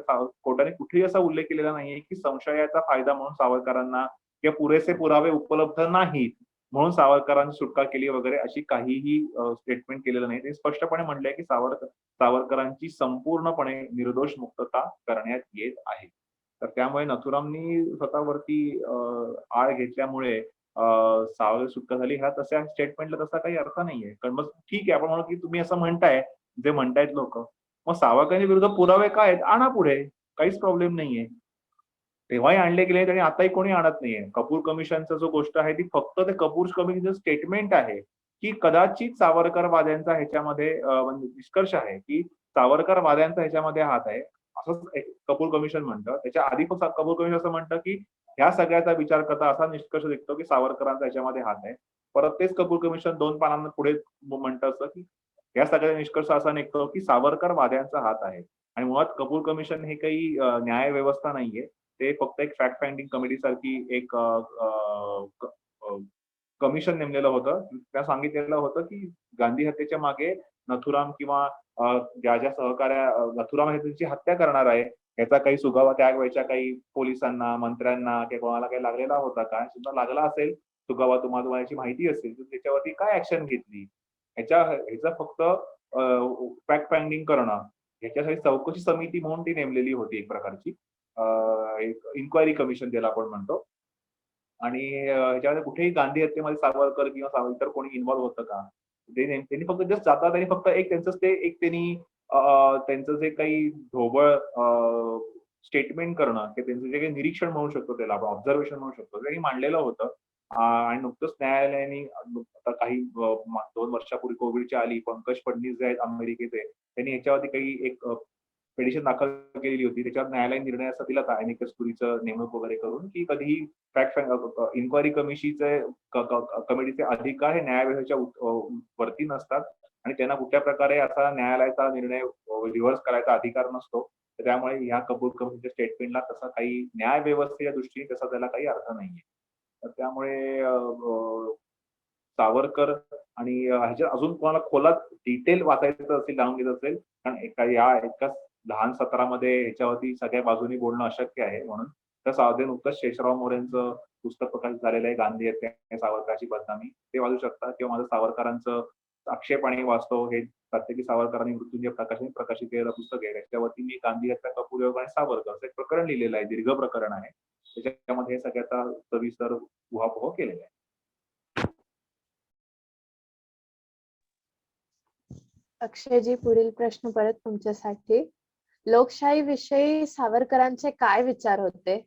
B: कोर्टाने कुठेही असा उल्लेख केलेला नाहीये की संशयाचा फायदा म्हणून सावरकरांना किंवा पुरेसे पुरावे उपलब्ध नाहीत म्हणून सावरकरांची सुटका केली वगैरे अशी काहीही स्टेटमेंट केलेलं नाही. ते स्पष्टपणे म्हणलंय की सावरकरांची संपूर्णपणे निर्दोष मुक्तता करण्यात येत आहे. तर त्यामुळे नथुरामनी स्वतःवरती आळ घेतल्यामुळे सावरकर सुटका झाली ह्या तशा स्टेटमेंटला तसा काही अर्थ नाहीये. कारण मग ठीक आहे, आपण म्हणू की तुम्ही असं म्हणताय, जे म्हणतायत लोक, मग सावरकरांच्या विरुद्ध पुरावे काय आहेत? आणा पुढे, काहीच प्रॉब्लेम नाहीये. तेव्हाही आणले गेले आणि आताही कोणी आणत नाहीये. कपूर कमिशनचा जो गोष्ट आहे ती फक्त ते कपूर कमिशनचं स्टेटमेंट आहे की कदाचित सावरकरवाद्यांचा ह्याच्यामध्ये म्हणजे निष्कर्ष आहे की सावरकरवाद्यांचा ह्याच्यामध्ये हात आहे असंच कपूर कमिशन म्हणतं. त्याच्या आधी पण कपूर कमिशन असं म्हणतं की ह्या सगळ्याचा विचार करता असा निष्कर्ष निघतो की सावरकरांचा ह्याच्यामध्ये हात आहे. परत तेच कपूर कमिशन 2 पानांना पुढे म्हणतं असं की या सगळ्या निष्कर्ष असा निघतो की सावरकरवाद्यांचा हात आहे. आणि मुळात कपूर कमिशन हे काही न्याय व्यवस्था नाहीये. ते फक्त एक फॅक्ट फाइंडिंग कमिटी सारखी एक कमिशन नेमलेलं होतं. त्या सांगितलेलं होतं की गांधी हत्येच्या मागे नथुराम किंवा ज्या नथुराम हे त्यांची हत्या करणार आहे याचा काही सुगावा त्यावेळेच्या काही पोलिसांना, मंत्र्यांना किंवा कोणाला काही लागलेला होता का? सुद्धा लागला असेल सुगावा, तुम्हाला याची माहिती असेल तर त्याच्यावरती काय ऍक्शन घेतली, ह्याचा फक्त फॅक्ट फाइंडिंग करणं, ह्याच्यासाठी चौकशी समिती म्हणून ती नेमलेली होती एक प्रकारची. एक इन्क्वायरी कमिशन ज्याला आपण म्हणतो. आणि ह्याच्यामध्ये कुठेही गांधी हत्येमध्ये सावरकर किंवा इतर कोणी इन्व्हॉल्व्ह होतं का? त्यांनी फक्त जस्ट जाता त्यांनी फक्त एक त्यांचं जे काही ढोबळ स्टेटमेंट करणं की त्यांचं जे काही निरीक्षण म्हणू शकतो, त्याला आपण ऑब्झर्वेशन म्हणू शकतो, ते मांडलेलं होतं. आणि नुकतंच न्यायालयाने आता काही 2 वर्षापूर्वी कोविडच्या आली पंकज फडणवीस जे आहेत अमेरिकेचे, त्यांनी ह्याच्यावरती काही एक पिटिशन दाखल केलेली होती. त्याच्यावर न्यायालयाने निर्णय असा दिला होता अॅमिकस क्युरीचं नेमणूक वगैरे करून की कधीही इन्क्वायरी कमिटीचे अधिकार हे न्यायालयाच्या वरती नसतात आणि त्यांना कुठल्या प्रकारे असा न्यायालयाचा निर्णय रिव्हर्स करायचा अधिकार नसतो. तर त्यामुळे ह्या कपूर कमिटीच्या स्टेटमेंटला तसा काही न्याय व्यवस्थेच्या दृष्टीने तसा त्याला काही अर्थ नाहीये. तर त्यामुळे सावरकर आणि ह्याच्या अजून कोणाला खोलात डिटेल वाचायचं असेल, जाणून घ्यायचं असेल, कारण एका लहान सत्रामध्ये ह्याच्यावरती सगळ्या बाजूनी बोलणं अशक्य आहे. म्हणून तर नुकतंच शेषराव मोरेंचं पुस्तक प्रकाशित झालेलं आहे, गांधी हत्या सावरकरांची बदनामी, ते वाचू शकता. किंवा माझं सावरकरांचं आक्षेपाने वाचतो हे प्रत्येकी सावरकरांनी मृत्यूंजय प्रकाशित केलेलं पुस्तक आहे. त्याच्यावरती मी गांधी हत्या कपूर आणि सावरकर असं एक प्रकरण लिहिलेलं आहे, दीर्घ प्रकरण आहे. त्याच्यामध्ये हे सगळ्याचा सविस्तर उहापोह केलेला आहे.
A: अक्षयजी, पुढील प्रश्न परत तुमच्यासाठी. लोकशाही विषयी सावरकरांचे काय विचार होते?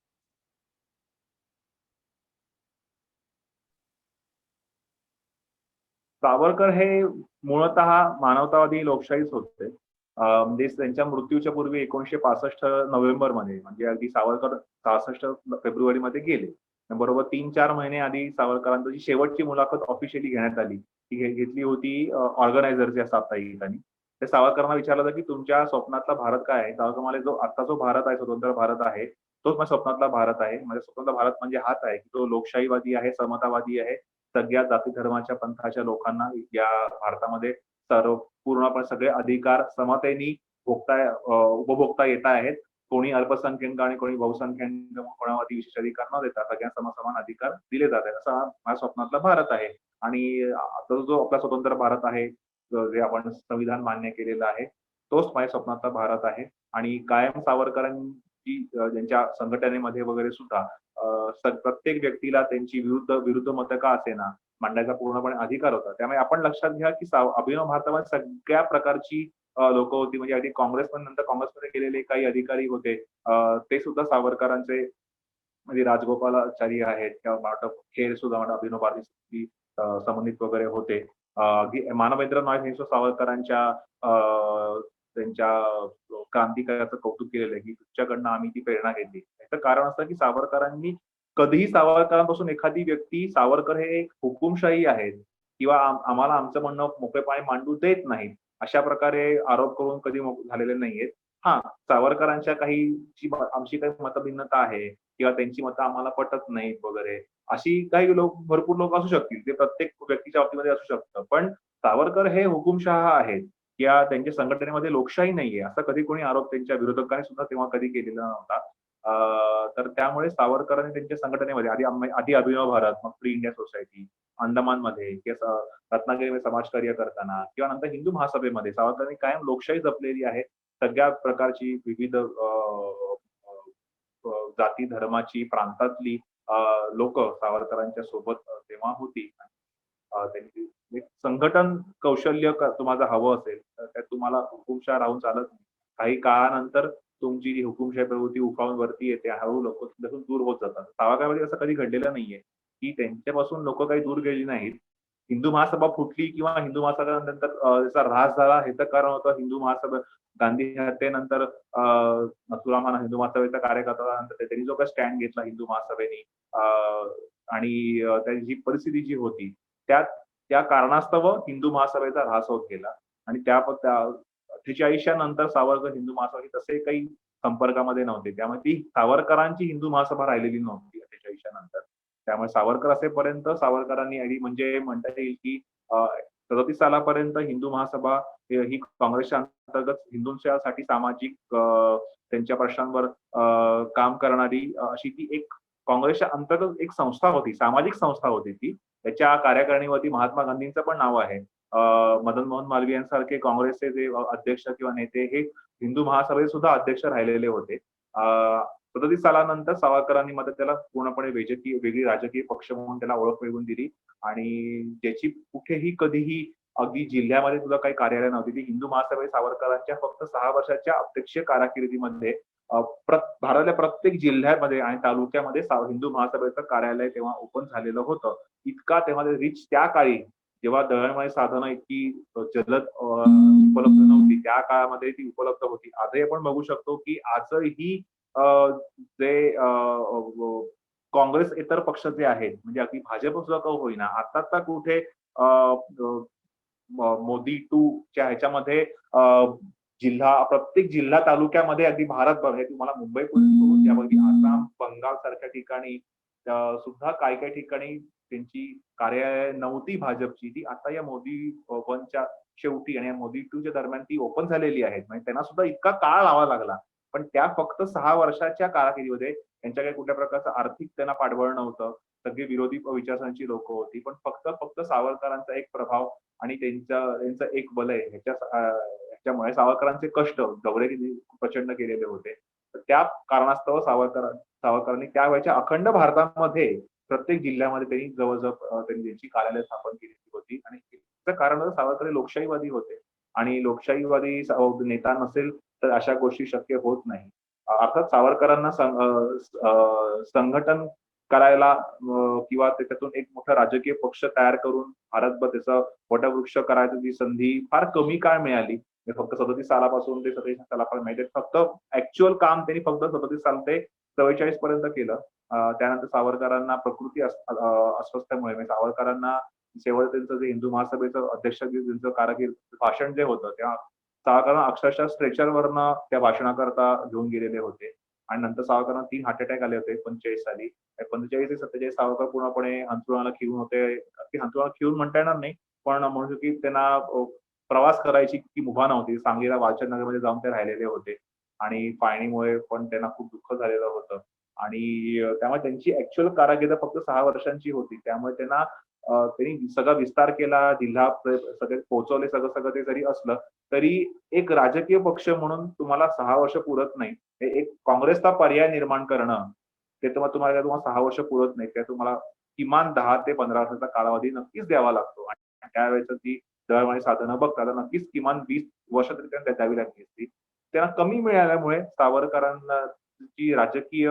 B: सावरकर हे मूळतः मानवतावादी लोकशाहीच होते. म्हणजे त्यांच्या मृत्यूच्या पूर्वी 1965 नोव्हेंबरमध्ये, म्हणजे अगदी सावरकर 66 फेब्रुवारीमध्ये गेले. बरोबर 3-4 महिने आधी सावरकरांची शेवटची मुलाखत ऑफिशियली घेण्यात आली. ती घेतली होती ऑर्गनायझरच्या साप्ताहिकांनी. त्या सावरकरांना विचारलं होतं की तुमच्या स्वप्नातला भारत काय आहे? सावरकर म्हणाले, आता जो भारत आहे, स्वतंत्र भारत आहे, तोच माझ्या स्वप्नातला भारत आहे. माझ्या स्वतंत्र भारत म्हणजे हाच आहे की तो लोकशाहीवादी आहे, समतावादी आहे, सगळ्या जाती धर्माच्या पंथाच्या लोकांना या भारतामध्ये सर्व पूर्णपणे सगळे अधिकार समतेने उपभोगता येत आहेत. कोणी अल्पसंख्याक आणि कोणी बहुसंख्याक कोणावरती विशेष अधिकार न देता सगळ्यांना समान अधिकार दिले जात आहेत. असा माझ्या स्वप्नातला भारत आहे. आणि आता जो आपला स्वतंत्र भारत आहे, जे आपण संविधान मान्य केलेलं आहे, तोच माझ्या स्वप्नातला भारत आहे. आणि कायम सावरकरांची ज्यांच्या संघटनेमध्ये वगैरे सुद्धा प्रत्येक व्यक्तीला त्यांची विरुद्ध मतं का असेना मांडायचा पूर्णपणे अधिकार होता. त्यामुळे आपण लक्षात घ्या की अभिनव भारतामध्ये सगळ्या प्रकारची लोक होती. म्हणजे अगदी काँग्रेस पण नंतर काँग्रेसमध्ये गेलेले काही अधिकारी होते, ते सुद्धा सावरकरांचे म्हणजे राजगोपालाचारी आहेत किंवा मला खेर सुद्धा मला अभिनव भारती संबंधित वगैरे होते. मानवेंद्र नाईक यांनी सावरकरांच्या त्यांच्या क्रांतिकाराचं कौतुक केलेलं आहे की तुमच्याकडनं आम्ही ती प्रेरणा घेतली. याचं कारण असं की सावरकरांनी कधीही सावरकरांपासून एखादी व्यक्ती सावरकर हे एक हुकुमशाही आहेत किंवा आम्हाला आमचं म्हणणं मोकळेपणे मांडू देत नाहीत अशा प्रकारे आरोप करून कधी झालेले नाहीयेत. हा, सावरकरांच्या आमची काही मतभिन्नता आहे किंवा त्यांची मतं आम्हाला पटत नाहीत वगैरे अशी काही भरपूर लोक असू शकतील, ते प्रत्येक व्यक्तीच्या बाबतीमध्ये असू शकतं. पण सावरकर हे हुकुमशहा आहेत किंवा त्यांच्या संघटनेमध्ये लोकशाही नाहीये असा कधी कोणी आरोप त्यांच्या विरोधकांनी सुद्धा तेव्हा कधी केलेला नव्हता. तर त्यामुळे सावरकरांनी त्यांच्या संघटनेमध्ये आधी अभिनव भारत, मग फ्री इंडिया सोसायटी, अंदमानमध्ये किंवा रत्नागिरीमध्ये समाजकार्य करताना किंवा नंतर हिंदू महासभेमध्ये सावरकरांनी कायम लोकशाही जपलेली आहे. सगळ्या प्रकारची विविध जाती धर्माची प्रांतातली लोक सावरकरांच्या सोबत तेव्हा होती. त्यांची एक संघटन कौशल्य तुम्हाला हवं असेल तर त्यात तुम्हाला हुकुमशाह राहून चालत नाही. काही काळानंतर तुमची जी हुकुमशाही प्रवृत्ती उफाळून वरती येते, हळूहळू लोक त्यातून दूर होत जातात. सावरकरांमध्ये असं कधी घडलेलं नाहीये की त्यांच्यापासून लोक काही दूर गेली नाहीत. हिंदू महासभा फुटली किंवा हिंदू महासभेनंतर त्याचा ऱ्हास झाला हे तर कारण होतं हिंदू महासभा गांधी हत्येनंतर नथुराम हिंदू महासभेचा कार्यकर्ता नंतर त्यांनी जो काही स्टँड घेतला हिंदू महासभेने आणि त्याची जी परिस्थिती जी होती त्या कारणास्तव हिंदू महासभेचा ऱ्हास होत गेला. आणि त्या 48 नंतर सावरकर हिंदू महासभा तसे काही संपर्कामध्ये नव्हते. त्यामुळे ती सावरकरांची हिंदू महासभा राहिलेली नव्हती 48 नंतर. त्यामुळे सावरकर असेपर्यंत सावरकरांनी आधी म्हणजे म्हणता येईल की 37 सालापर्यंत हिंदू महासभा ही काँग्रेसच्या अंतर्गत हिंदूंसाठी सामाजिक त्यांच्या प्रश्नांवर काम करणारी अशी ती एक काँग्रेसच्या अंतर्गत एक संस्था होती, सामाजिक संस्था होती ती. त्याच्या कार्यकारिणीवरती महात्मा गांधींचं पण नाव आहे. मदन मोहन मालवीय यांसारखे काँग्रेसचे जे अध्यक्ष किंवा नेते हे हिंदू महासभेचे सुद्धा अध्यक्ष राहिलेले होते. 37 सालानंतर सावरकरांनी मध्ये त्याला पूर्णपणे वेगळी राजकीय पक्ष म्हणून त्याला ओळख मिळवून दिली आणि ज्याची कुठेही कधीही अगदी जिल्ह्यामध्ये सुद्धा काही कार्यालय नव्हती. ती हिंदू महासभे सावरकरांच्या फक्त 6 वर्षाच्या अध्यक्षीय कारकिर्दीमध्ये भारतातल्या प्रत्येक जिल्ह्यामध्ये आणि तालुक्यामध्ये हिंदू महासभेचं कार्यालय तेव्हा ओपन झालेलं होतं. इतका तेव्हा रिच त्या काळी जेव्हा दळणवळण साधनं इतकी जलद उपलब्ध नव्हती त्या काळामध्ये ती उपलब्ध होती. आजही आपण बघू शकतो की आजही जे काँग्रेस इतर पक्ष जे आहेत म्हणजे अगदी भाजप सुद्धा का होईना आता कुठे मोदी 2 च्या ह्याच्यामध्ये प्रत्येक जिल्हा तालुक्यामध्ये अगदी भारतभर हे तुम्हाला मुंबई सोडून त्यापैकी आसाम, बंगाल सारख्या ठिकाणी सुद्धा काही ठिकाणी त्यांची कार्यालय नव्हती भाजपची, ती आता या मोदी 1च्या शेवटी आणि मोदी 2च्या दरम्यान ती ओपन झालेली आहेत. म्हणजे त्यांना सुद्धा इतका काळ लावा लागला. पण त्या फक्त 6 वर्षाच्या काळाखिरीमध्ये त्यांच्या काही कुठल्या प्रकारचं आर्थिक त्यांना पाठबळ नव्हतं. सगळी विरोधी विचारसरणीची लोक होती. पण फक्त सावरकरांचा एक प्रभाव आणि त्यांचं एक बलय ह्याच्यामुळे सावरकरांचे कष्ट गवळेंनी प्रचंड केलेले होते. तर त्या कारणास्तव सावरकरांनी त्यावेळेच्या अखंड भारतामध्ये प्रत्येक जिल्ह्यामध्ये त्यांनी जवळजवळ त्यांनी त्यांची कार्यालय स्थापन केलेली होती. आणि त्याचं कारण सावरकर लोकशाहीवादी होते आणि लोकशाहीवादी नेता नसेल तर अशा गोष्टी शक्य होत नाही. अर्थात सावरकरांना संघटन करायला किंवा त्याच्यातून एक मोठा राजकीय पक्ष तयार करून भारतभर त्याचा वटवृक्ष करायची जी संधी फार कमी काळ मिळाली. फक्त 37 सालापासून ते 47 सालापर्यंत माहिती फक्त ऍक्च्युअल काम त्यांनी फक्त 37 साल ते 44 पर्यंत केलं. त्यानंतर सावरकरांना प्रकृती अस्वस्थतेमुळे सावरकरांना शेवट त्यांचं जे हिंदू महासभेचं अध्यक्ष त्यांचं कारकीर्द भाषण जे होतं तेव्हा सावरकरांना अक्षरशः स्ट्रेचरवरनं त्या भाषणाकरता घेऊन गेलेले होते. आणि नंतर सावरकरांना 3 हार्ट अटॅक आले होते 45 साली. 45 ते 47 सावरकर पूर्णपणे अंथरुणाला खिळून होते. हंतरुणाला खिळून म्हणता येणार नाही पण म्हणू की त्यांना प्रवास करायची की मुभा नव्हती. सांगलीला वाचननगरमध्ये जाऊन ते राहिलेले होते आणि फाळणीमुळे पण त्यांना खूप दुःख झालेलं होतं आणि त्यामुळे त्यांची ऍक्च्युअल कारागिर्द फक्त 6 वर्षांची होती. त्यामुळे त्यांनी सगळा विस्तार केला, जिल्हा सगळे पोहोचवले, सगळं सगळं ते जरी असलं तरी एक राजकीय पक्ष म्हणून तुम्हाला 6 वर्ष पुरत नाही. एक काँग्रेसचा पर्याय निर्माण करणं, ते तुम्हाला 6 वर्ष पुरत नाही. ते तुम्हाला किमान 10 ते 15 वर्षाचा कालावधी नक्कीच द्यावा लागतो आणि त्यावेळेस ती दळणवळणी साधनं बघता तर नक्कीच किमान 20 वर्ष तरी त्यांना द्यावी लागली असती. त्यांना कमी मिळाल्यामुळे सावरकरांना जी राजकीय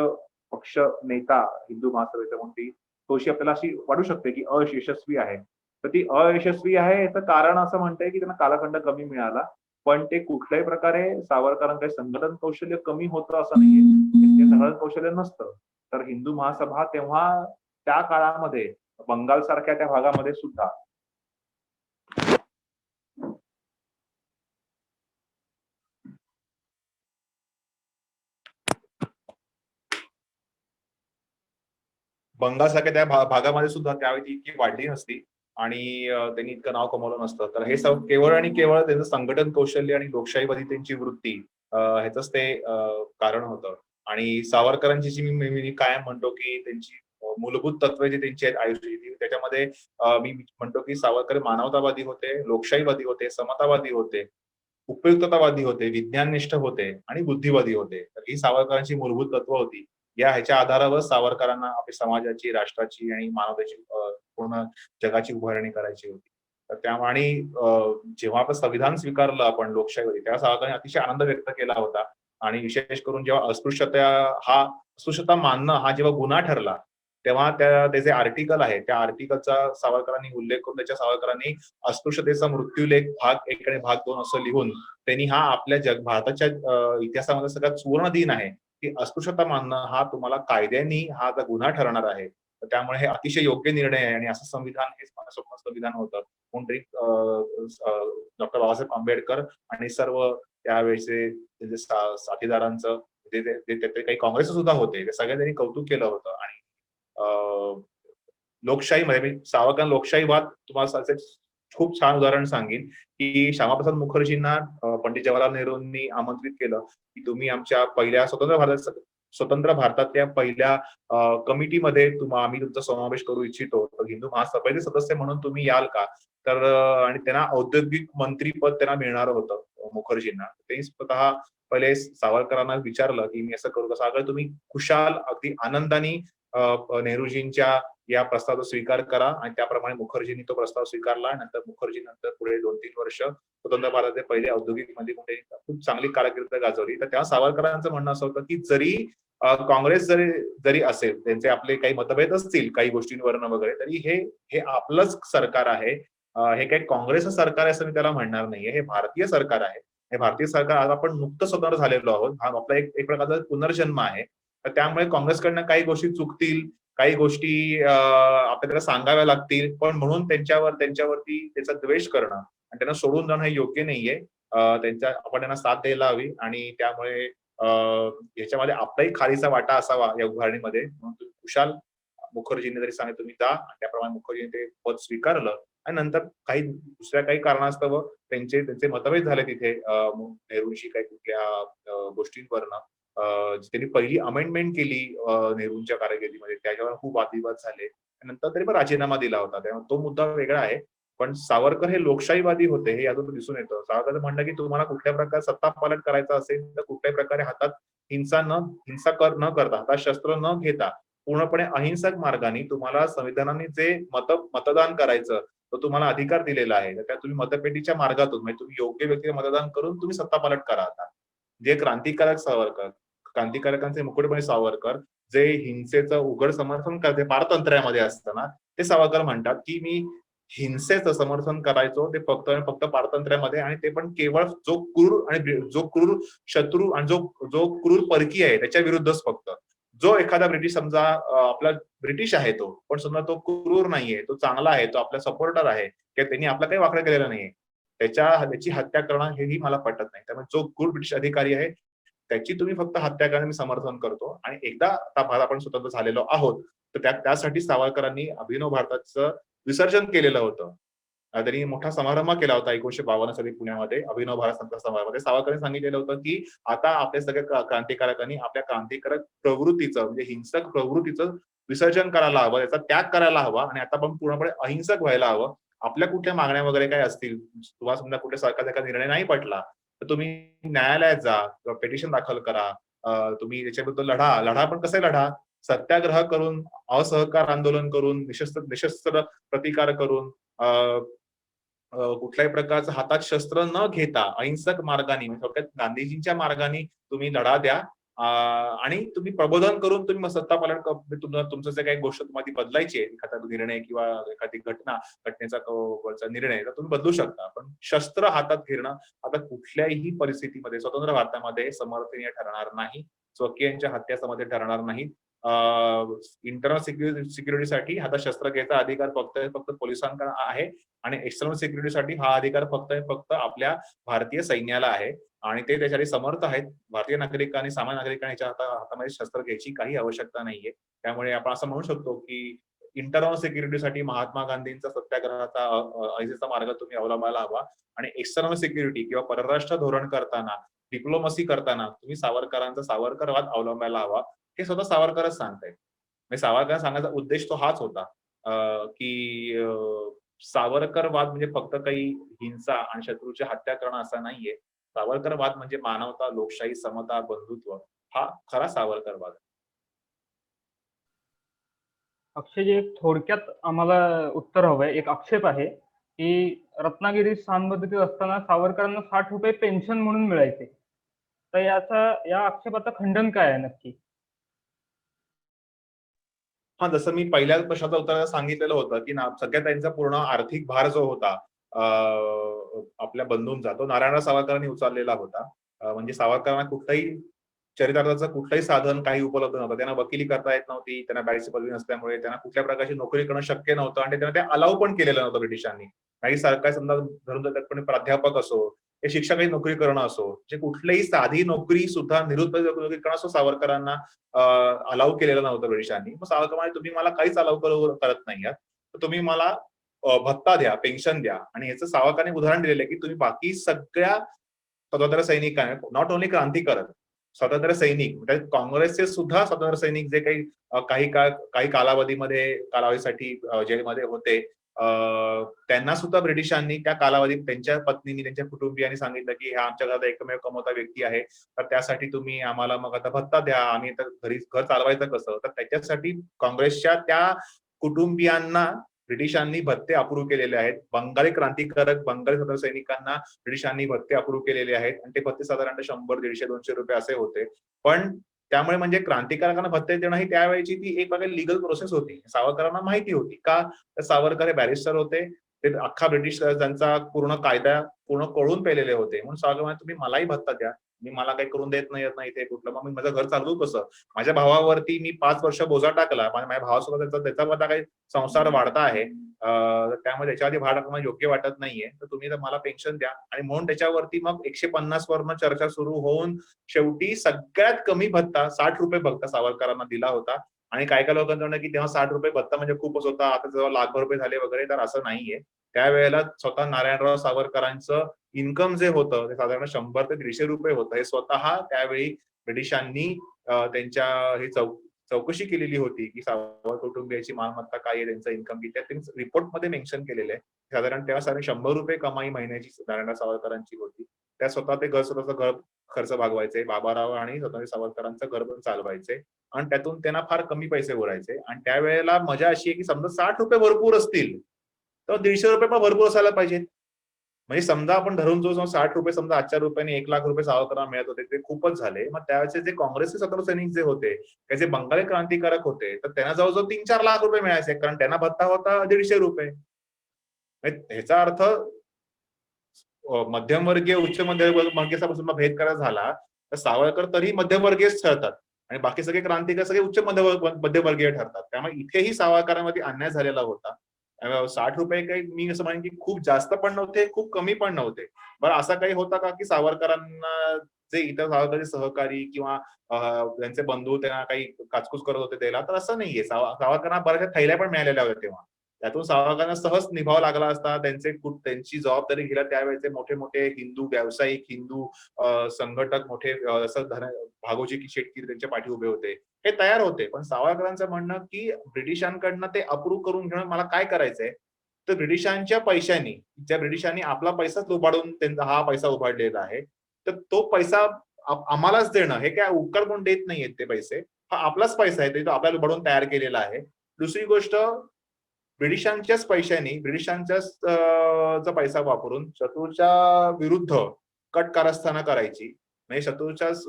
B: पक्ष नेता हिंदू महासभेचा म्हणून ती थोडीशी आपल्याला अशी वाटू शकते की अयशस्वी आहे. तर ती अयशस्वी आहे याचं कारण असं म्हणतंय की त्यांना कालखंड कमी मिळाला. पण ते कुठल्याही प्रकारे सावरकरांकडे संघटन कौशल्य कमी होतं असं नाहीये. ते संघटन कौशल्य नसतं. तर हिंदू महासभा तेव्हा त्या काळामध्ये बंगाल सारख्या त्या भागामध्ये सुद्धा बंगालसारख्या त्या भागामध्ये सुद्धा त्यावेळी ती इतकी वाढली नसती आणि त्यांनी इतकं नाव कमवलं नसतं. तर हे केवळ आणि केवळ त्यांचं संघटन कौशल्य आणि लोकशाहीवादी त्यांची वृत्ती ह्याच ते कारण होतं. आणि सावरकरांची जी मी कायम म्हणतो की त्यांची मूलभूत तत्वे जी त्यांची आहेत आयुष्याची त्याच्यामध्ये मी म्हणतो की सावरकर मानवतावादी होते, लोकशाहीवादी होते, समतावादी होते, उपयुक्ततावादी होते, विज्ञाननिष्ठ होते आणि बुद्धिवादी होते. तर ही सावरकरांची मूलभूत तत्व होती. ह्याच्या आधारावर सावरकरांना आपल्या समाजाची, राष्ट्राची आणि मानवतेची पूर्ण जगाची उभारणी करायची होती. तर त्यामुळे आणि जेव्हा आपण संविधान स्वीकारलं आपण लोकशाहीमध्ये तेव्हा सावरकरांनी अतिशय आनंद व्यक्त केला होता आणि विशेष करून जेव्हा अस्पृश्यता मानणं हा जेव्हा गुन्हा ठरला तेव्हा त्याचे आर्टिकल आहे त्या आर्टिकलचा सावरकरांनी उल्लेख करून त्याच्या सावरकरांनी अस्पृश्यतेचा मृत्यूलेख भाग 1 आणि भाग 2 असं लिहून त्यांनी हा आपल्या भारताच्या इतिहासामध्ये सगळ्यात सुवर्ण दिन आहे की अस्पृश्यता मानणं हा तुम्हाला कायद्याने हा आता गुन्हा ठरणार आहे. त्यामुळे हे अतिशय योग्य निर्णय आहे आणि असं संविधान हेच स्वप्न संविधान होतं. कोणतरी डॉक्टर बाबासाहेब आंबेडकर आणि सर्व त्यावेळेचे त्यांचे साथीदारांचं ते काही काँग्रेस सुद्धा होते ते सगळ्यांनी त्यांनी कौतुक केलं होतं आणि लोकशाहीमध्ये सावरकर लोकशाहीवाद तुम्हाला खूप छान उदाहरण सांगेन की श्यामाप्रसाद मुखर्जींना पंडित जवाहरलाल नेहरूंनी आमंत्रित केलं की तुम्ही आमच्या पहिल्या स्वतंत्र भारतातल्या पहिल्या कमिटीमध्ये आम्ही तुमचा समावेश करू इच्छितो. तर हिंदू महासभेचे सदस्य म्हणून तुम्ही याल का? तर आणि त्यांना औद्योगिक मंत्रीपद त्यांना मिळणार होतं मुखर्जींना. ते स्वतः पहिले सावरकरांना विचारलं की मी असं करू कसं? अगर तुम्ही खुशाल अगदी आनंदाने नेहरूजींच्या या प्रस्तावाचा स्वीकार करा आणि त्याप्रमाणे मुखर्जींनी तो प्रस्ताव स्वीकारला. नंतर मुखर्जी नंतर पुढे 2-3 वर्ष स्वतंत्र भारताचे पहिले औद्योगिक मंत्री म्हणून खूप चांगली कारकीर्द गाजवली. तर तेव्हा सावरकरांचं म्हणणं असं होतं की जरी काँग्रेस जरी असेल त्यांचे आपले काही मतभेद असतील काही गोष्टींवरनं वगैरे तरी हे आपलंच सरकार आहे. हे काही काँग्रेसचं सरकार आहे असं मी त्याला म्हणणार नाहीये. हे भारतीय सरकार आहे. हे भारतीय सरकार आज आपण नुकतं स्वतंत्र झालेलो आहोत. हा आपला एक प्रकारचा पुनर्जन्म आहे. तर त्यामुळे काँग्रेसकडनं काही गोष्टी चुकतील, काही गोष्टी आपल्याला सांगाव्या लागतील, पण म्हणून त्यांच्यावरती त्याचा द्वेष करणं आणि त्यांना सोडून जाणं हे योग्य नाहीये. आपण त्यांना साथ द्यायला हवी आणि त्यामुळे ह्याच्यामध्ये आपलाही खारीचा वाटा असावा या उभारणीमध्ये. म्हणून खुशाल मुखर्जींनी जरी सांगितलं तुम्ही जा, त्याप्रमाणे मुखर्जीने ते पद स्वीकारलं आणि नंतर दुसऱ्या काही कारणास्तव त्यांचे मतभेद झाले तिथे नेहरूंशी काही कुठल्या गोष्टींवरनं. त्यांनी पहिली अमेंडमेंट केली नेहरूंच्या कारकिर्दीमध्ये त्याच्यावर खूप वादविवाद झाले. नंतर तरी पण राजीनामा दिला होता. त्यामुळे तो मुद्दा वेगळा आहे. पण सावरकर हे लोकशाहीवादी होते हे यातून दिसून येतं. सावरकर म्हणणं की तुम्हाला कुठल्या प्रकारे सत्ता पालट करायचा असेल तर कुठल्याही प्रकारे हातात हिंसा न करता हातात शस्त्र न घेता पूर्णपणे अहिंसक मार्गाने तुम्हाला संविधानाने जे मतदान करायचं तो तुम्हाला अधिकार दिलेला आहे. तर त्या तुम्ही मतपेटीच्या मार्गातून म्हणजे तुम्ही योग्य व्यक्तीला मतदान करून तुम्ही सत्ता पालट करा आता. जे क्रांतिकारक सावरकर क्रांतिकारकांचे मुकुटपणे सावरकर जे हिंसेचं उघड समर्थन करते पारतंत्र्यामध्ये असताना ते सावरकर म्हणतात की मी हिंसेचं समर्थन करायचो ते फक्त पारतंत्र्यामध्ये आणि ते पण केवळ जो क्रूर शत्रू आणि जो क्रूर परकी आहे त्याच्या विरुद्धच फक्त. जो एखादा ब्रिटिश समजा आपला ब्रिटिश आहे तो पण समजा तो क्रूर नाहीये, तो चांगला आहे, तो आपला सपोर्टर आहे किंवा त्यांनी आपला काही वाकडं केलेलं नाहीये, त्याची हत्या करणं हेही मला पटत नाही. त्यामुळे जो क्रूर ब्रिटिश अधिकारी आहे त्याची तुम्ही फक्त हत्या करण्यास मी समर्थन करतो आणि एकदा आता भारत आपण स्वतंत्र झालेलो आहोत तर त्यासाठी सावरकरांनी अभिनव भारताचं विसर्जन केलेलं होतं. त्यांनी मोठा समारंभ केला होता 1952 साली पुण्यामध्ये अभिनव भारत संत समारंभामध्ये. सावरकरांनी सांगितलेलं होतं की आता आपल्या सगळ्या क्रांतिकारकांनी आपल्या क्रांतिकारक प्रवृत्तीचं म्हणजे हिंसक प्रवृत्तीचं विसर्जन करायला हवं, त्याचा त्याग करायला हवा आणि आता आपण पूर्णपणे अहिंसक व्हायला हवं. आपल्या कुठल्या मागण्या वगैरे काय असतील, तुम्हाला समजा कुठल्या सरकारचा निर्णय नाही पटला तर तुम्ही न्यायालयात जा किंवा पिटिशन दाखल करा. तुम्ही त्याच्याबद्दल लढा पण कसे लढा? सत्याग्रह करून, असहकार आंदोलन करून, निशस्त्र प्रतिकार करून, कुठल्याही प्रकारचं हातात शस्त्र न घेता अहिंसक मार्गाने थोडक्यात गांधीजींच्या मार्गाने तुम्ही लढा द्या. आणि तुम्ही प्रबोधन करून तुम्ही मग सत्ता पालट तुमचं जे काही गोष्ट तुम्हाला बदलायची आहे, एखादा निर्णय किंवा एखादी घटनेचा निर्णय तर तुम्ही बदलू शकता. पण शस्त्र हातात घेणं आता कुठल्याही परिस्थितीमध्ये स्वतंत्र भारतामध्ये समर्थनीय ठरणार नाही. स्वकीयांच्या हत्यासामध्ये ठरणार नाही. इंटरनल सिक्युरिटीसाठी हातात शस्त्र घ्यायचा अधिकार फक्त पोलिसांकडे आहे आणि एक्सटर्नल सिक्युरिटीसाठी हा अधिकार फक्त आपल्या भारतीय सैन्याला आहे आणि ते त्याच्यासाठी समर्थ आहेत. भारतीय नागरिकांनी, सामान्य नागरिकांनी हातामध्ये शस्त्र घ्यायची काही आवश्यकता नाहीये. त्यामुळे आपण असं म्हणू शकतो की इंटरनल सिक्युरिटीसाठी महात्मा गांधींचा सत्याग्रहाचा अहिंसेचा मार्ग तुम्ही अवलंबायला हवा आणि एक्सटर्नल सिक्युरिटी किंवा परराष्ट्र धोरण करताना, डिप्लोमसी करताना तुम्ही सावरकरांचा सावरकरवाद अवलंबायला हवा. हे स्वतः सावरकरच सांगतायत. म्हणजे सावरकर सांगायचा उद्देश तो हाच होता की सावरकरवाद म्हणजे फक्त काही हिंसा आणि शत्रूची हत्या करणं असा नाहीये. सावरकरवाद म्हणजे मानवता, लोकशाही, समता, बंधुत्व हा खरा सावरकरवाद.
E: अक्षयजी, एक थोडक्यात आम्हाला उत्तर हवंय. एक आक्षेप आहे की रत्नागिरी स्थानबद्धतेत असताना सावरकरांना 60 रुपये पेन्शन म्हणून मिळायचे. तर या आक्षेपाचं खंडन काय आहे नक्की?
B: हा, जसं मी पहिल्या प्रश्नाचं उत्तर सांगितलेलं होतं की सगळ्यात त्यांचा पूर्ण आर्थिक भार जो होता आपल्या बंधूंचा तो नारायणराव सावरकरांनी उचललेला होता. म्हणजे सावरकरांना कुठलाही चरितार्थाचं कुठलंही साधन काही उपलब्ध नव्हतं. त्यांना वकिली करता येत नव्हती, त्यांना बॅरिस्टर पदवी नसल्यामुळे त्यांना कुठल्या प्रकारची नोकरी करणं शक्य नव्हतं आणि त्यांना ते अलाउ पण केलेलं नव्हतं ब्रिटिशांनी. काही सरकारी समजा धरून जातात, प्राध्यापक असो, हे शिक्षकाची नोकरी करणं असो, जे कुठलीही साधी नोकरी सुद्धा निरुद्योग नोकरी करणं असो सावरकरांना अलाउ केलेलं नव्हतं ब्रिटिशांनी. मग सावरकर म्हणाले तुम्ही मला काहीच अलाउ करत नाही आहात, तर तुम्ही मला भत्ता द्या, पेन्शन द्या. आणि याचं सावरकरांनी उदाहरण दिलेलं आहे की तुम्ही बाकी सगळ्या स्वातंत्र्य सैनिकांना, नॉट ओन्ली क्रांतिकारक, स्वातंत्र्य सैनिक म्हणजे काँग्रेसचे सुद्धा स्वातंत्र्य सैनिक जे काही कालावधीसाठी जेलमध्ये होते, त्यांना सुद्धा ब्रिटिशांनी त्या कालावधीत त्यांच्या पत्नींनी, त्यांच्या कुटुंबियांनी सांगितलं की हा आमच्या घरात एकमेव कमवता व्यक्ती आहे, तर त्यासाठी तुम्ही आम्हाला मग आता भत्ता द्या, आम्ही आता घर चालवायचं कसं. तर त्याच्यासाठी काँग्रेसच्या त्या कुटुंबियांना ब्रिटिशांनी भत्ते अप्रूव्ह केलेले आहेत. बंगाली क्रांतिकारक, बंगाली स्वातंत्र्य सैनिकांना ब्रिटिशांनी भत्ते अप्रूव्ह केलेले आहेत आणि ते भत्ते साधारणतः 100, 150, 200 रुपये असे होते. पण त्यामुळे म्हणजे क्रांतिकारकांना भत्ते देणं ही त्यावेळेची ती एक प्रकारे लिगल प्रोसेस होती. सावरकरांना माहिती होती का, तर सावरकर हे बॅरिस्टर होते, ते अख्खा ब्रिटिश त्यांचा पूर्ण कायदा पूर्ण कळून पेलेले होते. म्हणून सावरकर म्हणाले तुम्ही मलाही भत्ता द्या, मी मला काही करून देत नाही येत नाही ते कुठलं, मग मी माझं घर चालवू कसं. माझ्या भावावरती मी 5 वर्ष बोजा टाकला, माझ्या भावासोबत त्याचा आता काही संसार वाढता आहे, त्यामुळे त्याच्यावरती भार टाकणं योग्य वाटत नाहीये, तर तुम्ही तर मला पेन्शन द्या. आणि म्हणून त्याच्यावरती मग 150 वरनं चर्चा सुरू होऊन शेवटी सगळ्यात कमी भत्ता 60 रुपये भत्ता सावरकरांना दिला होता. आणि काय लोकांचं म्हणणं की तेव्हा 60 रुपये भत्ता म्हणजे खूपच होता, आता जेव्हा लाखभर रुपये झाले वगैरे, तर असं नाहीये. त्यावेळेला स्वतः नारायणराव सावरकरांचं इन्कम जे होतं ते साधारण 100 ते 150 रुपये होतं. हे स्वतः त्यावेळी ब्रिटिशांनी त्यांच्या हे चौकशी केलेली होती की सावरकर कुटुंबियाची मालमत्ता काय आहे, त्यांचं इन्कम किती आहे, ते रिपोर्टमध्ये मेन्शन केलेलं आहे. साधारण तेव्हा 100 रुपये कमाई महिन्याची नारायणराव सावरकरांची होती. त्या स्वतः ते स्वतःचं घर खर्च भागवायचे, बाबाराव आणि स्वतः सावरकरांचं घर पण चालवायचे आणि त्यातून त्यांना फार कमी पैसे उरायचे. आणि त्यावेळेला मजा अशी आहे की समजा 60 रुपये भरपूर असतील तर 150 रुपये पण भरपूर असायला पाहिजेत. म्हणजे समजा आपण धरून जो 60 रुपये समजा आजच्या रुपयाने 1 लाख रुपये सावरकरांना मिळत होते, ते खूपच झाले. मग त्यावेळेचे जे काँग्रेसचे स्वातंत्र्य सैनिक जे होते, त्याचे बंगाली क्रांतिकारक होते, तर त्यांना जवळजवळ 3-4 लाख रुपये मिळायचे, कारण त्यांना भत्ता होता 150 रुपये. ह्याचा अर्थ मध्यमवर्गीय, उच्च मध्यमवर्गीयापासून भेद करायचा झाला तर सावरकर तरी मध्यमवर्गीयच ठरतात आणि बाकी सगळे क्रांतिकारक सगळे उच्च मध्यमवर्गीय ठरतात. त्यामुळे इथेही सावरकरांमध्ये अन्याय झालेला होता. 60 रुपये काही मी असं म्हणेन की खूप जास्त पण नव्हते, खूप कमी पण नव्हते. बरं, असा काही होता का की सावरकरांना जे इतर सावरकरांचे सहकारी किंवा त्यांचे बंधू त्यांना काही काचकूच करत होते द्यायला, तर असं नाहीये. सावरकरांना बऱ्याचशा थैल्या पण मिळालेल्या होत्या तेव्हा. त्यातून सावरकरांना सहज निभाव लागला असता. त्यांची जबाबदारी घ्यायला त्यावेळेचे मोठे मोठे हिंदू व्यावसायिक, हिंदू संघटक मोठे भागोजी शेटकी त्यांच्या पाठी उभे होते, हे तयार होते. पण सावरकरांचं म्हणणं की ब्रिटिशांकडनं ते अप्रूव्ह करून घेणं मला काय करायचंय, तर ब्रिटिशांच्या पैशांनी, ज्या ब्रिटिशांनी आपला पैसाच लुबाडून त्यांचा हा पैसा उभारलेला आहे, तर तो पैसा आम्हालाच देणं, हे काय उपकार कोण देत नाहीयेत ते पैसे, हा आपलाच पैसा आहे, तो आपल्याला लुबाडून तयार केलेला आहे. दुसरी गोष्ट, ब्रिटिशांच्याच पैशांनी, ब्रिटिशांच्याच चा पैसा वापरून शत्रूच्या विरुद्ध कट कारस्थाना करायची, म्हणजे शत्रूच्याच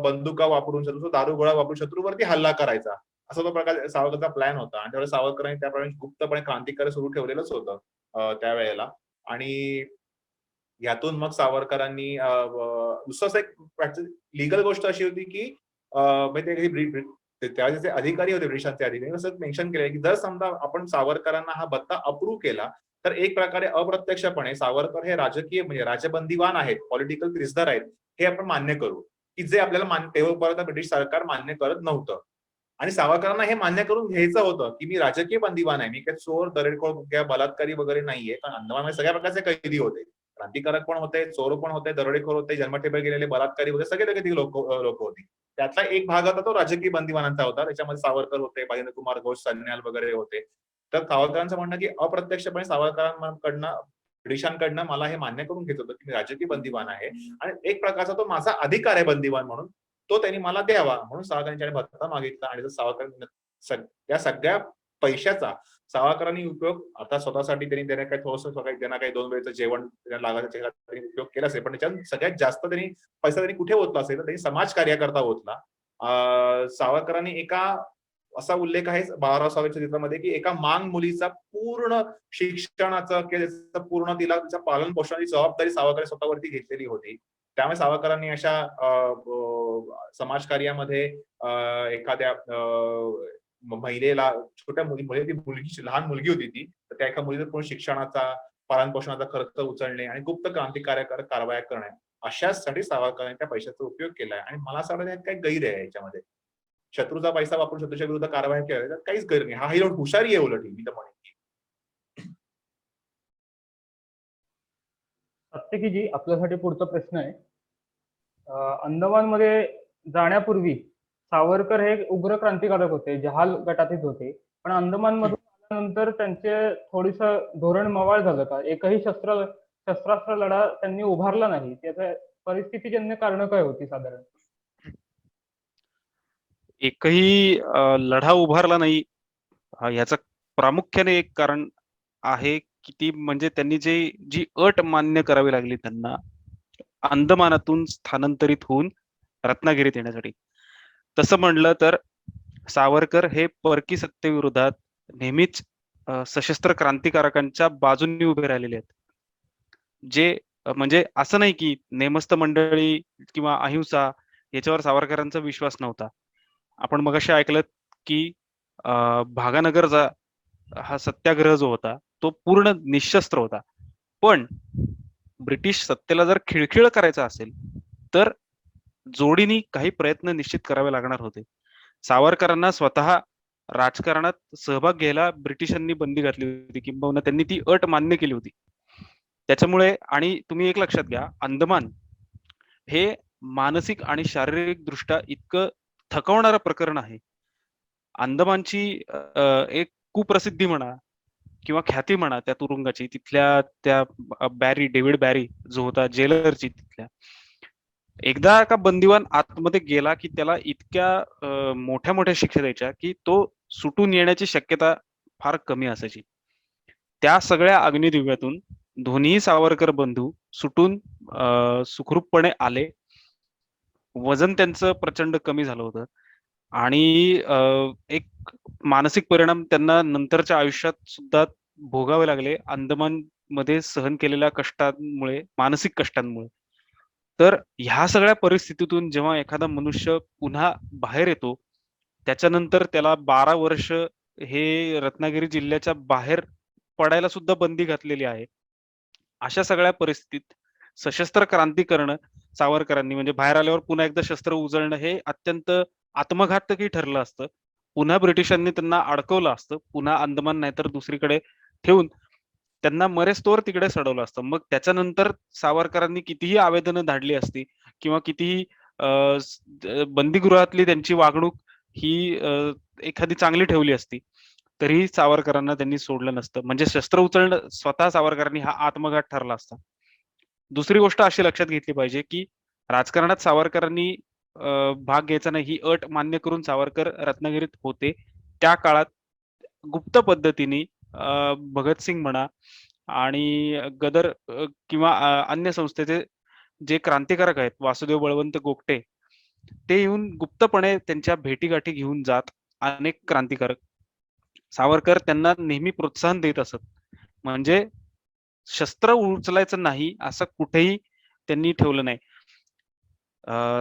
B: बंदुका वापरून, शत्रूचा दारुगोळा वापरून शत्रूवरती हल्ला करायचा, असा तो प्रकार सावरकरचा प्लॅन होता. आणि त्यावेळेस सावरकरांनी त्याप्रमाणे गुप्तपणे क्रांतिकार्य सुरू ठेवलेलंच होतं त्यावेळेला. आणि यातून मग सावरकरांनी दुसरं एक लिगल गोष्ट अशी होती की म्हणजे त्यावेळेचे अधिकारी होते, ब्रिटिशांचे अधिकारी, असं मेन्शन केलं की जर समजा आपण सावरकरांना हा भत्ता अप्रूव्ह केला, तर एक प्रकारे अप्रत्यक्षपणे सावरकर हे राजकीय म्हणजे राजबंदीवान आहेत, पॉलिटिकल प्रिझनर आहेत, हे आपण मान्य करू, की जे आपल्याला तेव्हापर्यंत ब्रिटिश सरकार मान्य करत नव्हतं. आणि सावरकरांना हे मान्य करून घ्यायचं होतं की मी राजकीय बंदीवान आहे, मी काही चोर, दरोडेखोर किंवा बलात्कारी वगैरे नाहीये. कारण अंदमानमध्ये सगळ्या प्रकारचे कैदी होते, क्रांतिकारक पण होते, चोर पण होते, दरोडेखोर होते, जन्मठेपे गेलेले बलात्कारी वगैरे सगळे लोक होते. त्यातला एक भाग होता तो राजकीय बंदीवानांचा होता. त्याच्यामध्ये सावरकर होते, बाजेंद्र कुमार घोष, सन्याल वगैरे होते. तर सावरकरांचं म्हणणं की अप्रत्यक्षपणे सावरकरांकडनं, ब्रिटिशांकडनं मला हे मान्य करून घेत होतं की मी राजकीय बंदीवान आहे आणि एक प्रकारचा तो माझा अधिकार आहे बंदीवान म्हणून, तो त्यांनी मला द्यावा, म्हणून सावरकरांनी भत्ता मागितला. आणि सावरकर या सगळ्या पैशाचा सावरकरांनी उपयोग आता स्वतःसाठी त्यांना काही थोडंसं त्यांना काही 2 वेळचं जेवण लागायचं त्यांनी उपयोग केला असेल, पण त्याच्यात सगळ्यात जास्त पैसा त्यांनी कुठे ओतला असेल, तर त्यांनी समाजकार्याकरता ओतला. सावरकरांनी असा उल्लेख आहे 12व्या सावरच्या चित्रामध्ये की एका मांग मुलीचा पूर्ण शिक्षणाचं किंवा पूर्ण तिला तिच्या पालन पोषणाची जबाबदारी सावरकरांनी स्वतःवरती घेतलेली होती. त्यामुळे सावरकरांनी अशा समाजकार्यामध्ये एखाद्या महिलेला, छोट्या मुलगी, लहान मुलगी होती ती, तर त्या एका मुलीचं पूर्ण शिक्षणाचा, पालन पोषणाचा खर्च उचलणे आणि गुप्त क्रांतिकारक कारवाया करणे, अशासाठी सावरकरांनी त्या पैशाचा उपयोग केलाय. आणि मला असं वाटतं काही गैर आहे याच्यामध्ये, शत्रूचा पैसा वापरून शत्रूच्या विरुद्ध कारवाया केल्या, त्यात काहीच गैर नाही. हा ही हुशारी आहे उलट, मी तर म्हणेन.
E: सात्विकीजी, आपल्यासाठी पुढचा प्रश्न आहे. अंदमानमध्ये जाण्यापूर्वी सावरकर हे उग्र क्रांतिकारक होते, जहाल गटातीत होते, पण अंदमानमधून आल्यानंतर त्यांचे थोडीस धोरण मवाळ झालं का? एकही शस्त्रास्त्र लढा त्यांनी उभारला नाही. त्याच्या परिस्थितीजन्य कारण काय होती साधारण?
C: एकही लढा उभारला नाही, याचं प्रामुख्याने एक कारण आहे की ती म्हणजे त्यांनी जी अट मान्य करावी लागली त्यांना अंदमानातून स्थानांतरित होऊन रत्नागिरीत येण्यासाठी. तसं म्हणलं तर सावरकर हे परकी सत्तेविरोधात नेहमीच सशस्त्र क्रांतिकारकांच्या बाजूने उभे राहिलेले आहेत. जे म्हणजे असं नाही की नेमस्त मंडळी किंवा अहिंसा याच्यावर सावरकरांचा विश्वास नव्हता. आपण मगाशी ऐकलं की भागानगरचा हा सत्याग्रह जो होता तो पूर्ण निशस्त्र होता. पण ब्रिटिश सत्तेला जर खिळखिळ करायचा असेल तर जोडीने काही प्रयत्न निश्चित करावे लागणार होते. सावरकरांना स्वतः राजकारणात सहभाग घ्यायला ब्रिटिशांनी बंदी घातली होती, किंबहुना त्यांनी ती अट मान्य केली होती. त्याच्यामुळे, आणि तुम्ही एक लक्षात घ्या, अंदमान हे मानसिक आणि शारीरिक दृष्ट्या इतकं थकवणारं प्रकरण आहे. अंदमानची एक कुप्रसिद्धी म्हणा किंवा ख्याती म्हणा त्या तुरुंगाची, तिथल्या त्या डेव्हिड बॅरी जो होता जेलरची तिथल्या, एकदा का बंदिवान आतमध्ये गेला की त्याला इतक्या मोठ्या मोठ्या शिक्षा द्यायच्या की तो सुटून येण्याची शक्यता फार कमी असायची. त्या सगळ्या अग्निदिव्यातून दोन्ही सावरकर बंधू सुटून सुखरूपपणे आले. वजन त्यांचं प्रचंड कमी झालं होतं आणि एक मानसिक परिणाम त्यांना नंतरच्या आयुष्यात सुद्धा भोगावे लागले अंदमान मध्ये सहन केलेल्या कष्टांमुळे, मानसिक कष्टांमुळे. तर ह्या सगळ्या परिस्थितीतून जेव्हा एखादा मनुष्य पुन्हा बाहेर येतो, त्याच्यानंतर त्याला 12 वर्ष हे रत्नागिरी जिल्ह्याच्या बाहेर पडायला सुद्धा बंदी घातलेली आहे. अशा सगळ्या परिस्थितीत सशस्त्र क्रांती करणं सावरकरांनी, म्हणजे बाहेर आल्यावर पुन्हा एकदा शस्त्र उचलणं, हे अत्यंत आत्मघातकी ठरलं असतं. पुन्हा ब्रिटिशांनी त्यांना अडकवलं असतं, पुन्हा अंदमान नाहीतर दुसरीकडे ठेवून त्यांना मरेस्तोवर तिकडे सडवलं असतं. मग त्याच्यानंतर सावरकरांनी कितीही आवेदनं धाडली असती किंवा कितीही बंदीगृहातली त्यांची वागणूक ही एखादी चांगली ठेवली असती, तरीही सावरकरांना त्यांनी सोडलं नसतं. म्हणजे शस्त्र उचलणं स्वतः सावरकरांनी हा आत्मघात ठरला असता. दुसरी गोष्ट अशी लक्षात घेतली पाहिजे, की राजकारणात सावरकरांनी भाग घ्यायचा नाही ही अट मान्य करून सावरकर रत्नागिरीत होते. त्या काळात गुप्त पद्धतीने भगतसिंग म्हणा आणि गदर किंवा अन्य संस्थेचे जे क्रांतिकारक आहेत, वासुदेव बळवंत गोगटे, ते येऊन गुप्तपणे त्यांच्या भेटीगाठी घेऊन जात अनेक क्रांतिकारक. सावरकर त्यांना नेहमी प्रोत्साहन देत असत. म्हणजे शस्त्र उचलायचं नाही असं कुठेही त्यांनी ठेवलं नाही.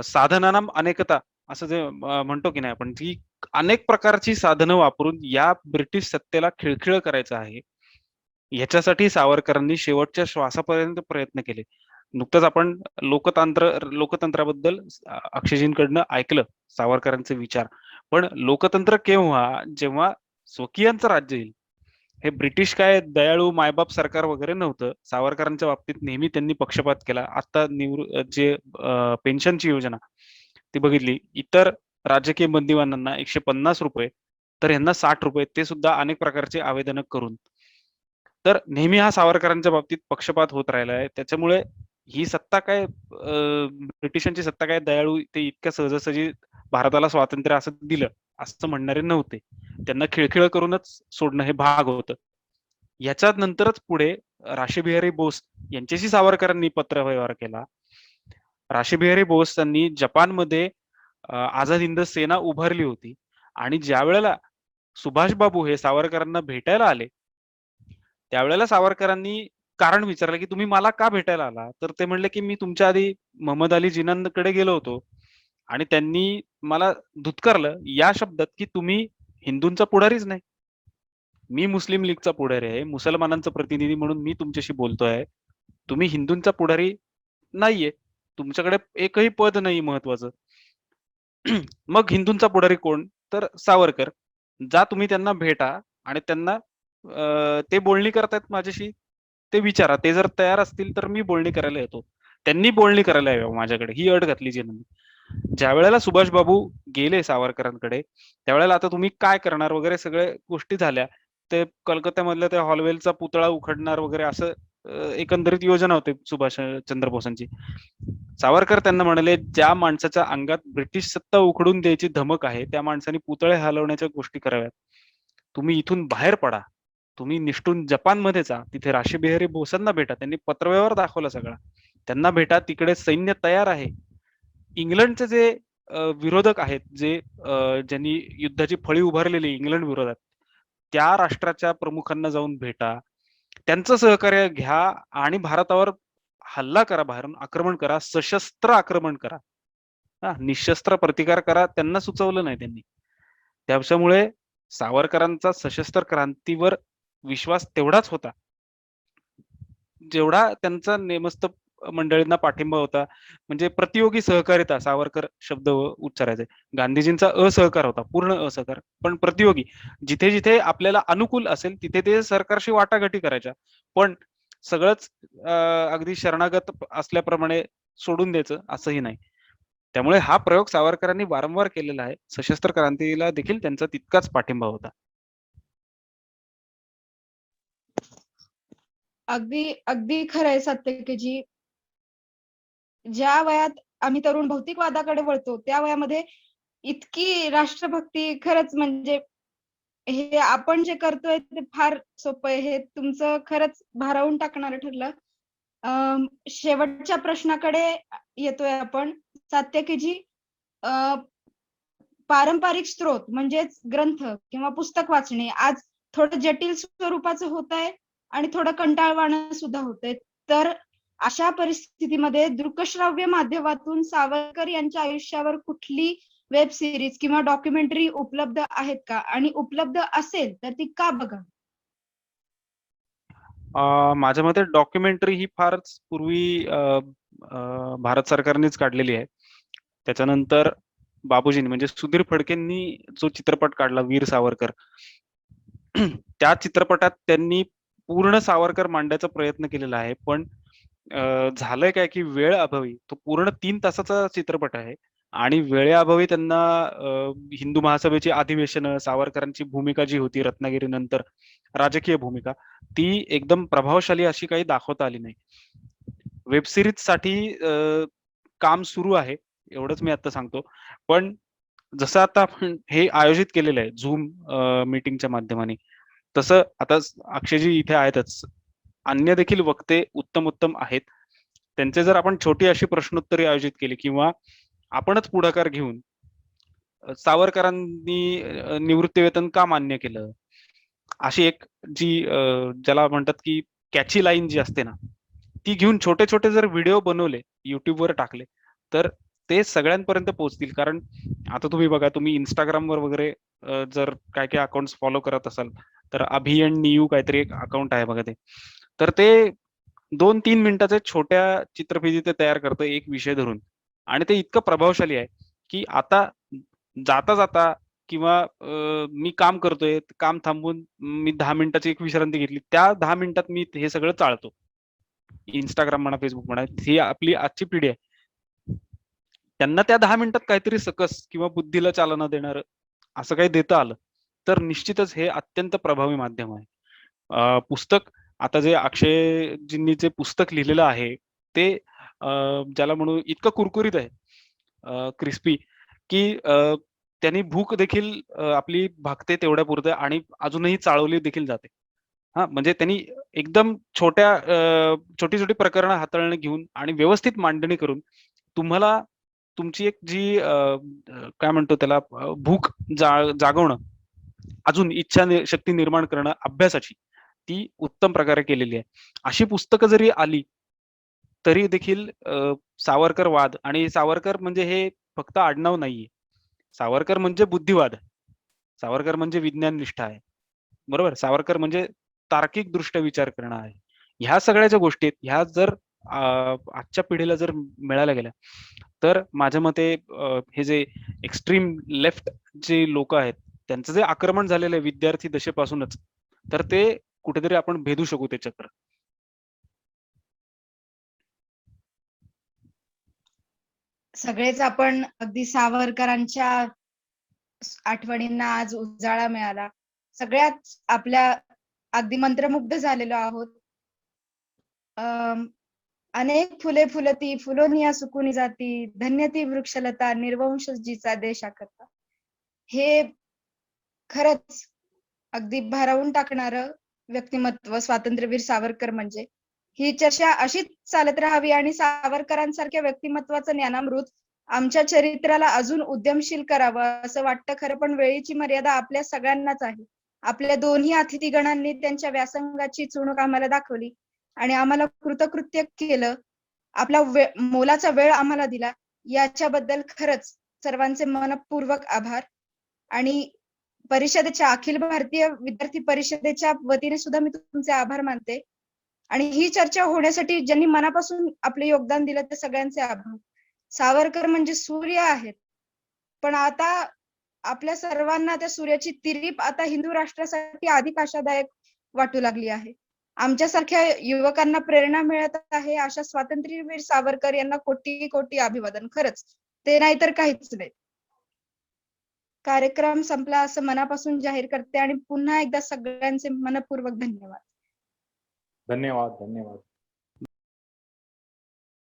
C: साधनानाम अनेकता असं जे म्हणतो की नाही आपण, ती अनेक प्रकारची साधनं वापरून या ब्रिटिश सत्तेला खिळखिळ करायचं आहे, याच्यासाठी सावरकरांनी शेवटच्या श्वासापर्यंत प्रयत्न केले. नुकतंच आपण लोकतंत्राबद्दल अक्षयजींकडनं ऐकलं सावरकरांचे विचार. पण लोकतंत्र केव्हा, जेव्हा स्वकीयांचं राज्य येईल. हे ब्रिटिश काय दयाळू मायबाप सरकार वगैरे नव्हतं. सावरकरांच्या बाबतीत नेहमी त्यांनी पक्षपात केला. आता जे पेन्शनची योजना ती बघितली, इतर राजकीय बंदिवानांना 150 रुपये, तर यांना 60 रुपये, ते सुद्धा अनेक प्रकारचे आवेदन करून. तर नेहमी हा सावरकरांच्या बाबतीत पक्षपात होत राहिला आहे. त्याच्यामुळे ही सत्ता काय ब्रिटिशांची सत्ता काय दयाळू, ते इतक्या सहजासहजी भारताला स्वातंत्र्य असं दिलं असं म्हणणारे नव्हते. त्यांना खिळखिळ करूनच सोडणं हे भाग होतं. याच्यात नंतरच पुढे राशीबिहारी बोस यांच्याशी सावरकरांनी पत्रव्यवहार केला. राशीबिहारी बोस यांनी जपानमध्ये आझाद हिंद सेना उभारली होती आणि ज्या वेळेला सुभाषबाबू हे सावरकरांना भेटायला आले, त्यावेळेला सावरकरांनी कारण विचारलं की तुम्ही मला का भेटायला आला? तर ते म्हणले की मी तुमच्या आधी मोहम्मद अली जिनांकडे गेलो होतो आणि त्यांनी मला धुतकारलं या शब्दात की तुम्ही हिंदूंचा पुढारीच नाही. मी मुस्लिम लीगचा पुढारी आहे, मुसलमानांचा प्रतिनिधी म्हणून मी तुमच्याशी बोलतोय. तुम्ही हिंदूंचा पुढारी नाहीये. तुमच्याकडे एकही पद नाही महत्वाचं. मग हिंदूंचा पुढारी कोण? तर सावरकर. जा तुम्ही त्यांना भेटा आणि त्यांना ते बोलणी करतायत माझ्याशी, ते विचारा. ते जर तयार असतील तर मी बोलणी करायला येतो. त्यांनी बोलणी करायला यावं माझ्याकडे, ही अट घातली जिनांनी. ज्या वेळेला सुभाषबाबू गेले सावरकरांकडे, त्यावेळेला आता तुम्ही काय करणार वगैरे सगळ्या गोष्टी झाल्या. ते कलकत्त्यामधल्या त्या हॉलवेलचा पुतळा उखडणार वगैरे असं एकंदरीत योजना होती सुभाषचंद्र बोसांची. सावरकर त्यांना म्हणाले, ज्या माणसाच्या अंगात ब्रिटिश सत्ता उखडून द्यायची धमक आहे, त्या माणसाने पुतळे हलवण्याच्या गोष्टी कराव्यात. तुम्ही इथून बाहेर पडा. तुम्ही निष्ठून जपानमध्ये जा, तिथे राशीबिहारी बोसांना भेटा. त्यांनी पत्रव्यवहार दाखवला सगळा. त्यांना भेटा, तिकडे सैन्य तयार आहे. इंग्लंडचे जे विरोधक आहेत, जे ज्यांनी युद्धाची फळी उभारलेली इंग्लंड विरोधात, त्या राष्ट्राच्या प्रमुखांना जाऊन भेटा. त्यांचं सहकार्य घ्या आणि भारतावर हल्ला करा, बाहेरून आक्रमण करा, सशस्त्र आक्रमण करा. निशस्त्र प्रतिकार करा, त्यांना सुचवलं नाही त्यांनी. त्याच्यामुळे सावरकरांचा सशस्त्र क्रांतीवर विश्वास तेवढाच होता, जेवढा त्यांचा नेमस्त मंडळींना पाठिंबा होता. म्हणजे प्रतियोगी सहकारिता सावरकर शब्द उच्चारायचे. गांधीजींचा असहकार होता, पूर्ण असहकार, पण प्रतियोगी. जिथे जिथे आपल्याला अनुकूल असेल तिथे ते सरकारशी वाटाघाटी करायच्या, पण सगळंच अगदी शरणागत असल्याप्रमाणे सोडून द्यायचं असंही नाही. त्यामुळे हा प्रयोग सावरकरांनी वारंवार केलेला आहे. सशस्त्र क्रांतीला देखील त्यांचा तितकाच पाठिंबा होता.
D: अगदी अगदी खरं आहे सत्यकेजी. ज्या वयात आम्ही तरुण भौतिकवादाकडे वळतो, त्या वयामध्ये इतकी राष्ट्रभक्ती खरंच म्हणजे हे आपण जे करतोय ते फार सोपं आहे. हे तुमचं खरंच भारावून टाकणारं ठरलं. शेवटच्या प्रश्नाकडे येतोय आपण. सात्यकीजी, पारंपरिक स्रोत म्हणजेच ग्रंथ किंवा पुस्तक वाचणे आज थोडं जटिल स्वरूपाचं होत आहे आणि थोडं कंटाळवाणं सुद्धा होतंय. तर अशा परिस्थितीमध्ये दृकश्राव्य माध्यमातून सावरकर यांच्या आयुष्यावर कुठली वेब सिरीज किंवा डॉक्युमेंटरी उपलब्ध आहेत का? आणि उपलब्ध असेल तर ती का बघा?
C: माझ्या मते डॉक्युमेंटरी ही फारच पूर्वी भारत सरकारनेच काढलेली आहे. त्याच्यानंतर बाबूजींनी म्हणजे सुधीर फडकेंनी जो चित्रपट काढला वीर सावरकर, त्या चित्रपटात त्यांनी पूर्ण सावरकर मांडण्याचा प्रयत्न केलेला आहे. पण झालंय काय की वेळ अभावी तो पूर्ण 3 तासाचा चित्रपट आहे आणि वेळेअभावी त्यांना हिंदू महासभेची अधिवेशनं, सावरकरांची भूमिका जी होती रत्नागिरीनंतर राजकीय भूमिका, ती एकदम प्रभावशाली अशी काही दाखवता आली नाही. वेब सीरीजसाठी काम सुरू आहे, एवढंच मी आता सांगतो. पण जसं आता आपण हे आयोजित केलेलं आहे Zoom मीटिंगच्या माध्यमाने, तसं आता अक्षयजी इथे आहेतच. अन्य देखील वक्ते उत्तम आहेत. त्यांचे जर आपण छोटी अशी प्रश्नोत्तरे आयोजित केली किंवा आपणच पुढाकार घेऊन सावरकरांनी निवृत्तीवेतन का मान्य केलं, अशी एक जी ज्याला म्हणतात की कॅची लाईन जी असते ना, ती घेऊन छोटे जर व्हिडिओ बनवले, YouTubeवर टाकले, तर ते सगळ्यांपर्यंत पोहोचतील. कारण आता तुम्ही बघा, तुम्ही Instagramवर वगैरे जर काय अकाउंट्स फॉलो करत असाल, तर अभियन नियू काहीतरी एक अकाउंट आहे बघा ते. तर ते 2-3 मिनिटाचे छोट्या चित्रफिती ते तयार करतं एक विषय धरून आणि ते इतकं प्रभावशाली आहे, की आता जाता किंवा मी काम करतोय, काम थांबवून मी 10 मिनिटाची एक विश्रांती घेतली. त्या 10 मिनिटात मी हे सगळं चाळतो. Instagram म्हणा, Facebook म्हणा, ही आपली आजची पिढी आहे. त्यांना त्या 10 मिनिटात काहीतरी सकस किंवा बुद्धीला चालना देणारं असं काही देता आलं, तर निश्चितच हे अत्यंत प्रभावी माध्यम आहे. पुस्तक आता जे अक्षयजींनी जे पुस्तक लिहिलेलं आहे, ते ज्याला म्हणू इतकं कुरकुरीत आहे, क्रिस्पी, की त्यांनी भूक देखील आपली भागते तेवढ्यापुरतं आणि अजूनही चाळवली देखील जाते. हां, म्हणजे त्यांनी एकदम छोटी-छोटी प्रकरणं हाताळणी घेऊन आणि व्यवस्थित मांडणी करून तुम्हाला तुमची एक जी काय म्हणतो त्याला भूक जागवणं, अजून शक्ती निर्माण करणं अभ्यासाची, ती उत्तम प्रकारे केलेली आहे. अशी पुस्तकं जरी आली, तरी देखील सावरकर वाद आणि सावरकर म्हणजे हे फक्त आडनाव नाहीये. सावरकर म्हणजे बुद्धिवाद आहे. सावरकर म्हणजे विज्ञाननिष्ठा आहे. बरोबर? सावरकर म्हणजे तार्किकदृष्ट्या विचार करणं आहे. ह्या सगळ्या ज्या गोष्टी आहेत, ह्या जर आजच्या पिढीला जर मिळाल्या गेल्या, तर माझ्या मते हे जे एक्स्ट्रीम लेफ्ट जे लोकं आहेत, त्यांचं जे आक्रमण झालेलं आहे विद्यार्थी दशेपासूनच, तर ते कुठेतरी आपण भेदू शकू ते चक्र.
D: सगळेच आपण अगदी सावरकरांच्या आठवणींना आज उजाळा मिळाला. सगळ्याच आपल्या अगदी मंत्रमुग्ध झालेलो आहोत. अनेक फुले फुलती, फुलोनिया सुकून जाती, धन्य ती वृक्षलता, निर्वंश जिचा देश आखता. हे खरंच अगदी भारावून टाकणारं व्यक्तिमत्व स्वातंत्र्यवीर सावरकर म्हणजे. ही चर्चा अशीच चालत राहावी आणि सावरकरांसारख्या व्यक्तिमत्वाचं ज्ञानामृत आमच्या चरित्राला अजून उद्यमशील करावं असं वाटतं खरं, पण वेळेची मर्यादा आपल्या सगळ्यांनाच आहे. आपल्या दोन्ही अतिथीगणांनी त्यांच्या व्यासंगाची चुणूक आम्हाला दाखवली आणि आम्हाला कृतकृत्य केलं. आपला मोलाचा वेळ आम्हाला दिला, याच्याबद्दल खरंच सर्वांचे मनपूर्वक आभार. आणि परिषदेच्या अखिल भारतीय विद्यार्थी परिषदेच्या वतीने सुद्धा मी तुमचे आभार मानते. आणि ही चर्चा होण्यासाठी ज्यांनी मनापासून आपले योगदान दिलं ते सगळ्यांचे आभार. सावरकर म्हणजे सूर्य आहेत, पण आता आपल्या सर्वांना त्या सूर्याची तिरीप आता हिंदू राष्ट्रासाठी अधिक आशादायक वाटू लागली आहे. आमच्यासारख्या युवकांना प्रेरणा मिळत आहे. अशा स्वातंत्र्यवीर सावरकर यांना कोटी कोटी अभिवादन. खरंच ते नाही तर काहीच नाही. कार्यक्रम संपला असं मनापासून जाहीर करते आणि पुन्हा एकदा सगळ्यांचे मनपूर्वक धन्यवाद.
B: धन्यवाद.